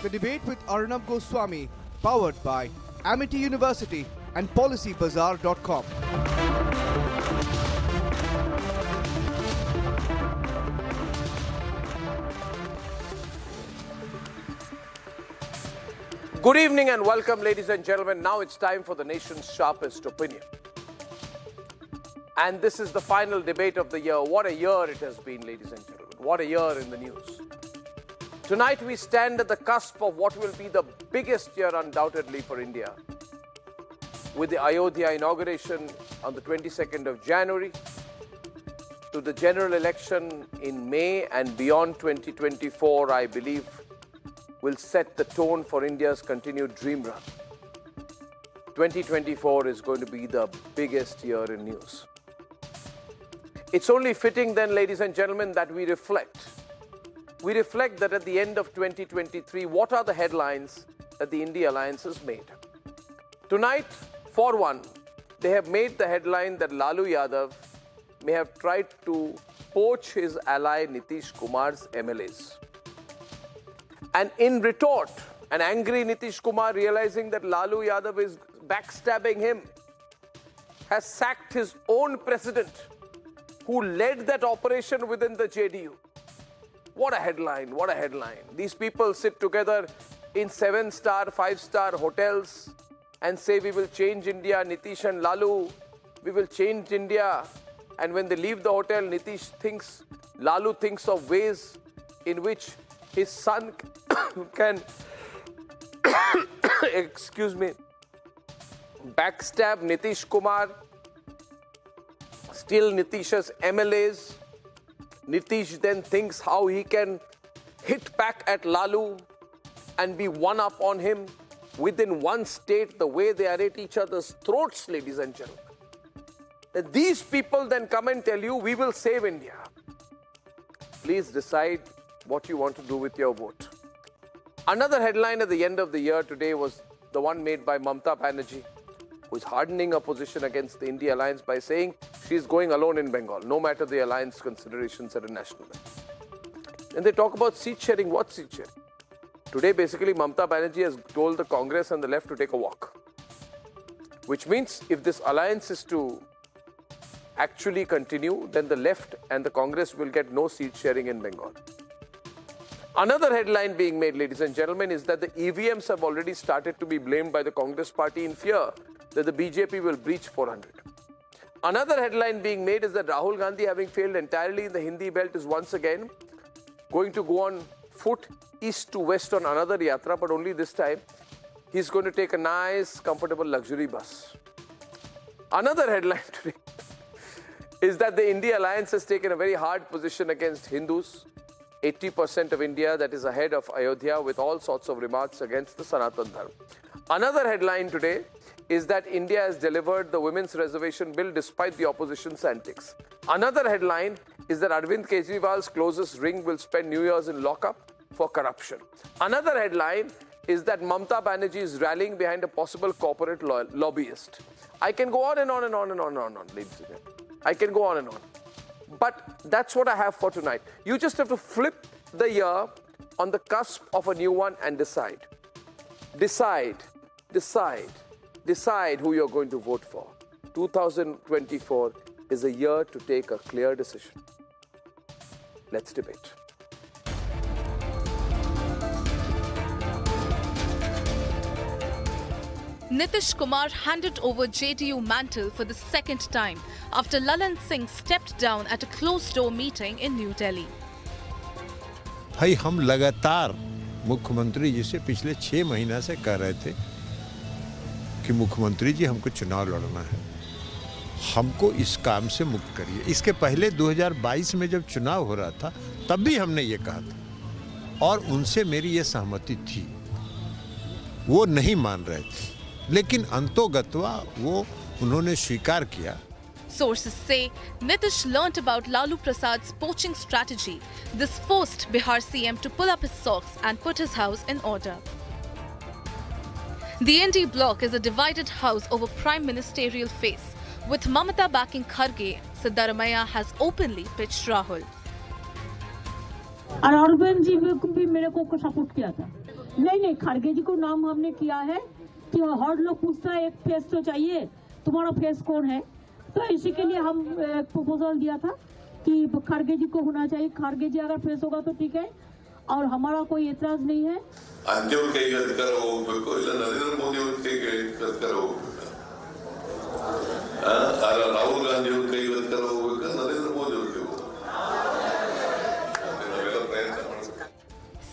The debate with Arnab Goswami, powered by Amity University and PolicyBazaar.com. Good evening and welcome, ladies and gentlemen. Now it's time for the nation's sharpest opinion. And this is the final debate of the year. What a year it has been, ladies and gentlemen. What a year in the news. Tonight we stand at the cusp of what will be the biggest year undoubtedly for India, with the Ayodhya inauguration on the 22nd of January, to the general election in May and beyond 2024, I believe, will set the tone for India's continued dream run. 2024 is going to be the biggest year in news. It's only fitting then, ladies and gentlemen, that we reflect. We reflect that at the end of 2023, what are the headlines that the India Alliance has made? Tonight, for one, they have made the headline that Lalu Yadav may have tried to poach his ally Nitish Kumar's MLAs. And in retort, an angry Nitish Kumar, realizing that Lalu Yadav is backstabbing him, has sacked his own president, who led that operation within the JDU. What a headline, what a headline. These people sit together in 7-star, 5-star hotels and say, we will change India, Nitish and Lalu, we will change India. And when they leave the hotel, Lalu thinks of ways in which his son can, excuse me, backstab Nitish Kumar, steal Nitish's MLAs. Nitish then thinks how he can hit back at Lalu and be one up on him within one state, the way they are at each other's throats, ladies and gentlemen. These people then come and tell you, we will save India. Please decide what you want to do with your vote. Another headline at the end of the year today was the one made by Mamata Banerjee, who is hardening her position against the India Alliance by saying she is going alone in Bengal, no matter the alliance considerations at a national level. And they talk about seat sharing. What seat sharing? Today, basically, Mamata Banerjee has told the Congress and the left to take a walk. Which means if this alliance is to actually continue, then the left and the Congress will get no seat sharing in Bengal. Another headline being made, ladies and gentlemen, is that the EVMs have already started to be blamed by the Congress party in fear that the BJP will breach 400. Another headline being made is that Rahul Gandhi, having failed entirely in the Hindi belt, is once again going to go on foot east to west on another yatra, but only this time he's going to take a nice, comfortable luxury bus. Another headline today is that the India Alliance has taken a very hard position against Hindus. 80% of India that is ahead of Ayodhya, with all sorts of remarks against the Sanatan Dharma. Another headline today is that India has delivered the women's reservation bill despite the opposition's antics. Another headline is that Arvind Kejriwal's closest ring will spend New Year's in lockup for corruption. Another headline is that Mamata Banerjee is rallying behind a possible corporate lobbyist. I can go on and on and on and on and on, ladies and gentlemen. I can go on and on. But that's what I have for tonight. You just have to flip the year on the cusp of a new one and decide. Decide who you're going to vote for. 2024 is a year to take a clear decision. Let's debate. Nitish Kumar handed over JDU mantle for the second time after Lalu Singh stepped down at a closed-door meeting in New Delhi. भाई हम लगातार मुख्यमंत्री जी से पिछले 6 महीना से कह रहे थे कि मुख्यमंत्री जी हमको चुनाव लड़ना है, हमको इस काम से मुक्त करिए। इसके पहले 2022 में जब चुनाव हो रहा था तब भी हमने ये कहा था और उनसे मेरी ये सहमति थी, वो नहीं मान रहे थे, लेकिन अंतोगत्वा वो उन्होंने स्वीकार किया। Sources say Nitish learnt about Lalu Prasad's poaching strategy. This forced Bihar CM to pull up his socks and put his house in order. The INDI Bloc is a divided house over prime ministerial face. With Mamata backing Kharge, Siddaramaiah has openly pitched Rahul. और अरविंद जी भी मेरे को support किया था। नहीं खड़गे जी को नाम हमने किया है कि हर लोग पूछता है एक फेस तो चाहिए, तुम्हारा फेस कौन है, तो इसी के लिए हम प्रपोजल दिया था कि खड़गे जी को होना चाहिए। खड़गे जी अगर फेस होगा तो ठीक है और हमारा कोई एतराज नहीं है। Rahul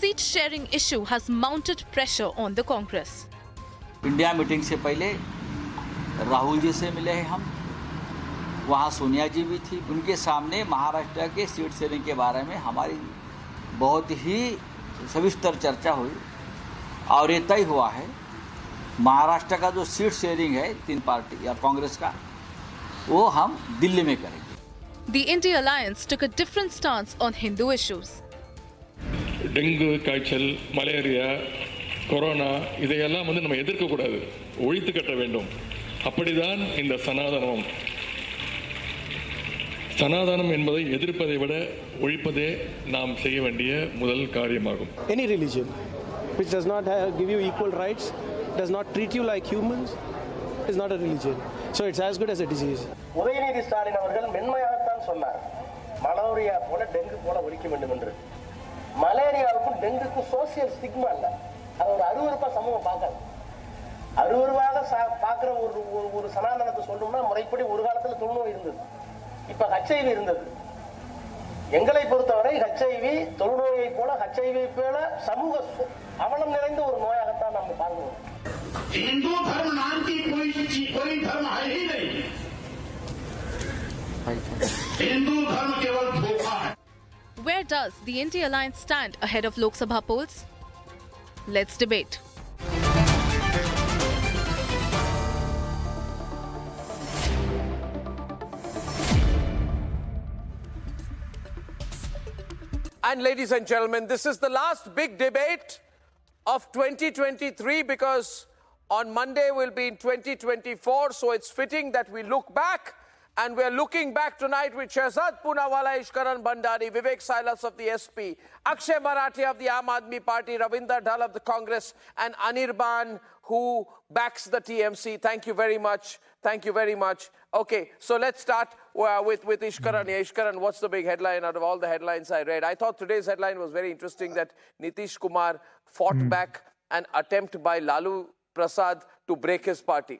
Seat sharing issue has mounted pressure on the Congress. India meeting से पहले राहुल जी से मिले हैं हम, वहाँ सोनिया जी भी थी, उनके सामने महाराष्ट्र के सीट शेयरिंग के बारे में हमारी बहुत ही सविस्तर चर्चा हुई और ये तय हुआ है महाराष्ट्र का जो सीट शेयरिंग है 3 पार्टी या कांग्रेस का, वो हम दिल्ली में करेंगे। The INDI Alliance took a different stance on Hindu issues. Dengue காய்ச்சல், மலேரியா, கொரோனா இதையெல்லாம் நம்ம எதிர்க்க கூடாது, ஒழித்து கட்ட வேண்டும். அப்படிதான் இந்த சனாதனம். சனாதனம் என்பதை எதிர்ப்பதை விட ஒழிப்பதே நாம் செய்ய வேண்டிய முதல் காரியமாகும். Any religion which does not give you equal rights, does not treat you like humans, is not a religion. So it's as good as a disease. Udhayanidhi Stalin அவர்கள் மென்மையாகத்தான் சொன்னார், மலேரியா போல டெங்கு போல ஒழிக்க வேண்டும் என்று. மலேரியாவுக்கும் டெங்குக்கும் சோசியல் ஸ்டிக்மா இல்லை, அது ஒரு அருவருப்பா சமூகம் பார்க்காது. அருவருவாக பார்க்குற ஒரு சனாதனத்தை சொல்லணும்னா முறைப்படி ஒரு காலத்தில் தொழுநோய் இருந்தது, இப்போ HIV இருந்தது. எங்களை பொறுத்தவரை HIV தொழுநோயை போல HIV போல சமூக அவலம் நிறைந்த ஒரு நோயாகத்தான் நம்ம பார்க்கிறோம். हिंदू धर्म नाम की कोई धर्म है ही नहीं, हिंदू धर्म केवल धोखा है. Where does the INDI Alliance stand ahead of Lok Sabha polls? Let's debate. And ladies and gentlemen, this is the last big debate of 2023 because on Monday we'll be in 2024, so it's fitting that we look back. And we're looking back tonight with Shehzad Poonawala, Ishkaran Bhandari, Vivek Silas of the SP, Akshay Marathi of the Aam Aadmi Party, Ravinder Dhal of the Congress, and Anirban, who backs the TMC. Thank you very much. Thank you very much. Okay, so let's start with Ishkaran. Yeah, Ishkaran, what's the big headline out of all the headlines I read? I thought today's headline was very interesting, that Nitish Kumar fought back an attempt by Lalu Prasad to break his party.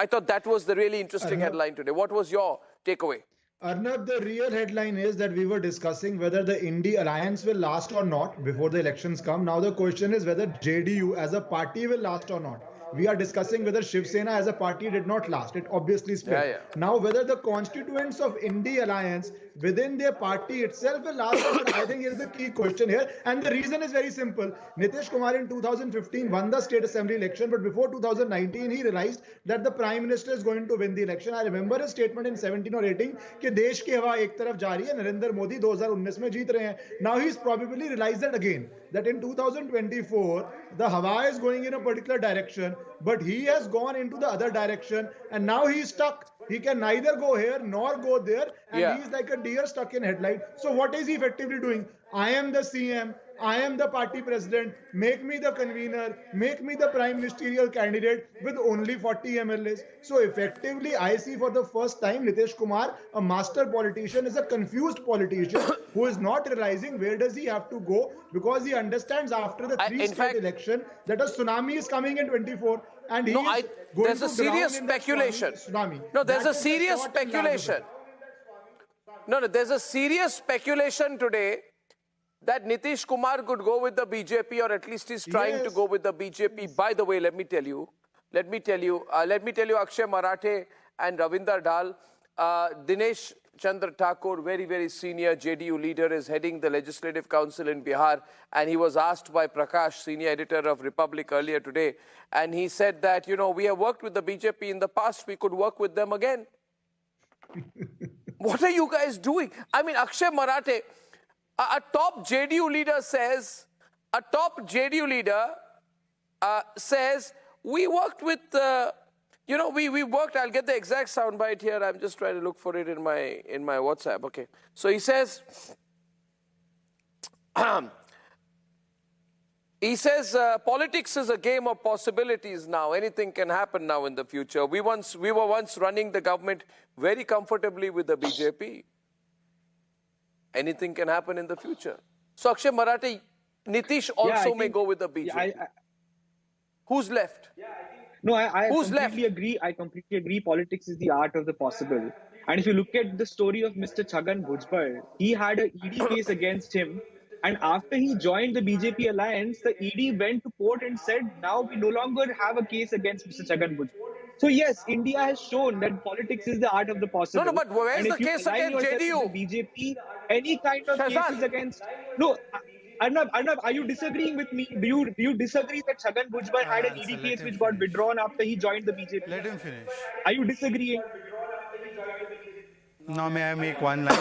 I thought that was the really interesting headline today. What was your takeaway? Arnab, the real headline is that we were discussing whether the INDI Alliance will last or not before the elections come. Now the question is whether JDU as a party will last or not. We are discussing whether Shiv Sena as a party did not last. It obviously split. Now whether the constituents of INDI Alliance within their party itself will last or not, I think is the key question here. And the reason is very simple. Nitish Kumar in 2015 won the state assembly election, but before 2019 he realized that the prime minister is going to win the election. I remember his statement in 17 or 18 कि देश की हवा एक तरफ जा रही है, नरेंद्र मोदी 2019 में जीत रहे हैं. Now he's probably realized that again, that in 2024 the hawa is going in a particular direction, but he has gone into the other direction and now he's stuck. He can neither go here nor go there, and he's like a deer stuck in headlight. So what is he effectively doing? I am the CM, I am the party president, make me the convener, make me the prime ministerial candidate with only 40 MLAs. So effectively, I see for the first time Nitish Kumar, a master politician, is a confused politician who is not realizing where does he have to go, because he understands after the three-state election that a tsunami is coming in 24. And there's a serious speculation. No, there's a serious speculation. No, there's a serious speculation today that Nitish Kumar could go with the BJP, or at least he's trying to go with the BJP. By the way, let me tell you, Akshay Marathi and Ravinder Dal. Dinesh Chandra Thakur, very, very senior JDU leader, is heading the Legislative Council in Bihar, and he was asked by Prakash, senior editor of Republic, earlier today, and he said that, you know, we have worked with the BJP in the past, we could work with them again. What are you guys doing? I mean, Akshay Marathe, a top JDU leader says, says, we worked with, you know, we worked, I'll get the exact soundbite here, I'm just trying to look for it in my WhatsApp, okay. So he says, politics is a game of possibilities now. Anything can happen now in the future. We were once running the government very comfortably with the BJP. Anything can happen in the future. So Akshay Marathe, Nitish also may go with the BJP. Who's left? No, I completely agree. I completely agree. Politics is the art of the possible. And if you look at the story of Mr. Chhagan Bhujbal, he had an ED case against him. And after he joined the BJP alliance, the ED went to court and said, now we no longer have a case against Mr. Chhagan Bhujbal. So yes, India has shown that politics is the art of the possible. No, but where's the case against JDU? BJP, any kind of cases against... No, Arnab, are you disagreeing with me? Do you disagree that Chhagan Bhujbal had an ED case which got withdrawn after he joined the BJP? Let him finish. Are you disagreeing? Now may I make one line?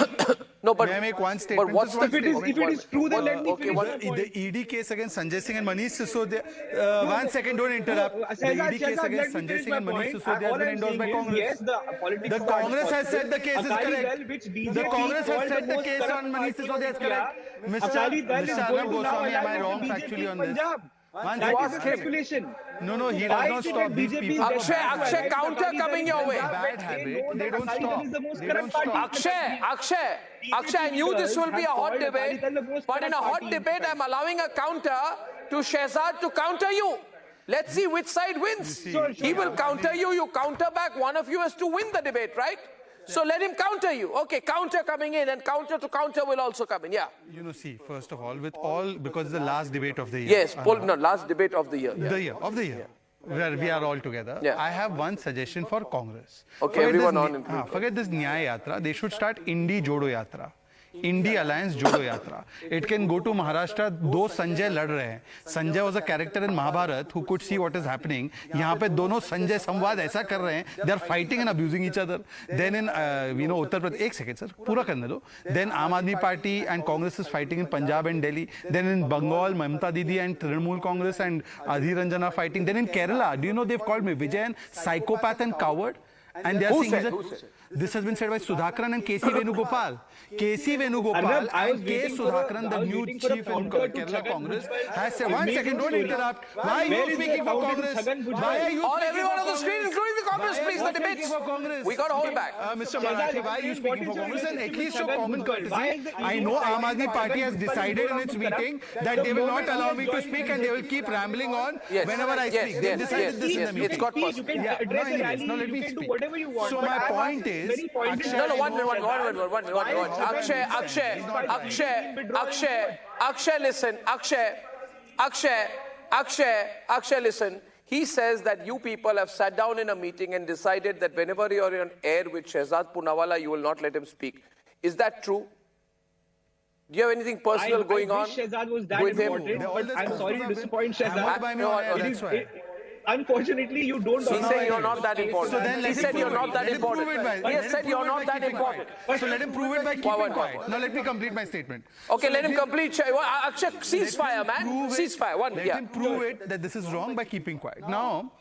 No, but may I make one statement? But what's if it is true, then let me finish. The ED case against Sanjay Singh and Manish Sisodia. 1 second, don't interrupt. The ED case against Sanjay Singh and Manish Sisodia has been endorsed by Congress. Yes, the Congress has said the case is correct. The Congress has said the case on Manish Sisodia is correct. Mr. Arnab Goswami, am I wrong factually on this? That is speculation. No, he does not stop these people. Akshay, counter coming your way. Bad habit. They don't stop. Akshay, I knew this will be a hot debate, but in a hot debate, I'm allowing a counter to Shehzad to counter you. Let's see which side wins. He will counter you, you counter back. One of you has to win the debate, right? So let him counter you. Okay, counter coming in, and counter to counter will also come in. Yeah. You know, see, first of all, because it's the last debate of the year. Yes, last debate of the year. Yeah. Of the year. Where we are all together. Yeah. I have one suggestion for Congress. Okay, everyone on. Forget this Nyaya Yatra. They should start INDI Jodo Yatra. INDI Alliance Jodo Yatra. It can go to Maharashtra. दो संजय लड़ रहे हैं. Sanjay was a character in Mahabharat who could see what is happening. यहाँ पे दोनों संजय संवाद ऐसा कर रहे हैं. They are fighting and abusing each other. Then in Uttar Pradesh, एक second sir, पूरा करने दो. Then Aam Aadmi Party and Congress is fighting in Punjab and Delhi. Then in Bengal, Mamata Didi and Trinamool Congress and Adhir Ranjan are fighting. Then in Kerala, do you know they've called me Vijayan psychopath and coward? And they are saying this has been said by Sudhakaran and K.C. Venugopal. K.C. Venugopal and K. Sudhakaran, the new chief in Kerala Congress, has said, 1 second, don't interrupt. Why are you speaking for Congress? Why are you all everyone on the screen, including the Congress, please, the debates. We got to hold back. Mr. Marathe, why are you speaking for Congress? And at least show common courtesy. I know Aam Aadmi Party has decided in its meeting that they will not allow me to speak and they will keep rambling on whenever I speak. They decided this in the meeting. It's got possible. No, let me speak. So my point is, no, one minute. Akshay, listen. Akshay, listen. He says that you people have sat down in a meeting and decided that whenever you're on air with Shehzad Poonawalla, you will not let him speak. Is that true? Do you have anything personal going on Shehzad was that with important, him? But I'm sorry to disappoint Shehzad. Unfortunately, you don't. He said you're not that important. So then he said you're not that important. He said you're not that important. So let him prove it by keeping quiet. Now let me complete my statement. Okay, let him complete. Akshay, ceasefire, man. Ceasefire. Let him prove it that this is wrong by keeping quiet. Now,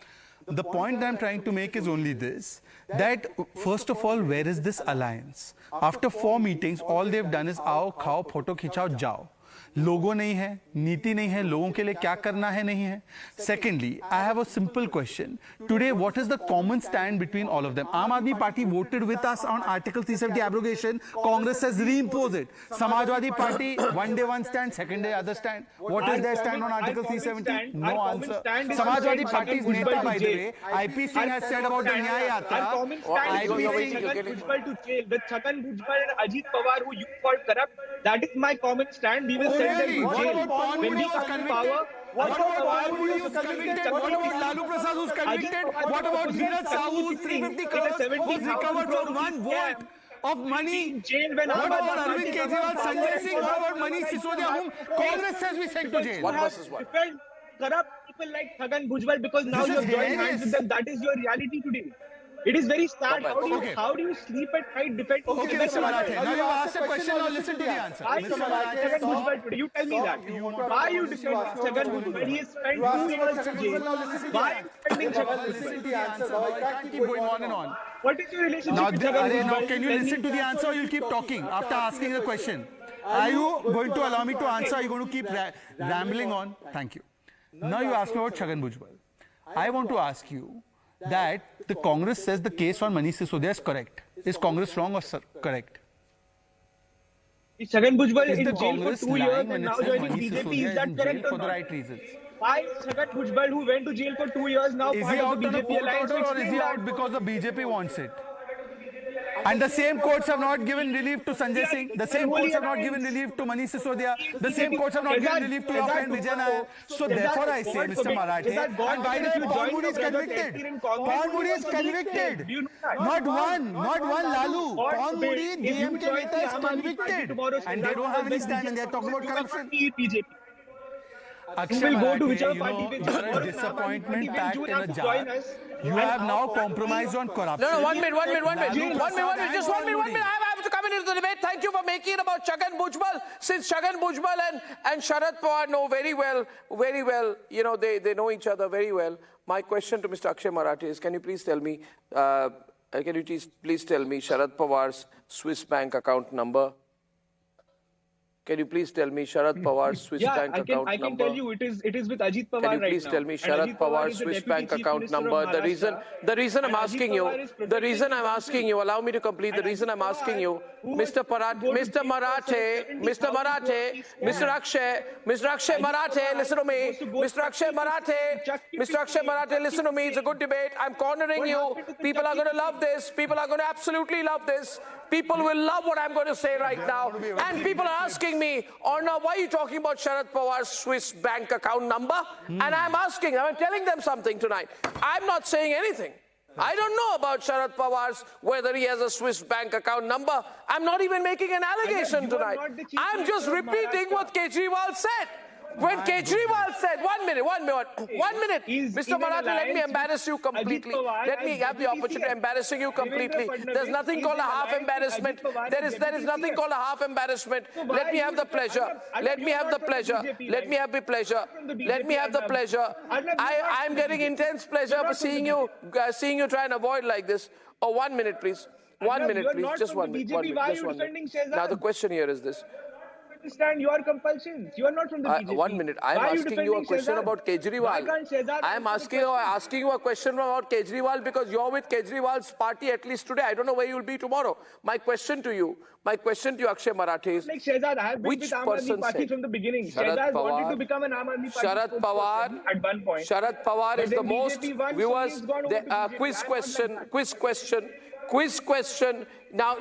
the point that I'm trying to make is only this, that first of all, where is this alliance? After 4 meetings, all they've done is आओ, खाओ, photo खिंचाओ, जाओ. लोगो नहीं है, नीति नहीं है, लोगों के लिए क्या करना है नहीं है. Secondly, I have a simple question. Today, what is the common stand between all of them? Aam Aadmi Party voted with us on Article 370 abrogation. Congress has reimpose it. Samajwadi Party, one day one stand, second day other stand. What is their stand on Article 370? No answer. Samajwadi Party's neta, by the way, IP Singh has said about the Nyaya Yatra. The Chhagan Bhujbal and Ajit Pawar, who you called corrupt, that is my common stand. We will send them to jail. When we come to power, what about Lalu? Lalu Prasad who's convicted? What about Dheeraj Sahu who's 350 crores who's recovered for 1 vote of money? What about Arvind Kejriwal, Sanjay Singh? What about Manish Sisodia whom Congress says we sent to jail? One versus one. Corrupt people like Chhagan Bhujbal because now you have joined hands with them. That is your reality today. It is very sad. How do you sleep at night defending? Okay, Mr. Marathe. Now you asked a question. Now listen to the answer. Mr. Chhagan Bhujbal today. You tell me that. Why you defend Chhagan Bhujbal? He has spent 2 years in jail. Why are you defending Chhagan Bhujbal? Listen to the answer. I can't keep going on and on. What is your relationship with Chhagan Bhujbal? Now can you listen to the answer or you'll keep talking after asking the question? Are you going to allow me to answer or are you going to keep rambling on? Thank you. Now you ask me about Chhagan Bhujbal. I want to ask you that the Congress says the case on Manish Sisodia is correct. Is Congress wrong or correct? Is Chhagan Bhujbal Is in the jail for Congress 2 years and now joining Manish BJP? Sisodia Is that in correct jail or for the not? right reasons? Why is Chhagan Bhujbal, who went to jail for 2 years, now Is part he of out the on a BJP court alliance? order or is he out because the BJP wants it? And the same courts have not given relief to Sanjay Singh. The same courts have not given relief to Manish Sisodia. The same courts have not given relief to your friend Vijay Nair. So therefore I say, Mr. Marathe, and by the way, Paul Moody is convicted. Paul Moody is convicted. Not one Lalu. Paul Moody, DMK Neta, is convicted. And they don't have any stand and they are talking about corruption. Akshay Marathe, you are a disappointment packed in a jar. You have now compromised on corruption. No, 1 minute. Just 1 minute. I have to come into the debate. Thank you for making it about Chhagan Bhujbal. Since Chhagan Bhujbal and Sharad Pawar know very well, they know each other very well. My question to Mr. Akshay Marathe is, can you please tell me, Sharad Pawar's Swiss bank account number? Can you please tell me Sharad Pawar's Swiss bank account number? I can tell you it is with Ajit Pawar right now. Can you please tell me Sharad Pawar's Swiss bank account number? The reason I'm asking you, allow me to complete. The reason I'm asking you, Mr. Marathe, Mr. Akshay Marathe, listen to me. Mr. Akshay Marathe, listen to me. It's a good debate. I'm cornering you. People are going to love this. People are going to absolutely love this. People will love what I'm going to say right now. And people are asking me, Arnab, why are you talking about Sharad Pawar's Swiss bank account number? And I'm telling them something tonight. I'm not saying anything. I don't know about Sharad Pawar's, whether he has a Swiss bank account number. I'm not even making an allegation tonight. I'm just repeating what Kejriwal said. When Kejriwal said, 1 minute, Mr. Marathe, let me embarrass you completely. Let me have the opportunity of embarrassing you completely. There's nothing called a half embarrassment. There is nothing called a half embarrassment. Let me have the pleasure. I'm getting intense pleasure for seeing you try and avoid like this. Oh, 1 minute, please. 1 minute, please. Just 1 minute. Now the question here is this. Understand your compulsions. You are not from the BJP. 1 minute. I'm asking you a question about Kejriwal. I'm asking you a question about Kejriwal because you're with Kejriwal's party at least today. I don't know where you'll be tomorrow. My question to you, Akshay Marathe is, like Shehzad, I have been with Aam Aadmi Party from the beginning. Shehzad wanted to become an Aam Aadmi Party spokesperson at one point. Sharad Pawar is the most viewers. Quiz question. Now.